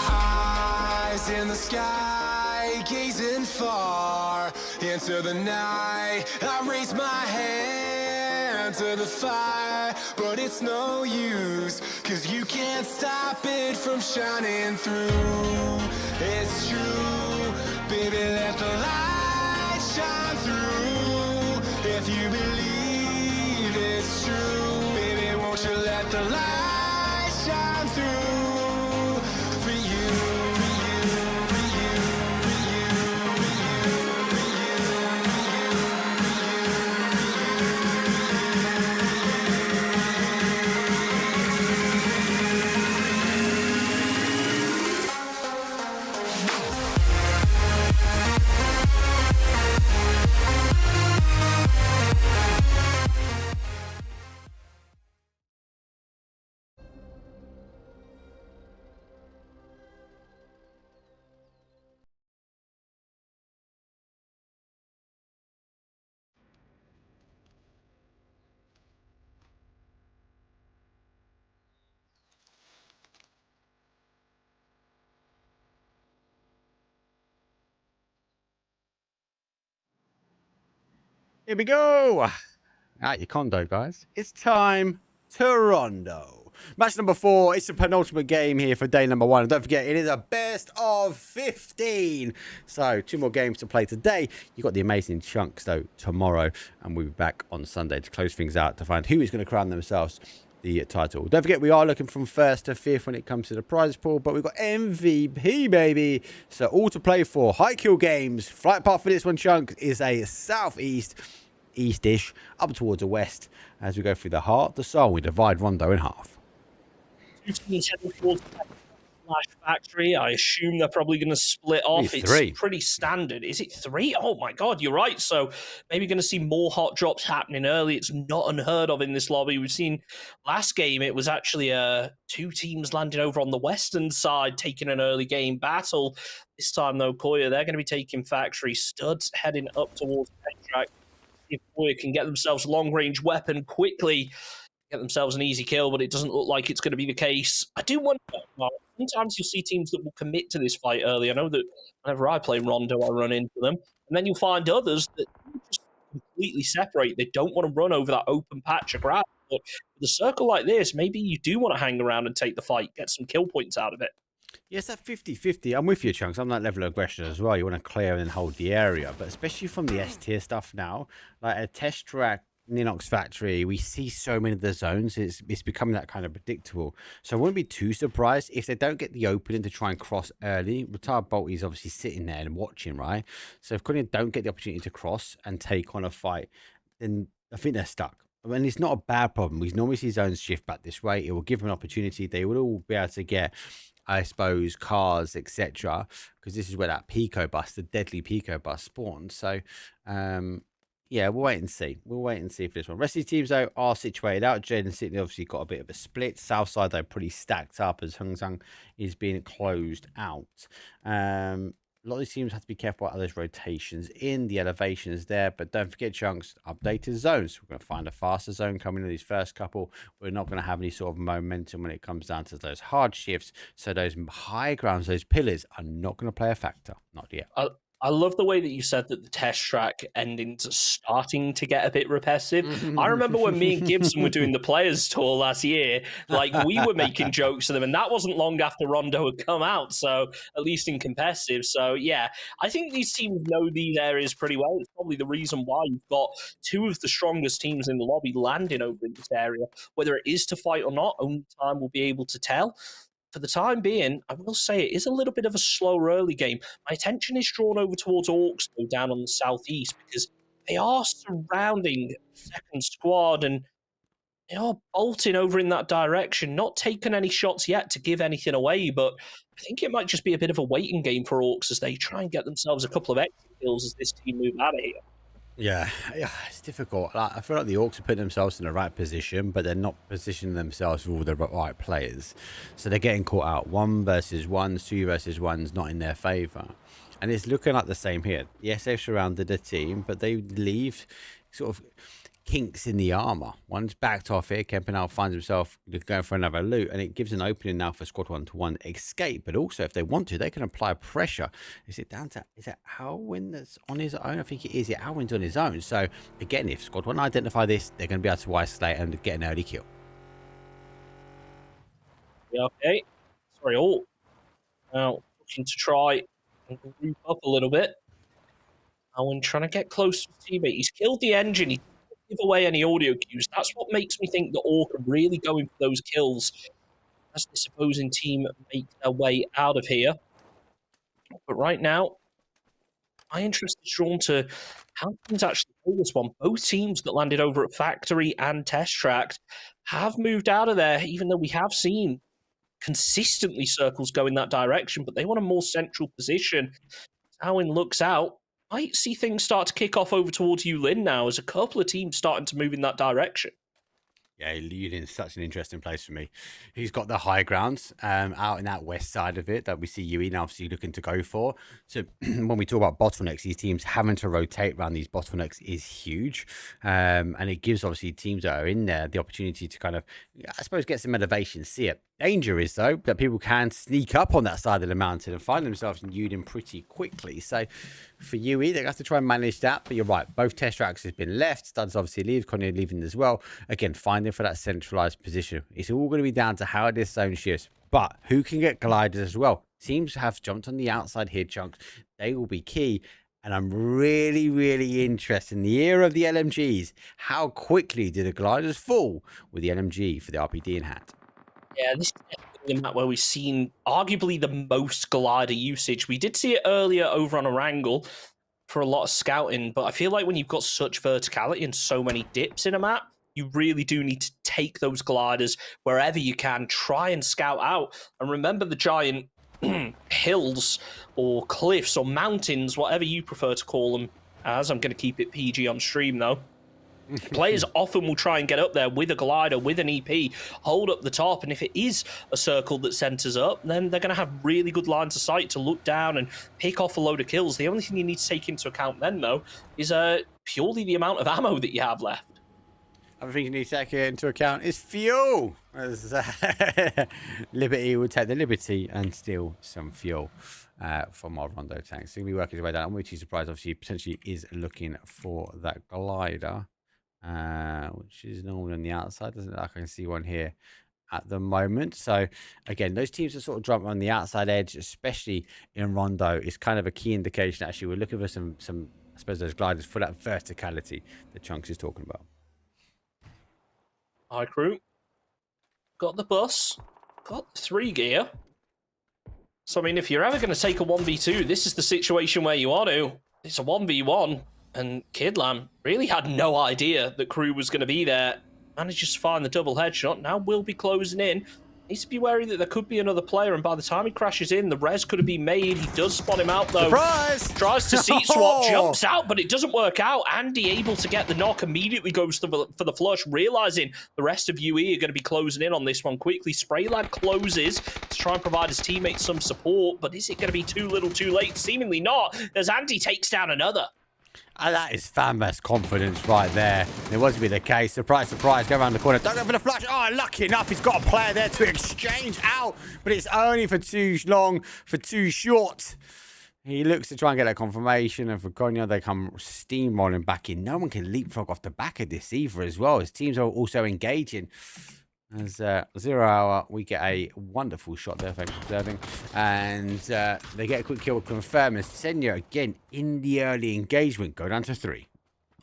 Eyes in the sky, gazing far into the night. I raise my hand to the fire, but it's no use, 'cause you can't stop it from shining through. It's true, baby, let the light shine through. If you believe it's true, baby, won't you let the light shine through for you, for you, for you, for you, for you, for you, for Here we go. Out your condo, guys. It's time Toronto. Match number 4. It's the penultimate game here for day number 1. And don't forget, it is a best of 15. So 2 more games to play today. You've got the amazing chunks, though, tomorrow. And we'll be back on Sunday to close things out to find who is going to crown themselves the title. Don't forget, we are looking from 1st to 5th when it comes to the prize pool, but we've got MVP, baby. So all to play for. High kill games. Flight path for this one, Chunk, is a southeast, eastish, up towards the west. As we go through the heart, the soul, we divide Rondo in half. 2 teams heading towards Flash Factory. I assume they're probably going to split off. It's 3. Pretty standard. Is it 3? Oh my god, you're right. So maybe going to see more hot drops happening early. It's not unheard of in this lobby. We've seen last game, it was actually 2 teams landing over on the western side, taking an early game battle. This time, though, Koya, they're going to be taking Factory. Studs heading up towards Track. If Koya can get themselves a long-range weapon quickly, get themselves an easy kill, but it doesn't look like it's going to be the case. I do wonder, well, sometimes you'll see teams that will commit to this fight early. I know that whenever I play Rondo, I run into them. And then you'll find others that just completely separate. They don't want to run over that open patch of grass. But with a circle like this, maybe you do want to hang around and take the fight, get some kill points out of it. Yes, that 50-50. I'm with you, Chunks. I'm that level of aggression as well. You want to clear and hold the area. But especially from the S tier stuff now, like a test track, Ninox Factory, we see so many of the zones. It's becoming that kind of predictable. So I wouldn't be too surprised if they don't get the opening to try and cross early. Retired Bolt is obviously sitting there and watching, right? So if Korean don't get the opportunity to cross and take on a fight, then I think they're stuck. I mean, it's not a bad problem. We normally see zones shift back this way. It will give them an opportunity. They will all be able to get, I suppose, cars, etc. Because this is where that Pico bus, the deadly Pico bus, spawns. So, yeah, we'll wait and see. We'll wait and see for this one. Rest of these teams, though, are situated out. Jaden City obviously got a bit of a split. Southside, though, pretty stacked up as Hung Zhang is being closed out. A lot of these teams have to be careful about those rotations in. The elevation is there, but don't forget, Chunks, updated zones. We're going to find a faster zone coming in these first couple. We're not going to have any sort of momentum when it comes down to those hard shifts. So those high grounds, those pillars are not going to play a factor. Not yet. I love the way that you said that the test track endings are starting to get a bit repetitive. I remember when me and Gibson were doing the Players Tour last year, like we were making jokes to them, and that wasn't long after Rondo had come out, so at least in competitive. So yeah, I think these teams know these areas pretty well. It's probably the reason why you've got 2 of the strongest teams in the lobby landing over in this area. Whether it is to fight or not, only time will be able to tell. For the time being, I will say it is a little bit of a slower early game. My attention is drawn over towards Orcs, though, down on the southeast, because they are surrounding second squad and they are bolting over in that direction, not taking any shots yet to give anything away, but I think it might just be a bit of a waiting game for Orcs as they try and get themselves a couple of extra kills as this team move out of here. Yeah, it's difficult. I feel like the Orcs are putting themselves in the right position, but they're not positioning themselves with all the right players. So they're getting caught out. 1 versus 1, 2 versus 1's not in their favour. And it's looking like the same here. Yes, they've surrounded the team, but they leave sort of kinks in the armor. One's backed off here. Kempenau finds himself going for another loot, and it gives an opening now for Squad 1 to 1 escape. But also, if they want to, they can apply pressure. Is it Alwyn that's on his own? I think it is. Alwyn's on his own. So again, if Squad 1 identify this, they're going to be able to isolate and get an early kill. Yeah, okay. Sorry, all. Now, looking to try and group up a little bit. Alwyn trying to get close to his teammate. He's killed the engine. He give away any audio cues. That's what makes me think the Orc are really going for those kills as this opposing team make their way out of here. But right now, my interest is drawn to how things actually play this one. Both teams that landed over at Factory and Test Track have moved out of there, even though we have seen consistently circles go in that direction, but they want a more central position. Alwyn looks out. Might see things start to kick off over towards Yulin now as a couple of teams starting to move in that direction. Yeah, Yulin's such an interesting place for me. He's got the high grounds out in that west side of it that we see Yulin obviously looking to go for. So when we talk about bottlenecks, these teams having to rotate around these bottlenecks is huge. And it gives obviously teams that are in there the opportunity to kind of, I suppose, get some elevation, see it. Danger is, though, that people can sneak up on that side of the mountain and find themselves in Udin pretty quickly. So for UE, they have to try and manage that. But you're right, both test tracks has been left. Studs obviously leaves, Konya leaving as well. Again, finding for that centralized position. It's all going to be down to how this zone shifts. But who can get gliders as well? Teams have jumped on the outside here, chunks. They will be key. And I'm really, really interested in the era of the LMGs. How quickly do the gliders fall with the LMG for the RPD in hand? Yeah, this is definitely the map where we've seen arguably the most glider usage. We did see it earlier over on Orangle for a lot of scouting, but I feel like when you've got such verticality and so many dips in a map, you really do need to take those gliders wherever you can, try and scout out. And remember the giant hills or cliffs or mountains, whatever you prefer to call them, as I'm going to keep it PG on stream though. Players often will try and get up there with a glider, with an EP, hold up the top, and if it is a circle that centers up, then they're going to have really good lines of sight to look down and pick off a load of kills. The only thing you need to take into account then, though, is purely the amount of ammo that you have left. Other thing you need to take into account is fuel. As Liberty will take the liberty and steal some fuel from our Rondo tanks. So he'll be working his way down. I'm really surprised, obviously, potentially is looking for that glider. Which is normally on the outside. Doesn't look like I can see one here at the moment. So again, those teams are sort of jumping on the outside edge, especially in Rondo, is kind of a key indication. Actually, we're looking for some I suppose those gliders for that verticality that Chunks is talking about. Hi crew, got the bus, got the 3 gear. So I mean, if you're ever going to take a 1v2, this is the situation where you are to. It's a 1v1. And Kidlam really had no idea that Crew was going to be there. Manages to find the double headshot. Now will be closing in. Needs to be wary that there could be another player. And by the time he crashes in, the res could have been made. He does spot him out, though. Surprise! Tries to seat swap, jumps out, but it doesn't work out. Andy able to get the knock, immediately goes for the flush, realizing the rest of UE are going to be closing in on this one quickly. Spraylad closes to try and provide his teammates some support. But is it going to be too little too late? Seemingly not, as Andy takes down another. That is fan-best confidence right there. It was to be the case. Surprise, surprise. Go around the corner. Don't go for the flash. Oh, lucky enough, he's got a player there to exchange out. But it's only for too long, for too short. He looks to try and get that confirmation. And for Konya, they come steamrolling back in. No one can leapfrog off the back of this either as well. His teams are also engaging. As 0 hour, we get a wonderful shot there, thanks for observing. And they get a quick kill confirm. And Senya, again, in the early engagement, go down to 3.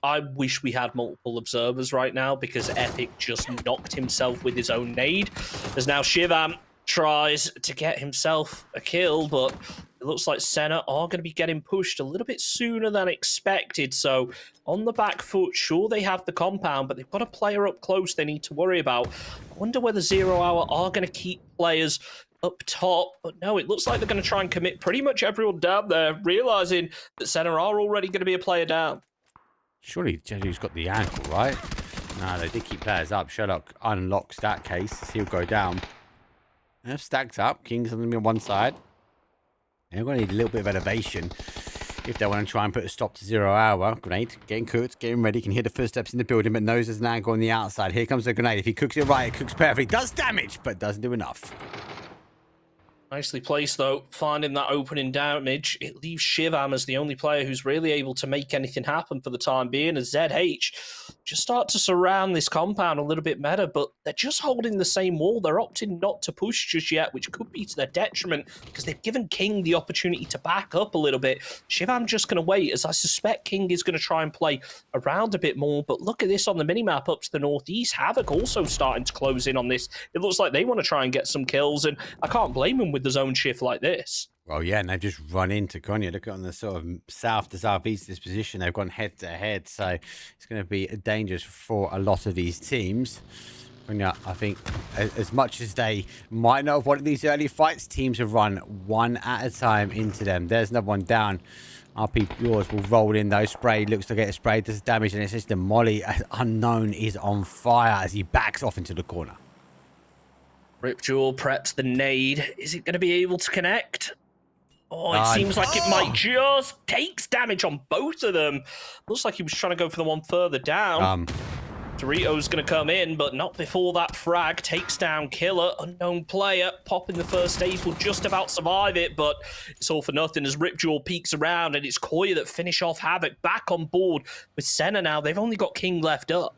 I wish we had multiple observers right now because Epic just knocked himself with his own nade. As now Shivam tries to get himself a kill, but it looks like Senna are going to be getting pushed a little bit sooner than expected. So on the back foot, sure, they have the compound, but they've got a player up close they need to worry about. I wonder whether 0 hour are going to keep players up top. But no, it looks like they're going to try and commit pretty much everyone down there, realizing that Senna are already going to be a player down. Surely Jenny's got the ankle, right? No, they did keep players up. Sherlock unlocks that case. He'll go down. They're stacked up. King's on one side. They're going to need a little bit of elevation if they want to try and put a stop to 0 hour. Grenade, getting cooked, getting ready. Can hear the footsteps in the building, but knows there's an angle on the outside. Here comes the grenade. If he cooks it right, it cooks perfectly. Does damage, but doesn't do enough. Nicely placed, though, finding that opening damage. It leaves Shivam as the only player who's really able to make anything happen for the time being, as ZH just start to surround this compound a little bit better, but they're just holding the same wall. They're opting not to push just yet, which could be to their detriment, because they've given King the opportunity to back up a little bit. Shivam just going to wait, as I suspect King is going to try and play around a bit more, but look at this on the minimap up to the northeast. Havoc also starting to close in on this. It looks like they want to try and get some kills, and I can't blame them with the zone shift like this. Well, yeah, and they've just run into Konya. Look at on the sort of south to southeast of this position. They've gone head to head, so it's going to be dangerous for a lot of these teams. Konya, I think, as much as they might not have wanted these early fights, teams have run one at a time into them. There's another one down. RP yours will roll in though. Spray looks to get a spray, does damage, and it's just the Molly. Unknown is on fire as he backs off into the corner. Rip Jewel preps the nade. Is it going to be able to connect? Oh, it seems like it might just takes damage on both of them. Looks like he was trying to go for the one further down. Dorito's going to come in, but not before that frag takes down Killer. Unknown player popping the first aid will just about survive it, but it's all for nothing as Ripjaw peeks around, and it's Koya that finish off Havoc back on board with Senna now. They've only got King left up.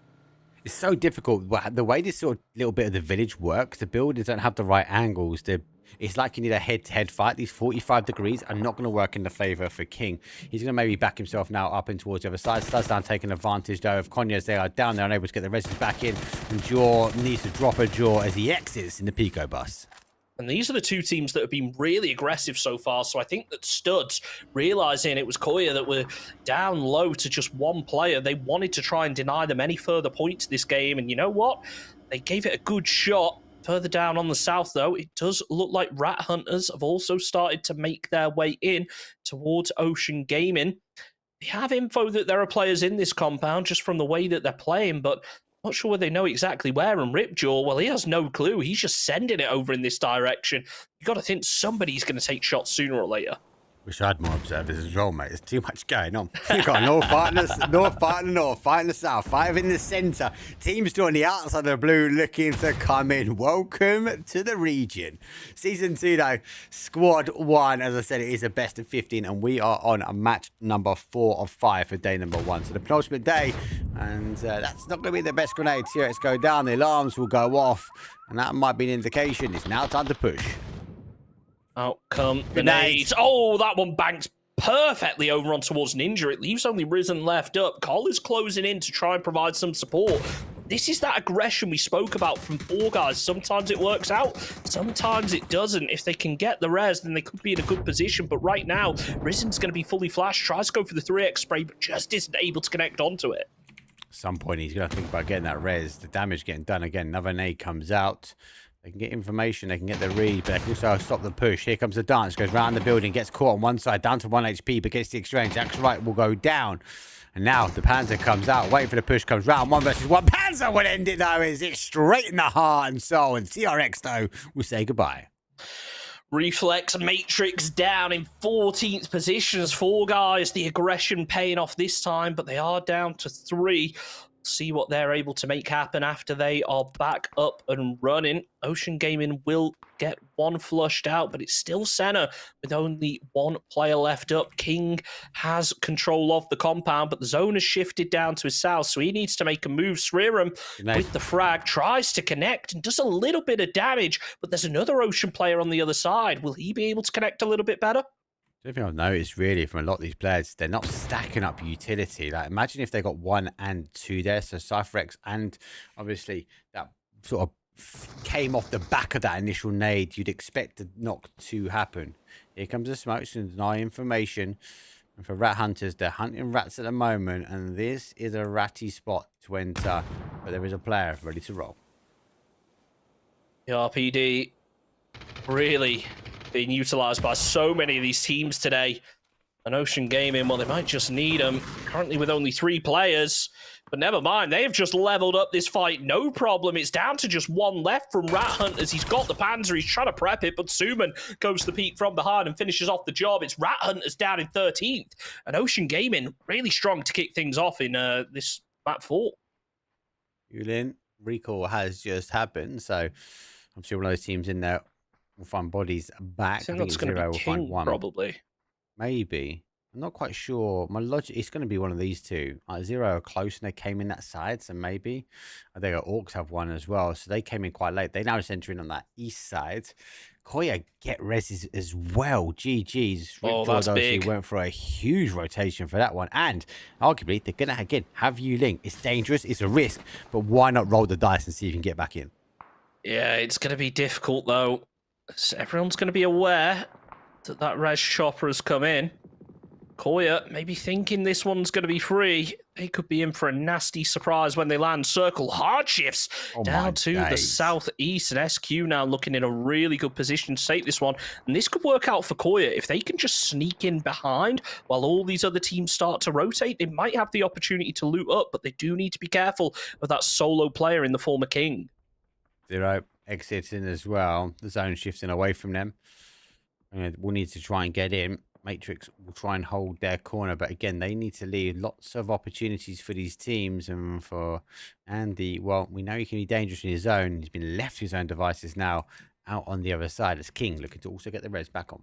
It's so difficult. The way this sort of little bit of the village works, the buildings don't have the right angles. It's like you need a head-to-head fight. These 45 degrees are not going to work in the favour for King. He's going to maybe back himself now up and towards the other side. Slowdown taking advantage, though, of Konya's. They are down there, unable to get the residents back in. And Jaw needs to drop a Jaw as he exits in the Pico bus. And these are the two teams that have been really aggressive so far. So I think that Studs, realizing it was Koya that were down low to just one player, they wanted to try and deny them any further points this game. And you know what? They gave it a good shot. Further down on the south, though, it does look like Rat Hunters have also started to make their way in towards Ocean Gaming. They have info that there are players in this compound just from the way that they're playing, but not sure whether they know exactly where. And Ripjaw, well, he has no clue. He's just sending it over in this direction. You've got to think somebody's going to take shots sooner or later. Wish I had more observers as well, mate. There's too much going on. You've got North fighting the North, fighting the North, fighting the South, fighting in the centre. Teams on the outside of the blue looking to come in. Welcome to the region. Season 2, though, Squad 1. As I said, it is a best of 15, and we are on a match number 4 of 5 for day number 1. So the penultimate day, and that's not going to be the best grenades here. Let's go down. The alarms will go off, and that might be an indication. It's now time to push. Out come grenades. Oh, that one banks perfectly over on towards Ninja. It leaves only Risen left up. Cole is closing in to try and provide some support. This is that aggression we spoke about from Four Guys. Sometimes it works out, sometimes it doesn't. If they can get the res, then they could be in a good position. But right now, Risen's going to be fully flashed. Tries to go for the 3x spray, but just isn't able to connect onto it. At some point, he's going to think about getting that res. The damage getting done again. Another nade comes out. They can get information, they can get the read, but they can also stop the push. Here comes the dance, goes round the building, gets caught on one side, down to 1 HP, but gets the exchange. Axe right will go down. And now the Panzer comes out, waiting for the push, comes round, 1 versus 1. Panzer will end it, though, is it straight in the heart and soul. And CRX, though, will say goodbye. Reflex Matrix down in 14th positions. Four Guys, the aggression paying off this time, but they are down to 3. See what they're able to make happen after they are back up and running. Ocean Gaming will get one flushed out, but it's still Senna with only 1 player left up. King has control of the compound, but the zone has shifted down to his south, so he needs to make a move. Sriram with the frag tries to connect and does a little bit of damage, but there's another Ocean player on the other side. Will he be able to connect a little bit better? The thing I've noticed really from a lot of these players, they're not stacking up utility. Like, imagine if they got 1 and 2 there, so CypherX, and obviously that sort of came off the back of that initial nade. You'd expect the knock to happen. Here comes the smoke to deny information. And for Rat Hunters, they're hunting rats at the moment, and this is a ratty spot to enter, but there is a player ready to roll. The RPD really being utilised by so many of these teams today. And Ocean Gaming, well, they might just need them. Currently with only 3 players. But never mind, they have just leveled up this fight. No problem. It's down to just 1 left from Rat Hunters. He's got the Panzer. He's trying to prep it, but Suman goes to the peak from behind and finishes off the job. It's Rat Hunters down in 13th. And Ocean Gaming really strong to kick things off in this map 4. Yulin, recall has just happened. So I'm sure one of those teams in there will find bodies back. I think that's going to be King, probably. Maybe. I'm not quite sure. My logic, it's going to be one of these two. Zero are close and they came in that side, so maybe. I think Orcs have one as well, so they came in quite late. They now just entering on that east side. Koya get res as well. GG's. Oh, that's big. He went for a huge rotation for that one. And arguably, they're going to, again, have you link. It's dangerous. It's a risk. But why not roll the dice and see if you can get back in? Yeah, it's going to be difficult, though. So everyone's going to be aware that that res chopper has come in. Koya maybe thinking this one's going to be free. They could be in for a nasty surprise when they land. Circle hard shifts down to the southeast, and SQ now looking in a really good position to take this one. And this could work out for Koya. If they can just sneak in behind while all these other teams start to rotate, they might have the opportunity to loot up, but they do need to be careful of that solo player in the form of King. Zero exiting as well. The zone shifting away from them. And we'll need to try and get in. Matrix will try and hold their corner, but again, they need to leave lots of opportunities for these teams. And for Andy, well, we know he can be dangerous in his own. He's been left to his own devices now out on the other side as King looking to also get the Reds back on.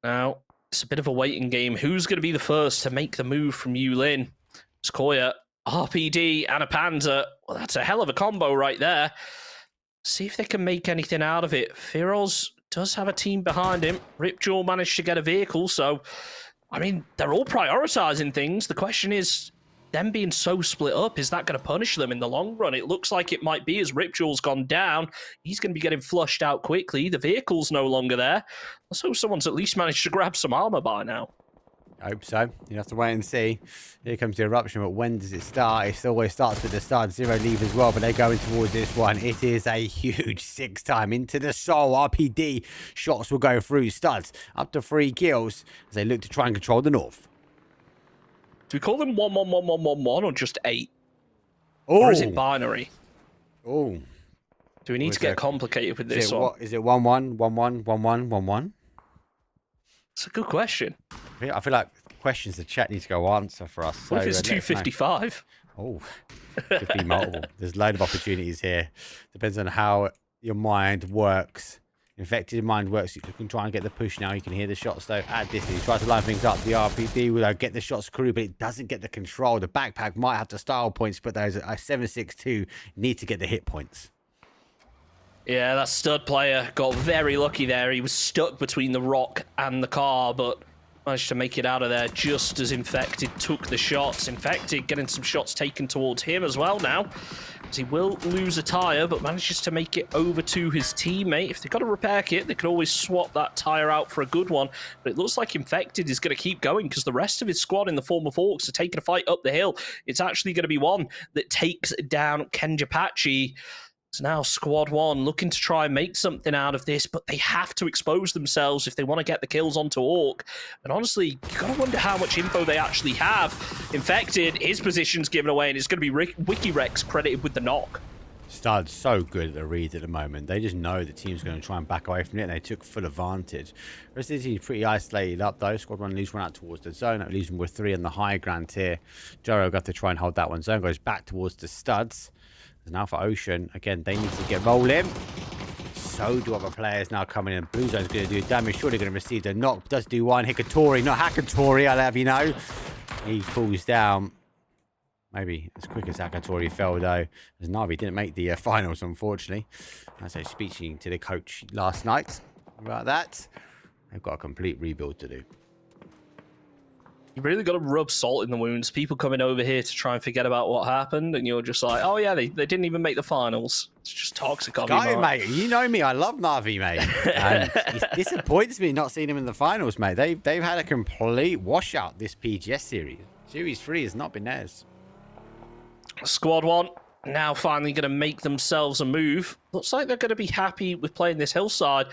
Now, it's a bit of a waiting game. Who's going to be the first to make the move from Yulin? Skoya, RPD, and a Panzer. Well, that's a hell of a combo right there. See if they can make anything out of it. Firoz does have a team behind him. Ripjaw managed to get a vehicle, so, I mean, they're all prioritizing things. The question is, them being so split up, is that going to punish them in the long run? It looks like it might be as Ripjaw's gone down. He's going to be getting flushed out quickly. The vehicle's no longer there. Let's hope someone's at least managed to grab some armor by now. I hope so. You have to wait and see. Here comes the eruption, but when does it start? It always starts with the start. Zero leave as well, but they're going towards this one. It is a huge 6-time into the soul. RPD shots will go through. Studs up to 3 kills as they look to try and control the north. Do we call them 1-1-1-1-1-1 or just 8? Ooh. Or is it binary? Oh. Do we need to get complicated with this one? Is it 1-1, 1-1, 1-1, 1-1? It's a good question. I feel like questions the chat needs to go answer for us. What if it's 255? Oh, could be multiple. There's a load of opportunities here. Depends on how your mind works. Infected mind works. You can try and get the push now. You can hear the shots though at distance. He tries to line things up. The RPD will get the shots through, but it doesn't get the control. The backpack might have the style points, but those a 7.62 need to get the hit points. Yeah, that stud player got very lucky there. He was stuck between the rock and the car, but managed to make it out of there just as Infected took the shots. Infected getting some shots taken towards him as well now, as he will lose a tyre, but manages to make it over to his teammate. If they've got a repair kit, they could always swap that tyre out for a good one, but it looks like Infected is going to keep going because the rest of his squad in the form of Orcs are taking a fight up the hill. It's actually going to be one that takes down Kenjapachi. So now Squad 1 looking to try and make something out of this, but they have to expose themselves if they want to get the kills onto Orc. And honestly, you've got to wonder how much info they actually have. Infected, his position's given away, and it's going to be WikiRex credited with the knock. Stud's so good at the read at the moment. They just know the team's going to try and back away from it, and they took full advantage. The rest of the team's pretty isolated up, though. Squad 1 leaves one out towards the zone. That leaves them with 3 on the high ground here. Joro got to try and hold that one. Zone goes back towards the Studs. And now for Ocean, again, they need to get rolling. So do other players now coming in. Blue Zone's going to do damage. Surely going to receive the knock. Does do one. Hikatori, not Hakatori, I'll have you know. He falls down. Maybe as quick as Hakatori fell, though. As Navi didn't make the finals, unfortunately. As I was speaking to the coach last night about that. They've got a complete rebuild to do. You really got to rub salt in the wounds. People coming over here to try and forget about what happened, and you're just like, oh yeah, they didn't even make the finals. It's just toxic on you, mate. You know me, I love Navi, mate. And it disappoints me not seeing him in the finals, mate. They've had a complete washout this PGS series. Series 3 has not been theirs. Squad 1 now finally going to make themselves a move. Looks like they're going to be happy with playing this hillside.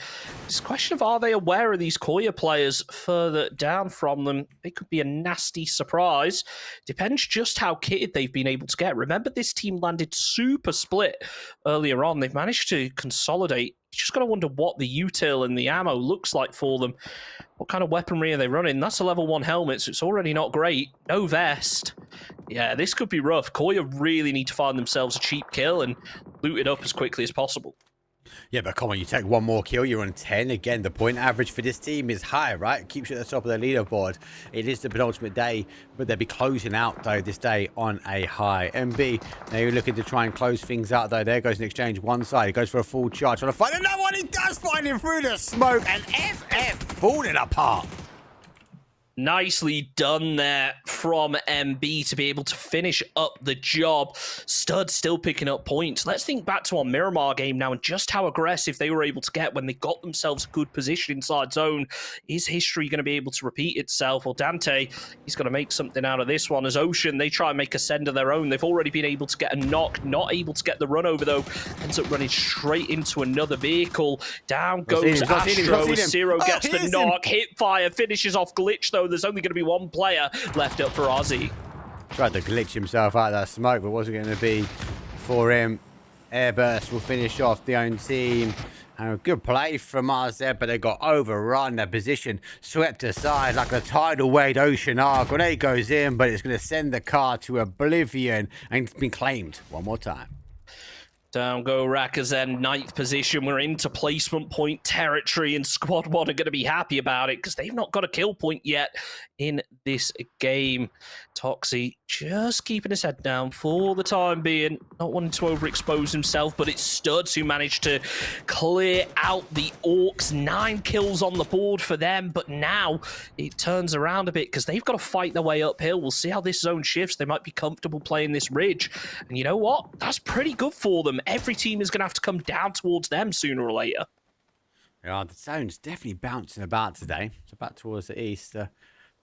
It's a question of, are they aware of these Koya players further down from them? It could be a nasty surprise. Depends just how kitted they've been able to get. Remember, this team landed super split earlier on. They've managed to consolidate. You just got to wonder what the util and the ammo looks like for them. What kind of weaponry are they running? That's a level 1 helmet, so it's already not great. No vest. Yeah, this could be rough. Koya really need to find themselves a cheap kill and loot it up as quickly as possible. Yeah, but come on, you take one more kill, you're on 10. Again, the point average for this team is high, right? It keeps you at the top of the leaderboard. It is the penultimate day, but they'll be closing out, though, this day on a high. MB, they're looking to try and close things out, though. There goes an exchange one side. He goes for a full charge. Trying to find another one. He does find him through the smoke, and FF falling apart. Nicely done there from MB to be able to finish up the job. Stud still picking up points. Let's think back to our Miramar game now and just how aggressive they were able to get when they got themselves a good position inside zone. Is history going to be able to repeat itself? Well, Dante, he's going to make something out of this one. As Ocean, they try and make a send of their own. They've already been able to get a knock, not able to get the run over, though. Ends up running straight into another vehicle. Down goes Astro. Zero gets the knock. Hit fire, finishes off Glitch, though. There's only going to be one player left up for Ozzy. Tried to glitch himself out of that smoke, but wasn't going to be for him. Airburst will finish off the own team. A good play from us there, but they got overrun. Their position swept aside like a tidal wave ocean arc. Grenade goes in, but it's going to send the car to oblivion, and it's been claimed one more time. Down go Rakazan, 9th position. We're into placement point territory, and Squad 1 are going to be happy about it because they've not got a kill point yet in this game. Toxie just keeping his head down for the time being, not wanting to overexpose himself, but it's Studs who managed to clear out the Orcs. 9 kills on the board for them, but now it turns around a bit because they've got to fight their way uphill. We'll see how this zone shifts. They might be comfortable playing this ridge, and you know what? That's pretty good for them. Every team is going to have to come down towards them sooner or later. Yeah, the zone's definitely bouncing about today. It's about towards the east.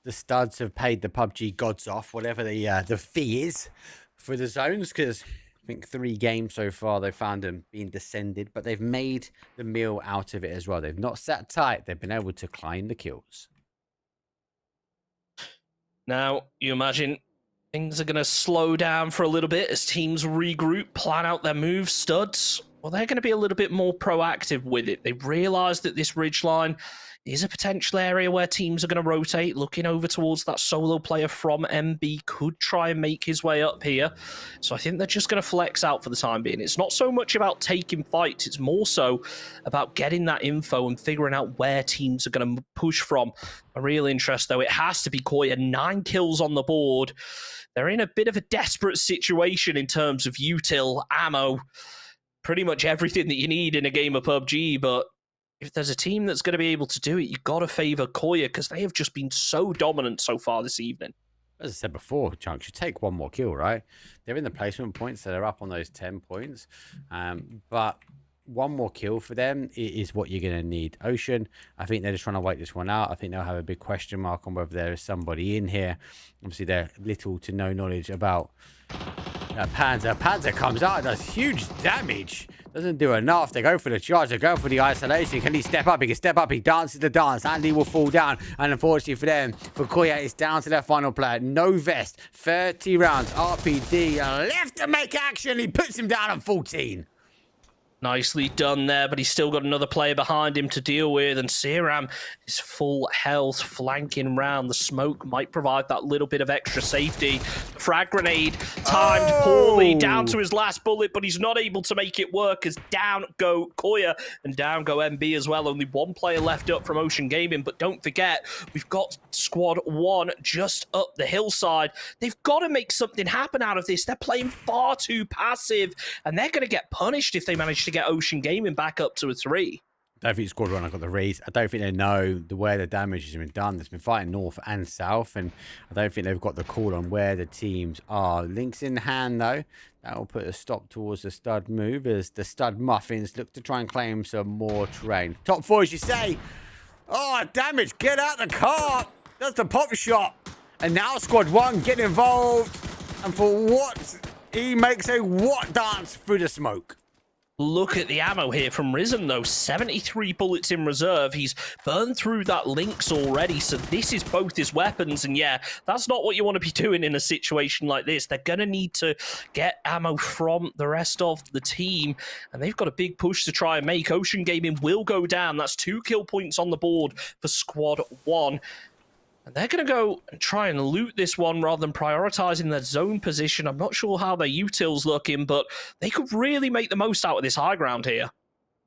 The Studs have paid the PUBG gods off, whatever the fee is for the zones, because I think 3 games so far they found them being descended, but they've made the meal out of it as well. They've not sat tight. They've been able to climb the kills. Now, you imagine things are going to slow down for a little bit as teams regroup, plan out their moves. Studs, well, they're going to be a little bit more proactive with it. They realise that this ridgeline is a potential area where teams are going to rotate, looking over towards that solo player from MB, could try and make his way up here. So I think they're just going to flex out for the time being. It's not so much about taking fights, it's more so about getting that info and figuring out where teams are going to push from. A real interest, though, it has to be Koya. 9 kills on the board. They're in a bit of a desperate situation in terms of util, ammo, pretty much everything that you need in a game of PUBG, but if there's a team that's going to be able to do it, you've got to favour Koya because they have just been so dominant so far this evening. As I said before, Chunks, you take 1 more kill, right? They're in the placement points, so they're up on those 10 points. But 1 more kill for them is what you're going to need. Ocean, I think they're just trying to wait this one out. I think they'll have a big question mark on whether there is somebody in here. Obviously, they're little to no knowledge about Panzer. Panzer comes out, does huge damage. Doesn't do enough. They go for the charge. They go for the isolation. Can he step up? He can step up. He dances the dance. Andy will fall down. And unfortunately for them, for Koya, it's down to their final player. No vest. 30 rounds. RPD. Left to make action. He puts him down on 14. Nicely done there, but he's still got another player behind him to deal with, and Seram is full health, flanking round. The smoke might provide that little bit of extra safety. Frag grenade timed poorly, down to his last bullet, but he's not able to make it work as down go Koya and down go MB as well. Only 1 player left up from Ocean Gaming, but don't forget, we've got Squad 1 just up the hillside. They've got to make something happen out of this. They're playing far too passive, and they're going to get punished if they manage to get Ocean Gaming back up to a 3. I don't think Squad 1 have got the reads. I don't think they know where the damage has been done. It's been fighting north and south, and I don't think they've got the call on where the teams are. Links in hand, though. That will put a stop towards the Stud move as the Stud Muffins look to try and claim some more terrain. Top 4, as you say. Oh, damage. Get out the car. That's the pop shot. And now Squad 1 get involved. And for what? He makes a what dance through the smoke. Look at the ammo here from Risen, though. 73 bullets in reserve. He's burned through that Lynx already, so this is both his weapons. And yeah, that's not what you want to be doing in a situation like this. They're going to need to get ammo from the rest of the team, and they've got a big push to try and make. Ocean Gaming will go down. That's 2 kill points on the board for Squad 1. And they're going to go and try and loot this one rather than prioritizing their zone position. I'm not sure how their util's looking, but they could really make the most out of this high ground here.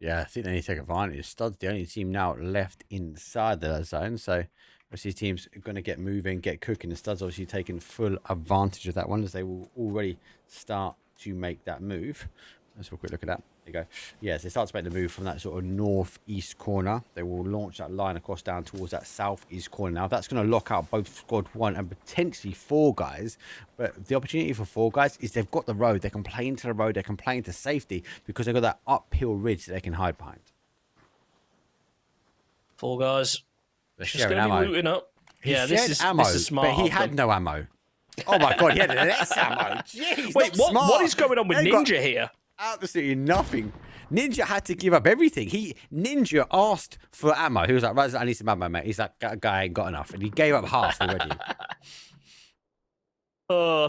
Yeah, I think they need to take advantage. Stud's the only team now left inside the zone, so obviously teams are going to get moving, get cooking. The Stud's obviously taking full advantage of that one as they will already start to make that move. Let's have a quick look at that. There you go. Yes, they start to make the move from that sort of northeast corner. They will launch that line across down towards that southeast corner. Now, that's going to lock out both Squad 1 and potentially 4 guys. But the opportunity for 4 guys is they've got the road. They can play into the road. They can play into safety because they've got that uphill ridge that they can hide behind. 4 guys. They're just going to be looting up. Yeah, this is smart. But he had no ammo. Oh my god, he had less ammo. Jeez, wait, what is going on with Ninja here? Absolutely nothing. Ninja had to give up everything. Ninja asked for ammo. He was like, right, I need some ammo, mate. He's like, guy ain't got enough. And he gave up half already.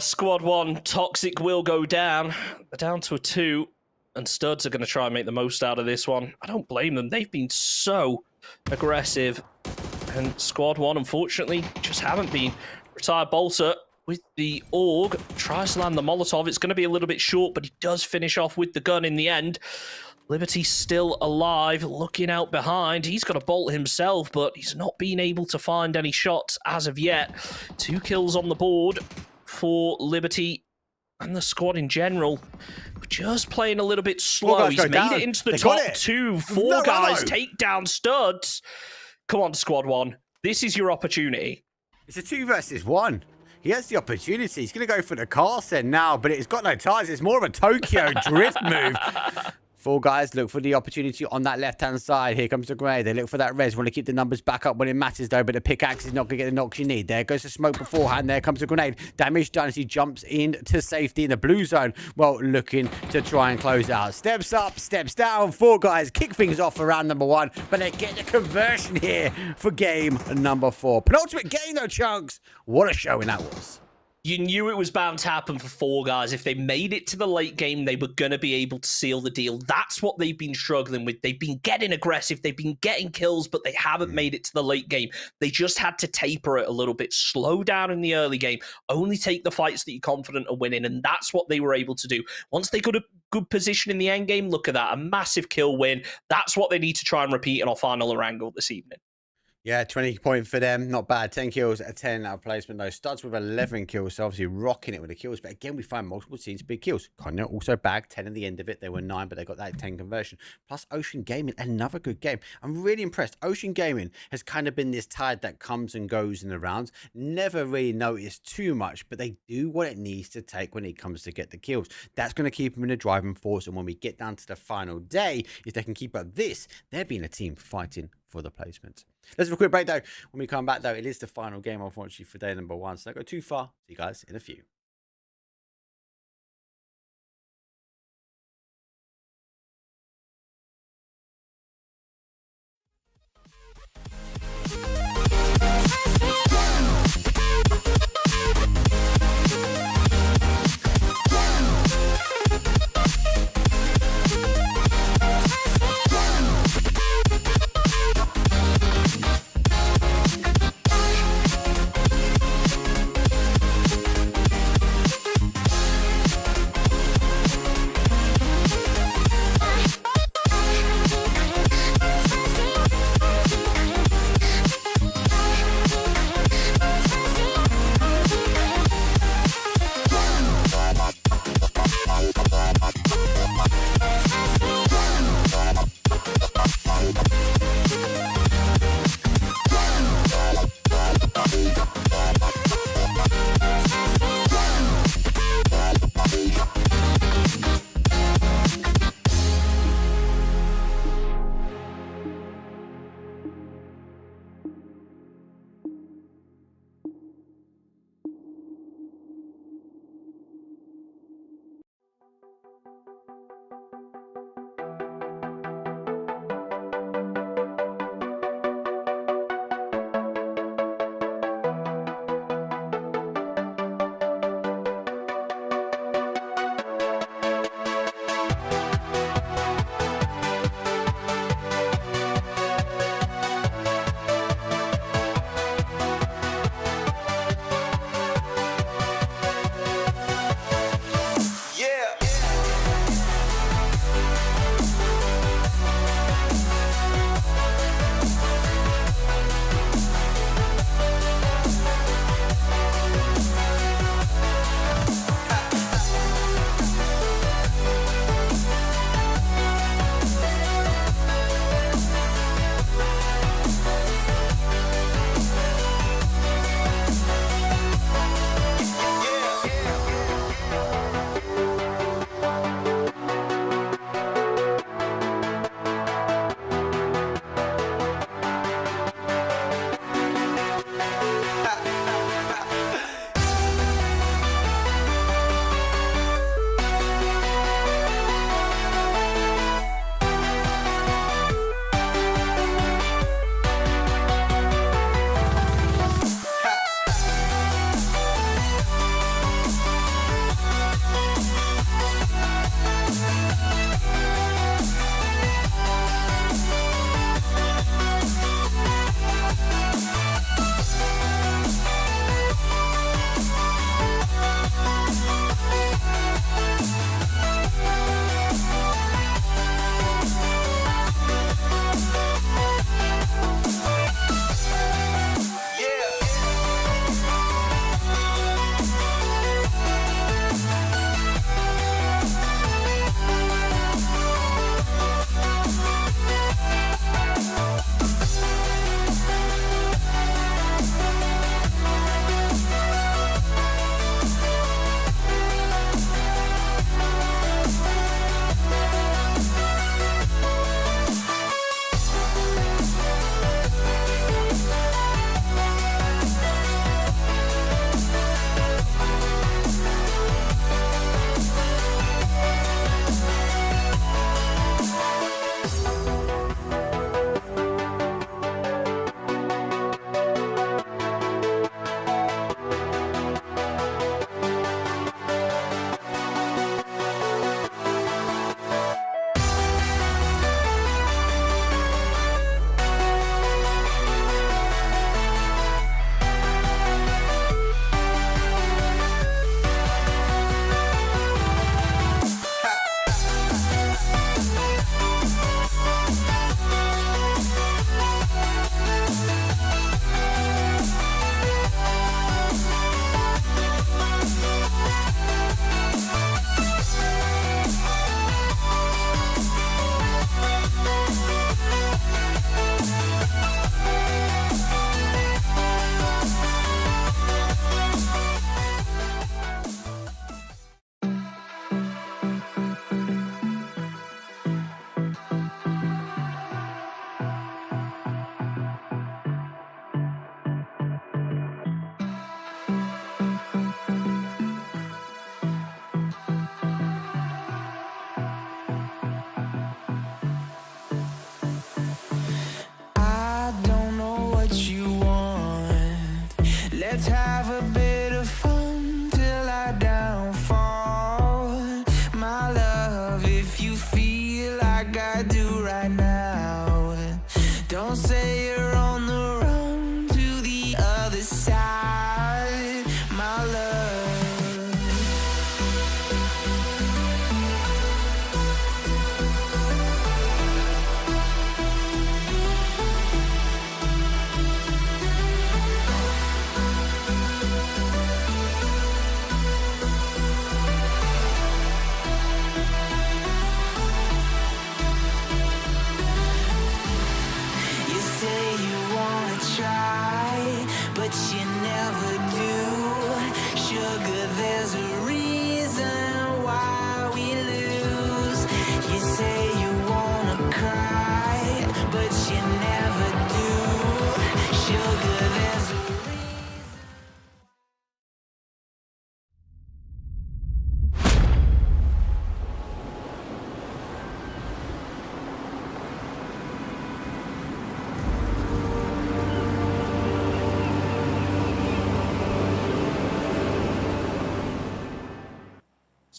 Squad 1, Toxic will go down. They're down to a 2. And Studs are going to try and make the most out of this one. I don't blame them. They've been so aggressive. And Squad 1, unfortunately, just haven't been. Retired Bolter with the AUG. Tries to land the Molotov. It's going to be a little bit short, but he does finish off with the gun in the end. Liberty still alive, looking out behind. He's got a bolt himself, but he's not been able to find any shots as of yet. 2 kills on the board for Liberty and the squad in general. Just playing a little bit slow. He's made it into the top 2. 4 guys take down Studs. Come on, Squad 1. This is your opportunity. It's a 2 versus 1. He has the opportunity. He's going to go for the car set now, but it's got no tires. It's more of a Tokyo drift move. 4 guys look for the opportunity on that left-hand side. Here comes the grenade. They look for that res. Want to keep the numbers back up when it matters, though. But the pickaxe is not going to get the knocks you need. There goes the smoke beforehand. There comes the grenade. Damage done as he jumps into safety in the blue zone. Well, looking to try and close out. Steps up, steps down. 4 guys kick things off for round number 1. But they get the conversion here for game number 4. Penultimate game, though, Chunks. What a showing that was. You knew it was bound to happen for 4 guys. If they made it to the late game, they were going to be able to seal the deal. That's what they've been struggling with. They've been getting aggressive. They've been getting kills, but they haven't made it to the late game. They just had to taper it a little bit, slow down in the early game, only take the fights that you're confident of winning, and that's what they were able to do. Once they got a good position in the end game, look at that, a massive kill win. That's what they need to try and repeat in our final Orango this evening. Yeah, 20 point for them. Not bad. 10 kills, a 10 out of placement. Those Studs with 11 kills, so obviously rocking it with the kills. But again, we find multiple teams big kills. Connor also bagged 10 at the end of it. They were 9, but they got that 10 conversion. Plus Ocean Gaming, another good game. I'm really impressed. Ocean Gaming has kind of been this tide that comes and goes in the rounds. Never really noticed too much, but they do what it needs to take when it comes to get the kills. That's going to keep them in a driving force. And when we get down to the final day, if they can keep up this, they're being a team fighting for the placement. Let's have a quick break, though. When we come back, though, it is the final game, unfortunately, for day number 1. So don't go too far. See you guys in a few.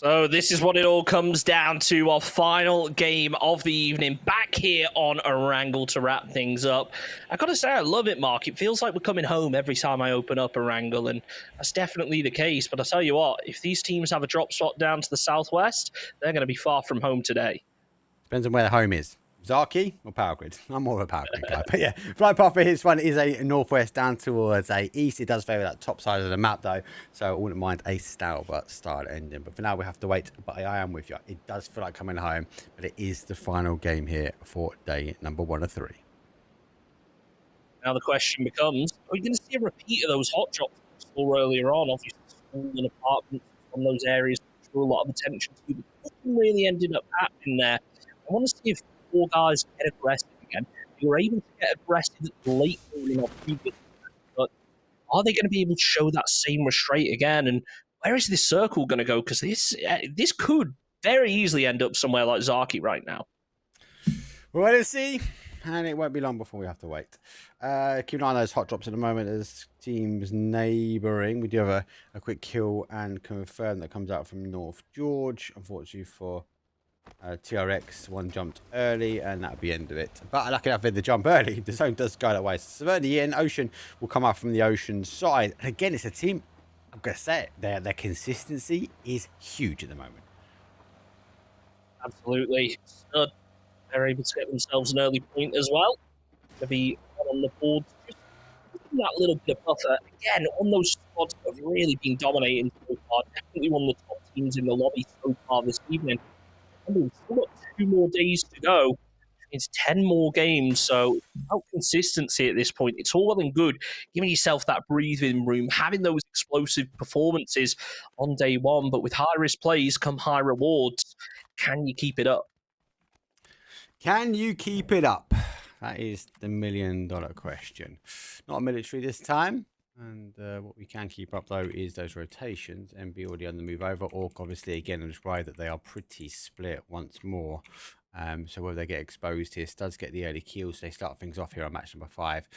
So this is what it all comes down to, our final game of the evening, back here on Erangel to wrap things up. I gotta say, I love it, Mark. It feels like we're coming home every time I open up Erangel, and that's definitely the case. But I tell you what, if these teams have a drop spot down to the southwest, they're going to be far from home today. Depends on where the home is. Zaki or Power Grid? I'm more of a Power Grid guy. But yeah, flight path for his one is a northwest down towards a east. It does favour that top side of the map though, so I wouldn't mind a stalwart start ending. But for now, we have to wait. But I am with you. It does feel like coming home, but it is the final game here for day number 1 of 3. Now the question becomes, are we going to see a repeat of those hot drops we saw earlier on? Obviously, school and apartments from those areas drew a lot of attention to, but nothing really ended up happening there. I want to see if 4 guys get aggressive again. They were able to get aggressive at the late game in our previous match, but are they going to be able to show that same restraint again? And where is this circle going to go? Because this could very easily end up somewhere like Zaki right now. Well, let's see. And it won't be long before we have to wait. Keep an eye on those hot drops at the moment as teams neighbouring. We do have a quick kill and confirm that comes out from North George. Unfortunately for TRX, one jumped early, and that'll be the end of it. But lucky enough, with the jump early, the zone does go that way. So early in, Ocean will come up from the Ocean side. And again, it's a team, I'm going to say it, their consistency is huge at the moment. Absolutely. They're able to get themselves an early point as well. To be on the board, just that little bit of buffer. Again, on those squads that have really been dominating so far. Definitely one of the top teams in the lobby so far this evening. And we've still got 2 more days to go. It's 10 more games, so about consistency at this point. It's all well and good giving yourself that breathing room, having those explosive performances on day one, but with high-risk plays come high rewards. Can you keep it up? Can you keep it up? That is the $1 million question. Not military this time. And what we can keep up, though, is those rotations. MB already on the move over. Orc, obviously, again, on this ride that they are pretty split once more. So whether they get exposed here, Studs get the early kills. They start things off here on match number 5.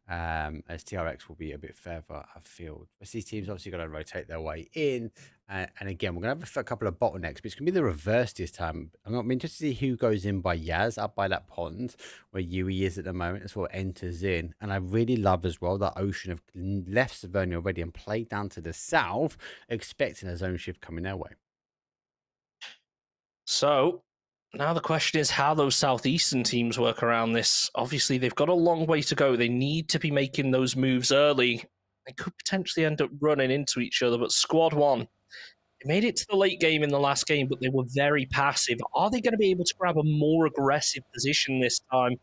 As TRX will be a bit further afield. But these teams obviously got to rotate their way in. And again, we're going to have a couple of bottlenecks, but it's going to be the reverse this time. I'm interested to see who goes in by Yaz, up by that pond where Yui is at the moment. That's what enters in. And I really love as well that Ocean have left Squadone already and played down to the south, expecting a zone shift coming their way. So now the question is how those southeastern teams work around this. Obviously, they've got a long way to go. They need to be making those moves early. They could potentially end up running into each other, but Squad 1, they made it to the late game in the last game, but they were very passive. Are they going to be able to grab a more aggressive position this time?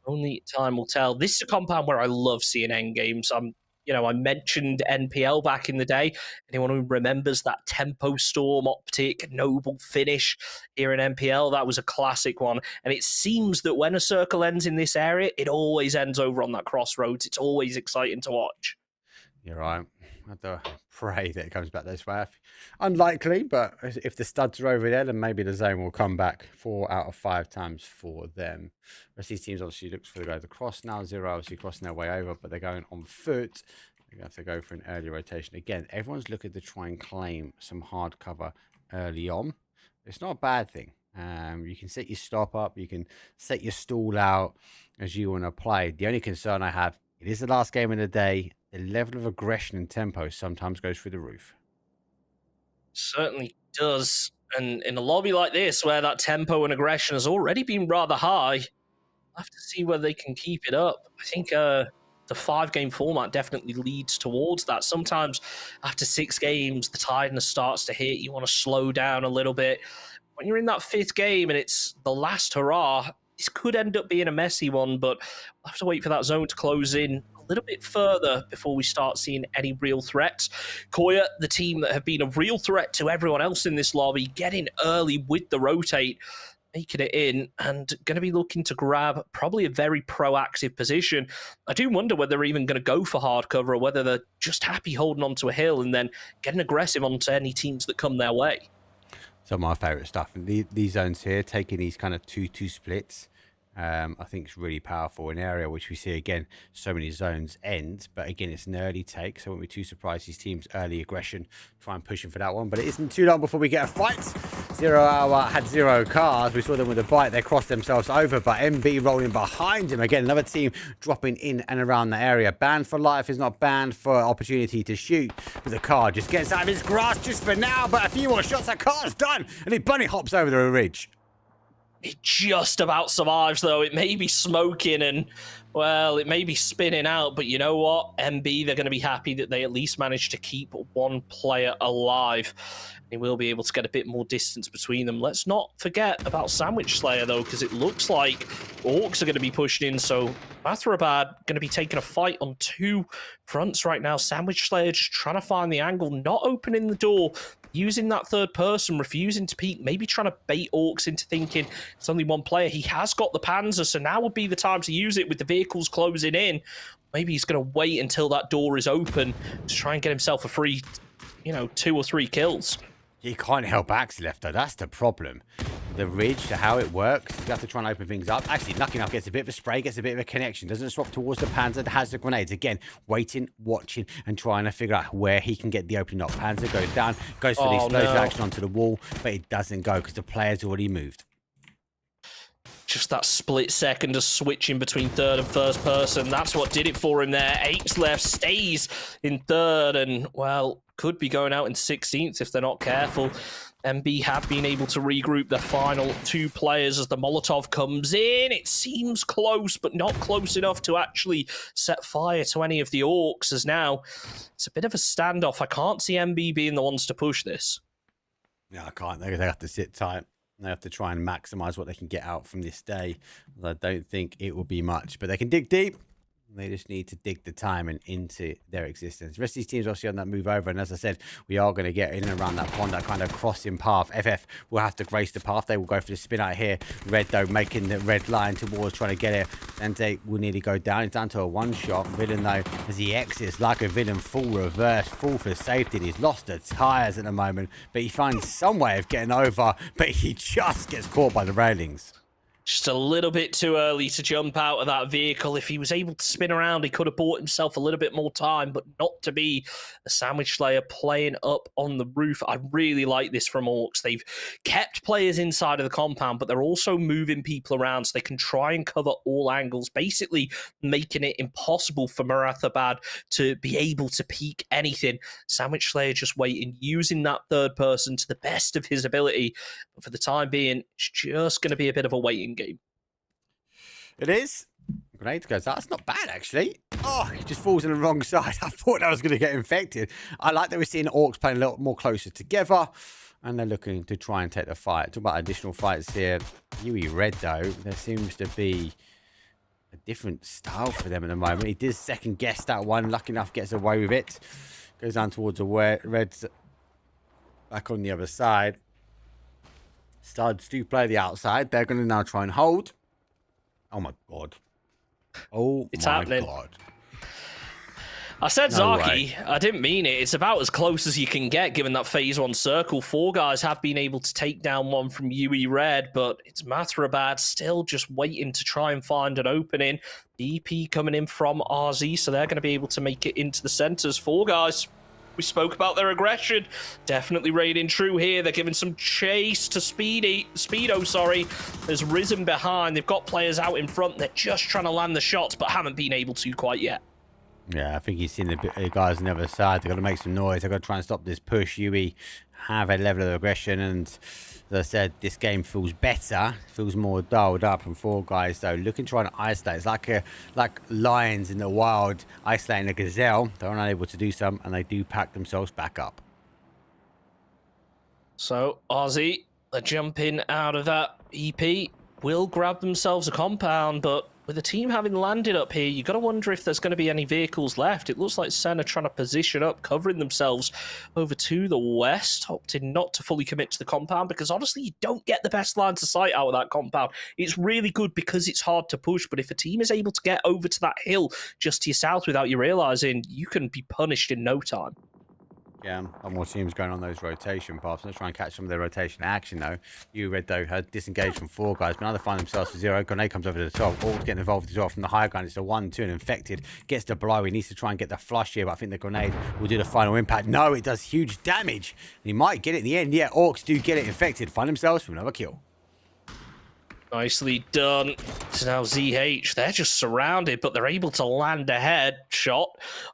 Only time will tell. This is a compound where I love seeing end games. I mentioned NPL back in the day. Anyone who remembers that Tempo Storm optic noble finish here in NPL, that was a classic one. And it seems that when a circle ends in this area, it always ends over on that crossroads. It's always exciting to watch. You're right. I have to pray that it comes back this way. Unlikely, but if the Studs are over there, then maybe the zone will come back 4 out of 5 times for them. The rest of these teams obviously looks for the guys across now. Zero obviously crossing their way over, but they're going on foot. They're going to have to go for an early rotation. Again, everyone's looking to try and claim some hard cover early on. It's not a bad thing. You can set your stop up. You can set your stall out as you want to play. The only concern I have, it is the last game of the day. The level of aggression and tempo sometimes goes through the roof. Certainly does. And in a lobby like this, where that tempo and aggression has already been rather high, we'll have to see whether they can keep it up. I think the 5-game format definitely leads towards that. Sometimes after 6 games, the tiredness starts to hit. You want to slow down a little bit. When you're in that 5th game and it's the last hurrah, this could end up being a messy one, but we'll have to wait for that zone to close in a little bit further before we start seeing any real threats. Koya, the team that have been a real threat to everyone else in this lobby, getting early with the rotate, making it in, and going to be looking to grab probably a very proactive position. I do wonder whether they're even going to go for hard cover or whether they're just happy holding onto a hill and then getting aggressive onto any teams that come their way. Some of my favourite stuff. And these zones here, taking these kind of 2-2 splits, I think it's really powerful. An area which we see again, so many zones end, but again, it's an early take, so I won't be too surprised these teams' early aggression try and push him for that one. But it isn't too long before we get a fight. 0 Hour had 0 cars. We saw them with a bite. They crossed themselves over, but MB rolling behind him. Again, another team dropping in and around the area. Banned for life is not banned for opportunity to shoot. But the car just gets out of his grasp just for now. But a few more shots, that car's done. And he bunny hops over the ridge. It just about survives, though. It may be smoking and, well, it may be spinning out, but you know what? MB, they're going to be happy that they at least managed to keep one player alive. They will be able to get a bit more distance between them. Let's not forget about Sandwich Slayer, though, because it looks like Orcs are going to be pushed in, so Mathrabad going to be taking a fight on 2 fronts right now. Sandwich Slayer just trying to find the angle, not opening the door, using that third person, refusing to peek, maybe trying to bait Orcs into thinking it's only one player. He has got the Panzer, so now would be the time to use it with the vehicles closing in. Maybe he's going to wait until that door is open to try and get himself a free, 2 or 3 kills. You can't help Axe left, though. That's the problem. The ridge, how it works, you have to try and open things up. Actually, lucky enough, gets a bit of a spray, gets a bit of a connection. Doesn't swap towards the Panzer, has the grenades. Again, waiting, watching, and trying to figure out where he can get the opening up. Panzer goes down, goes for the explosive action onto the wall, but it doesn't go because the player's already moved. Just that split second of switching between third and first person. That's what did it for him there. 8's left, stays in third, and, well, could be going out in 16th if they're not careful. MB have been able to regroup their final 2 players as the Molotov comes in. It seems close, but not close enough to actually set fire to any of the Orcs, as now it's a bit of a standoff. I can't see MB being the ones to push this. No, I can't. They have to sit tight. They have to try and maximize what they can get out from this day. I don't think it will be much, but they can dig deep. They just need to dig the time and into their existence. The rest of these teams obviously on that move over. And as I said, we are going to get in and around that pond, that kind of crossing path. FF will have to grace the path. They will go for the spin out here. Red, though, making the red line towards trying to get it. And they will nearly go down. It's down to a one-shot. Villain, though, as he exits like a villain, full reverse, full for safety. He's lost the tyres at the moment, but he finds some way of getting over, but he just gets caught by the railings. Just a little bit too early to jump out of that vehicle. If he was able to spin around, he could have bought himself a little bit more time, but not to be. A Sandwich Slayer playing up on the roof. I really like this from Orcs. They've kept players inside of the compound, but they're also moving people around so they can try and cover all angles, basically making it impossible for Marathabad to be able to peek anything. Sandwich Slayer just waiting, using that third person to the best of his ability. But for the time being, it's just going to be a bit of a waiting game. It is. Grenade goes out. That's not bad, actually. Oh, he just falls on the wrong side. I thought that was going to get infected. I like that we're seeing Orcs playing a little more closer together, and they're looking to try and take the fight. Talk about additional fights here. UE Red, though, there seems to be a different style for them at the moment. He did second guess that one. Lucky enough, gets away with it. Goes down towards the Reds back on the other side. Studs do play the outside. They're going to now try and hold. Oh, my God. Oh, it's my happening. God. I said No Zaki. way. I didn't mean it. It's about as close as you can get, given that phase 1 circle. 4 guys have been able to take down one from UE Red, but it's Mathrabad still just waiting to try and find an opening. EP coming in from RZ, so they're going to be able to make it into the centers. 4 guys. We spoke about their aggression. Definitely raiding true here. They're giving some chase to Speedo, has risen behind. They've got players out in front. They're just trying to land the shots, but haven't been able to quite yet. Yeah, I think he's seen the guys on the other side. They've got to make some noise. They've got to try and stop this push. UE have a level of aggression, and as I said, this game feels better, feels more dialed up. And 4 guys, though, looking to try and isolate. It's like lions in the wild isolating a gazelle. They're unable to do some, and they do pack themselves back up. So, RZ, they're jumping out of that. EP will grab themselves a compound, but with the team having landed up here, you got to wonder if there's going to be any vehicles left. It looks like Sen are trying to position up, covering themselves over to the west, opting not to fully commit to the compound, because honestly, you don't get the best line to sight out of that compound. It's really good because it's hard to push, but if a team is able to get over to that hill just to your south without you realizing, you can be punished in no time. Yeah, a lot more teams going on those rotation paths. Let's try and catch some of their rotation action, though. You, Red, though, had disengaged from 4 guys, but now they find themselves for 0. Grenade comes over to the top. All getting involved as well from the higher ground. It's a 1-2, and Infected gets the blow. He needs to try and get the flush here, but I think the grenade will do the final impact. No, it does huge damage. And he might get it in the end. Yeah, Orcs do get it. Infected find themselves with another kill. Nicely done. So now ZH, they're just surrounded, but they're able to land a headshot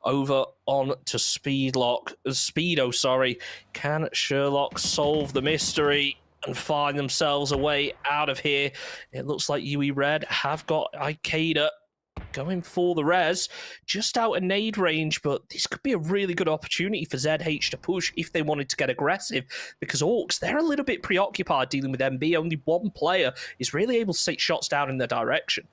over on to Speedo, sorry. Can Sherlock solve the mystery and find themselves a way out of here? It looks like UE Red have got Ikeda going for the res, just out of nade range, but this could be a really good opportunity for ZH to push if they wanted to get aggressive, because Orcs, they're a little bit preoccupied dealing with MB. Only one player is really able to take shots down in their direction.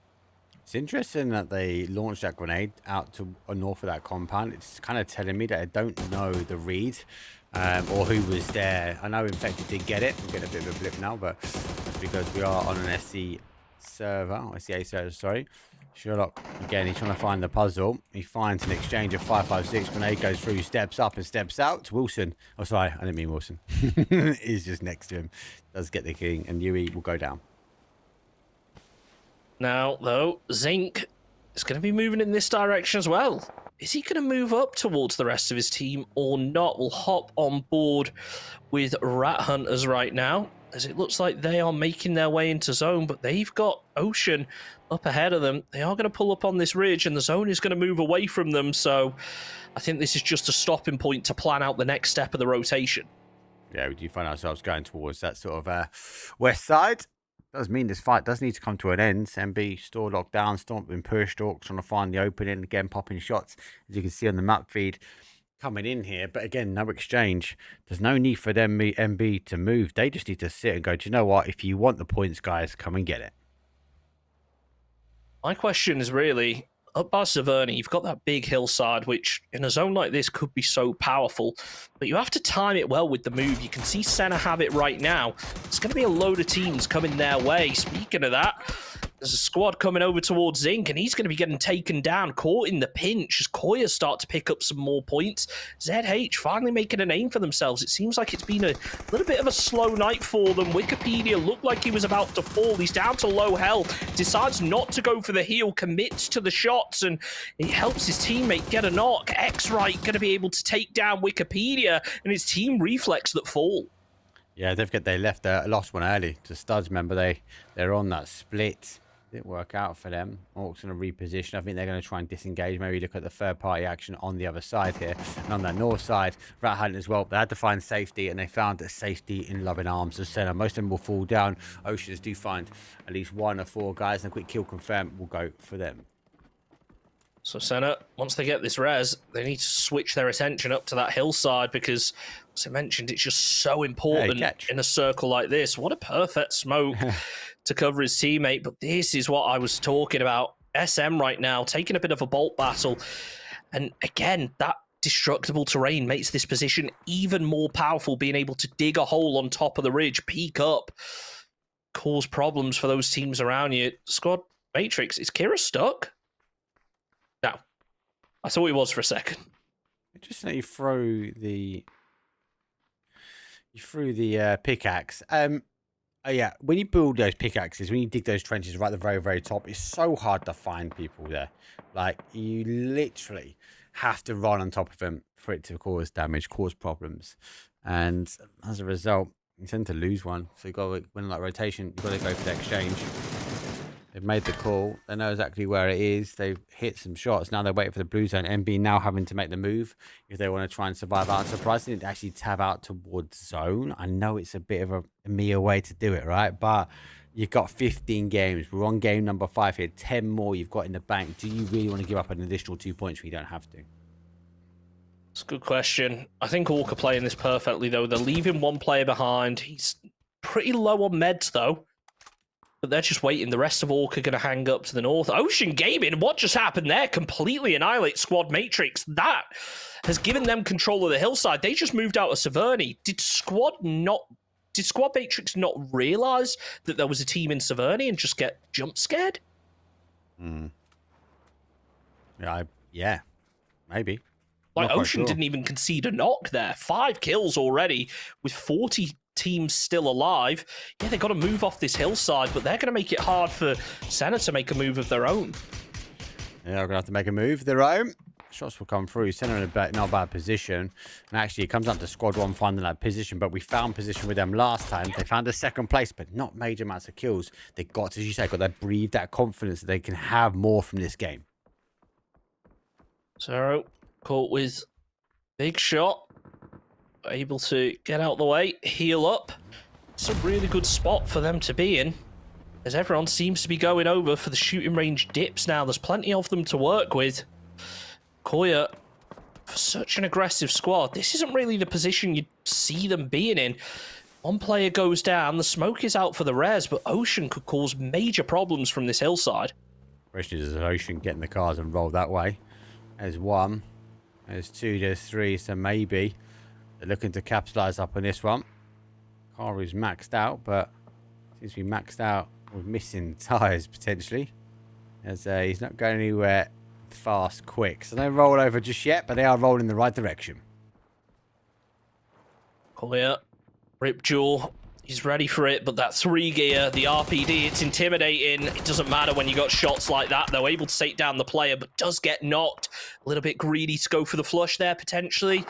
It's interesting that they launched that grenade out to north of that compound. It's kind of telling me that I don't know the read or who was there. I know Infected did get it. We'll get a bit of a blip now, but that's because we are on an SC server, or SCA server, sorry. Sherlock, again, he's trying to find the puzzle. He finds an exchange of 5.56. Grenade goes through, steps up and steps out. Wilson. Oh, sorry, I didn't mean Wilson. He's just next to him. Does get the king, and Yui will go down. Now, though, Zinc is going to be moving in this direction as well. Is he going to move up towards the rest of his team or not? We'll hop on board with Rat Hunters right now, as it looks like they are making their way into zone, but they've got Ocean up ahead of them. They are going to pull up on this ridge, and the zone is going to move away from them, so I think this is just a stopping point to plan out the next step of the rotation. Yeah, we do find ourselves going towards that sort of west side. Does mean this fight does need to come to an end. MB store locked down, Stomp been pushed, Orcs trying to find the opening, again popping shots, as you can see on the map feed coming in here. But again, no exchange. There's no need for them MB to move. They just need to sit and go, do you know what? If you want the points, guys, come and get it. My question is really, up by Severny, you've got that big hillside, which in a zone like this could be so powerful, but you have to time it well with the move. You can see Senna have it right now. It's going to be a load of teams coming their way. Speaking of that, there's a squad coming over towards Zinc, and he's going to be getting taken down, caught in the pinch as Koya start to pick up some more points. ZH finally making a name for themselves. It seems like it's been a little bit of a slow night for them. Wikipedia looked like he was about to fall. He's down to low health, decides not to go for the heal, commits to the shots, and it helps his teammate get a knock. X-Right going to be able to take down Wikipedia, and it's Team Reflex that fall. Yeah, they've got, they left lost one early to Studs. Remember, they're on that split. Didn't work out for them. Orcs going to reposition. I think they're going to try and disengage. Maybe look at the third party action on the other side here. And on that north side, Rat Hunt as well. They had to find safety, and they found a safety in Loving Arms of Senna. Most of them will fall down. Oceans do find at least 1 or 4 guys, and a quick kill confirm will go for them. So Senna, once they get this res, they need to switch their attention up to that hillside, because, as I mentioned, it's just so important in a circle like this. What a perfect smoke to cover his teammate. But this is what I was talking about. SM right now, taking a bit of a bolt battle. And again, that destructible terrain makes this position even more powerful, being able to dig a hole on top of the ridge, peek up, cause problems for those teams around you. Squad Matrix, is Kira stuck? No. I thought he was for a second. Just let you throw the pickaxe. Yeah, when you build those pickaxes, when you dig those trenches right at the very, very top, it's so hard to find people there. Like, you literally have to run on top of them for it to cause damage, cause problems. And as a result, you tend to lose one. So you've got to, when like rotation, you've got to go for the exchange. They've made the call. They know exactly where it is. They've hit some shots. Now they're waiting for the blue zone. MB now having to make the move if they want to try and survive out. Surprisingly, they actually tab out towards zone. I know it's a bit of a mere way to do it, right? But you've got 15 games. We're on game number 5 here. 10 more you've got in the bank. Do you really want to give up an additional 2 points when you don't have to? It's a good question. I think Orc are playing this perfectly, though. They're leaving one player behind. He's pretty low on meds, though. But they're just waiting. The rest of Orc are going to hang up to the north. Ocean Gaming, what just happened there? Completely annihilate Squad Matrix. That has given them control of the hillside. They just moved out of Severny. Did Squad Matrix not realize that there was a team in Severny and just get jump scared? Yeah, maybe. Like, Not quite Ocean sure. didn't even concede a knock there. 5 kills already with 40 teams still alive. Yeah, they got to move off this hillside, but they're going to make it hard for Senna to make a move of their own. Yeah, we're going to have to make a move of their own. Shots will come through. Senna in a not bad position. And actually, it comes down to squad 1 finding that position, but we found position with them last time. They found a second place, but not major amounts of kills. They got, as you say, got to breathe that confidence that they can have more from this game. Zero caught with big shot. Able to get out the way, heal up. It's a really good spot for them to be in, as everyone seems to be going over for the shooting range dips now. There's plenty of them to work with. Koya, for such an aggressive squad, this isn't really the position you'd see them being in. One player goes down, the smoke is out for the res, but Ocean could cause major problems from this hillside. Question is Ocean getting the cars and roll that way. There's 1, there's 2, there's 3, so maybe they're looking to capitalize up on this one. Car is maxed out, but seems to be maxed out with missing tires potentially, as he's not going anywhere fast quick. So no roll over just yet, but they are rolling in the right direction. Koya, Ripjaw, he's ready for it, but that 3 gear, the RPD, it's intimidating. It doesn't matter when you got shots like that, though. Able to take down the player, but does get knocked. A little bit greedy to go for the flush there, potentially.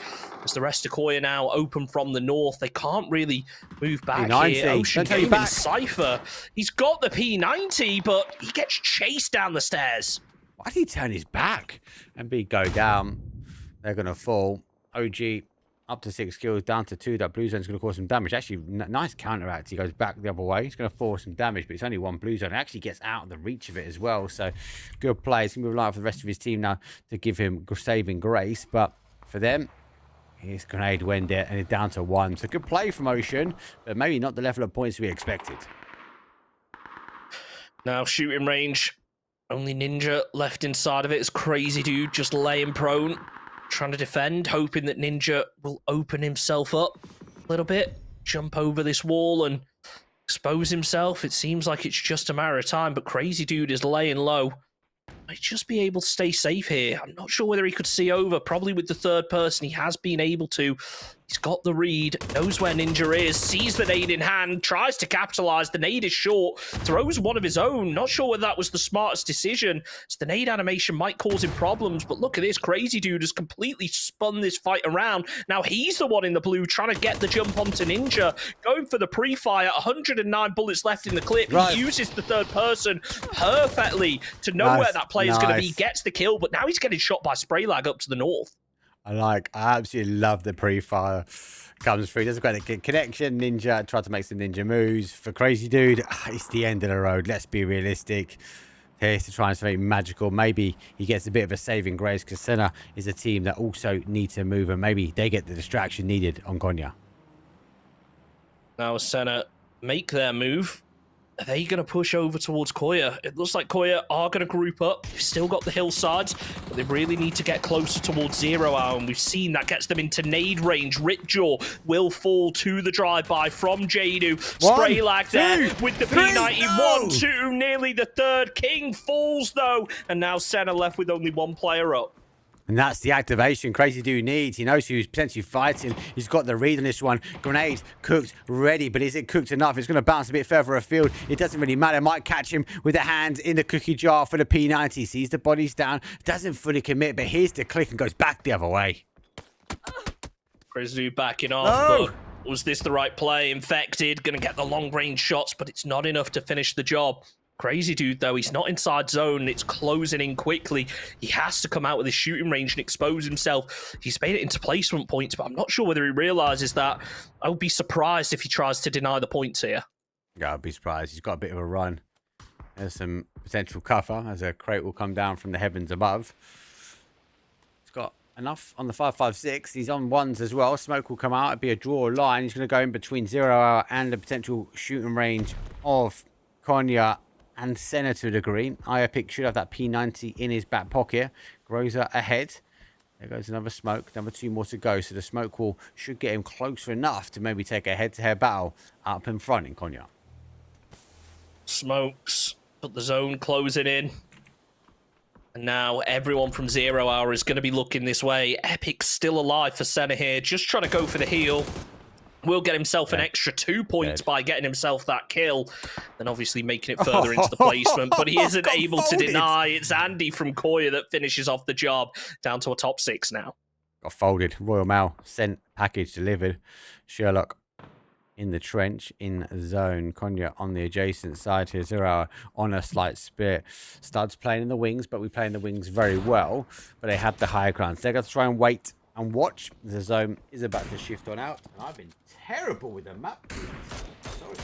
As the rest of Koya now open from the north. They can't really move back P90. here. Ocean Don't take came back. in Cypher. He's got the P90, but he gets chased down the stairs. Why did he turn his back? MB go down. They're going to fall. OG up to 6 kills, down to 2. That blue zone's going to cause some damage. Actually, nice counteract. He goes back the other way. He's going to force some damage, but it's only 1 blue zone. It actually gets out of the reach of it as well. So, good play. It's going to be reliant for the rest of his team now to give him saving grace. But for them, his grenade went there and it's down to 1. So, good play from Ocean, but maybe not the level of points we expected. Now, shooting range. Only Ninja left inside of it. It's Crazy Dude just laying prone, trying to defend, hoping that Ninja will open himself up a little bit, jump over this wall and expose himself. It seems like it's just a matter of time, but Crazy Dude is laying low. Might just be able to stay safe here. I'm not sure whether he could see over. Probably with the third person, he has been able to. He's got the read, knows where Ninja is, sees the nade in hand, tries to capitalize. The nade is short, throws one of his own. Not sure whether that was the smartest decision. So the nade animation might cause him problems, but look at this. Crazy Dude has completely spun this fight around. Now he's the one in the blue trying to get the jump onto Ninja, going for the pre-fire. 109 bullets left in the clip. Right. He uses the third person perfectly to know where that player's going to be, gets the kill, but now he's getting shot by Spray Lag up to the north. I absolutely love the pre-fire. Comes through, doesn't quite get connection. Ninja tried to make some ninja moves. For Crazy Dude, it's the end of the road. Let's be realistic. Here's to try and something magical. Maybe he gets a bit of a saving grace because Senna is a team that also need to move, and maybe they get the distraction needed on Konya. Now Senna make their move. Are they going to push over towards Koya? It looks like Koya are going to group up. They've still got the hillsides, but they really need to get closer towards 0 hour, and we've seen that gets them into nade range. Ripjaw will fall to the drive-by from Jadu. Spray Lag there with the P90. 1, 2, nearly the third. King falls, though, and now Senna left with only 1 player up. And that's the activation Crazy Dude needs. He knows who's potentially fighting. He's got the read on this one. Grenade cooked, ready, but is it cooked enough? It's going to bounce a bit further afield. It doesn't really matter. Might catch him with a hand in the cookie jar for the P90. Sees the bodies down. Doesn't fully commit, but here's the click and goes back the other way. Crazy Dude backing off, but was this the right play? Infected, going to get the long-range shots, but it's not enough to finish the job. Crazy Dude, though, he's not inside zone. It's closing in quickly. He has to come out with his shooting range and expose himself. He's made it into placement points, but I'm not sure whether he realizes that. I would be surprised if he tries to deny the points here. Yeah, I'd be surprised. He's got a bit of a run. There's some potential cover as a crate will come down from the heavens above. He's got enough on the 5.56. He's on ones as well. Smoke will come out. It'd be a draw line. He's going to go in between 0 hour and the potential shooting range of Konya and Senna to a degree. Iopic should have that P90 in his back pocket. Groza ahead. There goes another smoke. Number 2 more to go. So the smoke wall should get him closer enough to maybe take a head-to-head battle up in front in Konya. Smokes, but the zone closing in. And now everyone from 0 Hour is going to be looking this way. Epic's still alive for center here, just trying to go for the heal. Will get himself an extra 2 points by getting himself that kill. Then obviously making it further into the placement, but he isn't able to deny. It's Andy from Koya that finishes off the job. Down to a top 6 now. Got folded. Royal Mail sent, package delivered. Sherlock in the trench, in zone. Konya on the adjacent side here. 0 Hour on a slight spit. Studs playing in the wings, but we play in the wings very well. But they have the higher ground. So they're going to try and wait and watch. The zone is about to shift on out. And I've been terrible with the map. Sorry.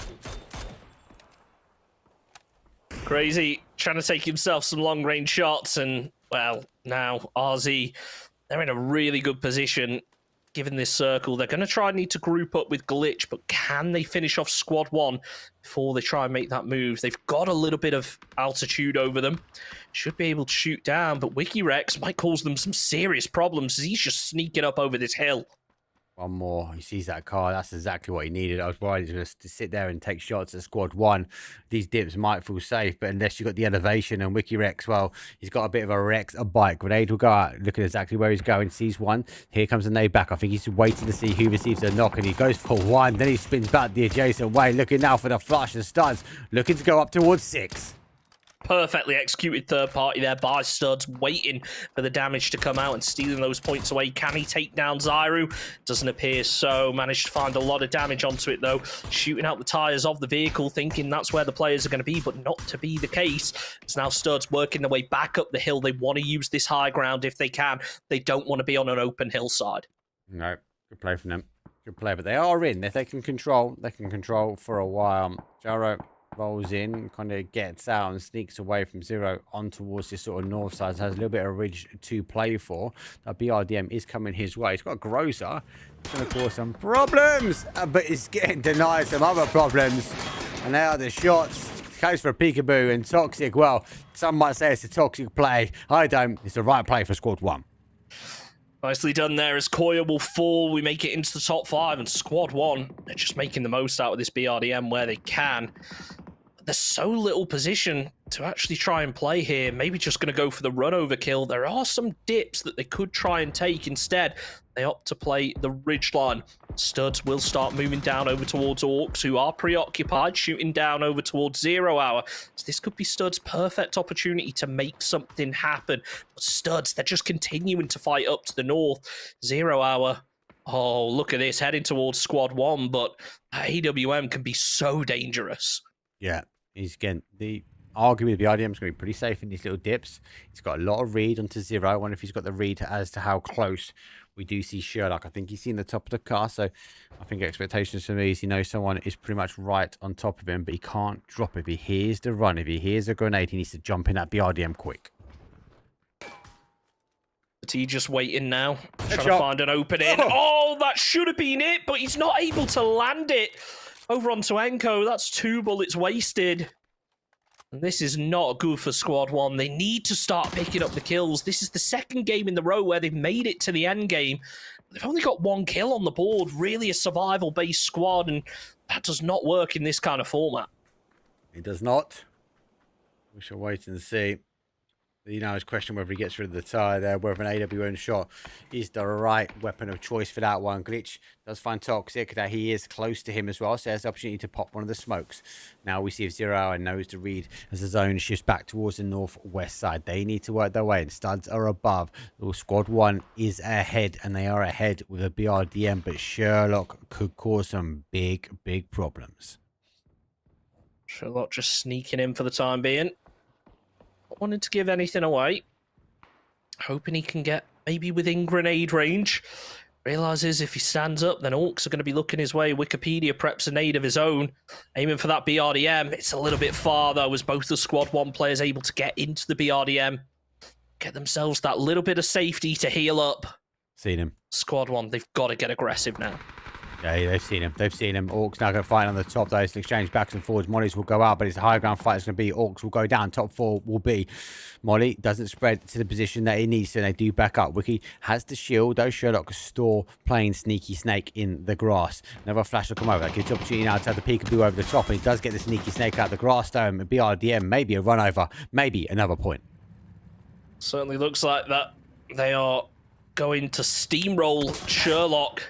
Crazy trying to take himself some long range shots. And, well, now RZ, they're in a really good position. Given this circle, they're going to try and need to group up with Glitch, but can they finish off Squad 1 before they try and make that move? They've got a little bit of altitude over them. Should be able to shoot down, but WikiRex might cause them some serious problems as he's just sneaking up over this hill. One more. He sees that car. That's exactly what he needed. I was worried he was going to sit there and take shots at Squad 1. These dips might feel safe, but unless you've got the elevation and WikiRex, well, he's got a bit of a bike. Grenade will go out, looking exactly where he's going. Sees one. Here comes a nade back. I think he's waiting to see who receives a knock, and he goes for one. Then he spins back the adjacent way, looking now for the flush and Studs, looking to go up towards 6. Perfectly executed third party there by Studs, waiting for the damage to come out and stealing those points away. Can he take down Zyru? Doesn't appear so. Managed to find a lot of damage onto it though. Shooting out the tyres of the vehicle, thinking that's where the players are going to be, but not to be the case. It's now Studs working their way back up the hill. They want to use this high ground if they can. They don't want to be on an open hillside. No, good play from them. Good play, but they are in. If they can control for a while. Jaro rolls in, kind of gets out and sneaks away from 0 on towards this sort of north side. So has a little bit of ridge to play for. That BRDM is coming his way. He's got a Groza. It's going to cause some problems, but it's getting denied some other problems. And there are the shots. Goes for Peekaboo and Toxic. Well, some might say it's a toxic play. I don't. It's the right play for Squad 1. Nicely done there as Koya will fall. We make it into the top 5 and Squad 1, they're just making the most out of this BRDM where they can. There's so little position to actually try and play here. Maybe just going to go for the run over kill. There are some dips that they could try and take. Instead, they opt to play the ridgeline. Studs will start moving down over towards Orcs, who are preoccupied, shooting down over towards 0 Hour. So this could be Studs' perfect opportunity to make something happen. But Studs, they're just continuing to fight up to the north. 0 Hour, oh, look at this, heading towards Squad 1, but AWM can be so dangerous. Yeah, he's again arguably the IDM is going to be pretty safe in these little dips. He's got a lot of read onto 0. I wonder if he's got the read as to how close we do see Sherlock. I think he's seen the top of the car, so I think expectations for me is he knows someone is pretty much right on top of him, but he can't drop. If he hears the run, if he hears a grenade, he needs to jump in that BRDM quick. But he's just waiting now, trying to find an opening. Oh, that should have been it, but he's not able to land it. Over onto Enko, that's 2 bullets wasted. And this is not good for Squad 1. They need to start picking up the kills. This is the second game in the row where they've made it to the end game. They've only got 1 kill on the board. Really a survival-based squad, and that does not work in this kind of format. It does not. We shall wait and see. You know, it's a question whether he gets rid of the tire there, whether an AWM shot is the right weapon of choice for that one. Glitch does find Toxic, that he is close to him as well, so there's the opportunity to pop one of the smokes. Now we see if 0 Hour knows to read as the zone shifts back towards the northwest side. They need to work their way, and Studs are above. Squad 1 is ahead, and they are ahead with a BRDM, but Sherlock could cause some big, big problems. Sherlock just sneaking in for the time being. Not wanting to give anything away. Hoping he can get maybe within grenade range. Realizes if he stands up, then Orcs are going to be looking his way. Wikipedia preps a nade of his own. Aiming for that BRDM. It's a little bit far, though, as both the Squad 1 players able to get into the BRDM. Get themselves that little bit of safety to heal up. Seen him. Squad 1, they've got to get aggressive now. Yeah, they've seen him. They've seen him. Orcs now going to fight on the top. Those exchange backs and forwards. Mollies will go out, but it's a high ground fight. It's going to be Orcs will go down. Top 4 will be Molly. Doesn't spread to the position that he needs to, and they do back up. Wiki has the shield, though. Sherlock store playing sneaky snake in the grass. Another flash will come over. That gives opportunity now to have the peekaboo over the top, and he does get the sneaky snake out of the grass, though. And BRDM, maybe a run over, maybe another point. Certainly looks like that they are going to steamroll Sherlock.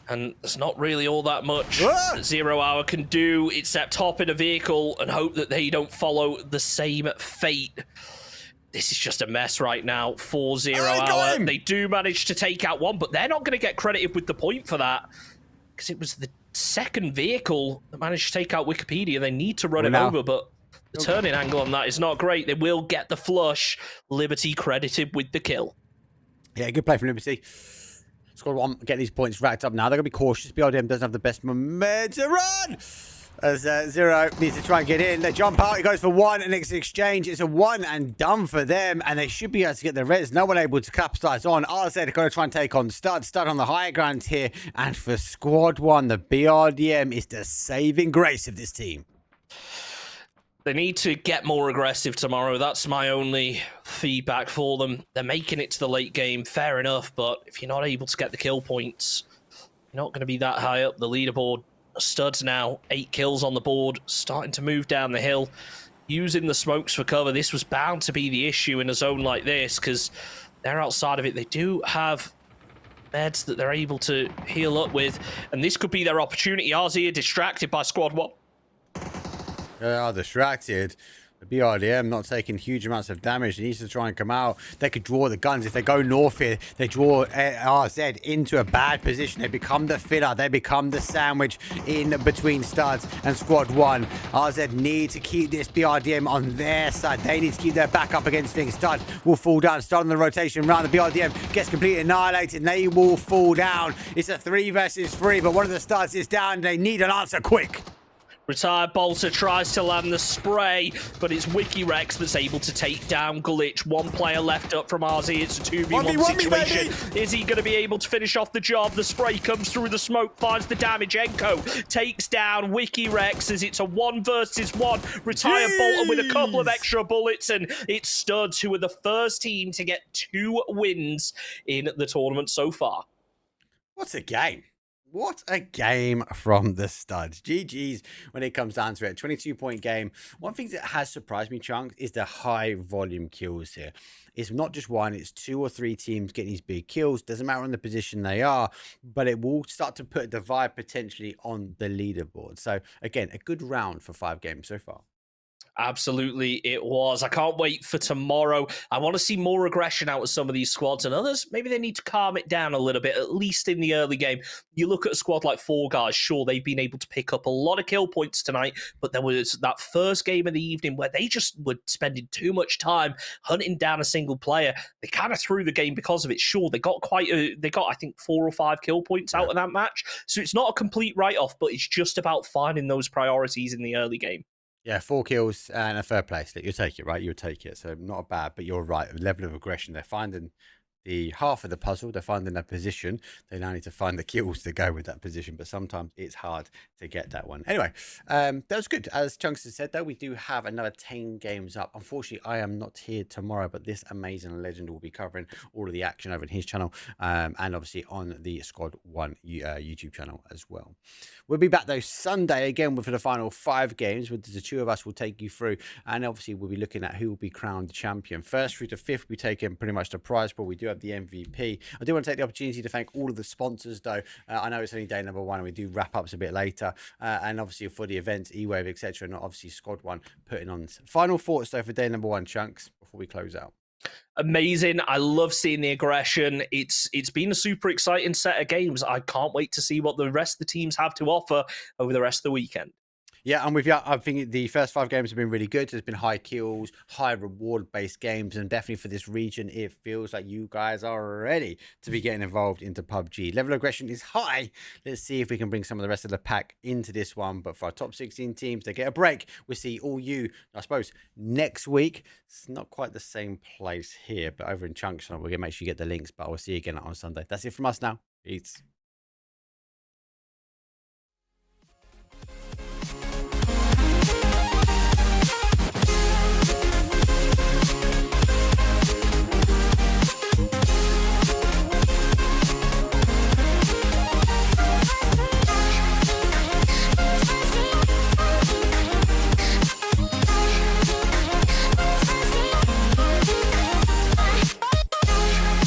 And there's not really all that much that 0 Hour can do except hop in a vehicle and hope that they don't follow the same fate. This is just a mess right now for 0 Hour. They do manage to take out one, but they're not going to get credited with the point for that because it was the second vehicle that managed to take out Wikipedia. They need to run it over, but the turning angle on that is not great. They will get the flush. Liberty credited with the kill. Yeah, good play from Liberty. Squad 1 getting these points racked up now. They're going to be cautious. BRDM doesn't have the best momentum. Run! As 0 needs to try and get in. They jump out. He goes for 1, and it's exchange. It's a 1 and done for them, and they should be able to get the res. No one able to capitalize on. RZ are going to try and take on Stud. Stud on the higher ground here. And for Squad 1, the BRDM is the saving grace of this team. They need to get more aggressive tomorrow. That's my only feedback for them. They're making it to the late game, fair enough, but if you're not able to get the kill points, you're not going to be that high up the leaderboard. Studs now, 8 kills on the board, starting to move down the hill, using the smokes for cover. This was bound to be the issue in a zone like this, because they're outside of it. They do have meds that they're able to heal up with, and this could be their opportunity. RZ are distracted by Squad 1. They are distracted. The BRDM not taking huge amounts of damage. They need to try and come out. They could draw the guns. If they go north here, they draw RZ into a bad position. They become the filler. They become the sandwich in between Studs and Squad 1. RZ need to keep this BRDM on their side. They need to keep their back up against things. Stud will fall down. Stud on the rotation round. The BRDM gets completely annihilated. And they will fall down. It's a 3 versus 3, but one of the Studs is down. They need an answer quick. Retired Bolter tries to land the spray, but it's WikiRex that's able to take down Glitch. 1 player left up from RZ. It's a 2v1 situation. Is he going to be able to finish off the job? The spray comes through the smoke, finds the damage. Enko takes down WikiRex as it's a 1 versus 1. Retired Bolter with a couple of extra bullets, and it's Studs who are the first team to get 2 wins in the tournament so far. What's a game? What a game from the Studs. GG's when it comes down to it. 22-point game. One thing that has surprised me, Chunks, is the high volume kills here. It's not just one, it's 2 or 3 teams getting these big kills. Doesn't matter on the position they are, but it will start to put a divide potentially on the leaderboard. So, again, a good round for 5 games so far. Absolutely, it was. I can't wait for tomorrow. I want to see more aggression out of some of these squads, and others, maybe they need to calm it down a little bit, at least in the early game. You look at a squad like Four Guys, sure, they've been able to pick up a lot of kill points tonight, but there was that first game of the evening where they just were spending too much time hunting down a single player. They kind of threw the game because of it. Sure, they got I think 4 or 5 kill points out of that match, so it's not a complete write-off, but it's just about finding those priorities in the early game. Yeah, 4 kills and a 3rd place. You'll take it, right? You'll take it. So not bad, but you're right. The level of aggression, they're finding the half of the puzzle. They're finding their position. They now need to find the kills to go with that position, but sometimes it's hard to get that one. Anyway, that was good. As Chunks has said, though, we do have another 10 games up. Unfortunately, I am not here tomorrow, but this amazing legend will be covering all of the action over in his channel and obviously on the Squad 1 YouTube channel as well. We'll be back, though, Sunday again for the final 5 games. With the 2 of us will take you through, and obviously we'll be looking at who will be crowned champion. 1st through to 5th, we take in pretty much the prize pool. We do have the MVP. I do want to take the opportunity to thank all of the sponsors, though. I know it's only day number 1, and we do wrap ups a bit later. And obviously for the events, E-Wave, etc., and obviously Squad 1 putting on. Final thoughts, though, for day number 1, Chunks, before we close out. Amazing. I love seeing the aggression. It's been a super exciting set of games. I can't wait to see what the rest of the teams have to offer over the rest of the weekend. Yeah, and with you, I think the first 5 games have been really good. There's been high kills, high reward-based games, and definitely for this region, it feels like you guys are ready to be getting involved into PUBG. Level of aggression is high. Let's see if we can bring some of the rest of the pack into this one. But for our top 16 teams, they get a break. We'll see all you, I suppose, next week. It's not quite the same place here, but over in Chunks, we're going to make sure you get the links. But we'll see you again on Sunday. That's it from us now. Peace.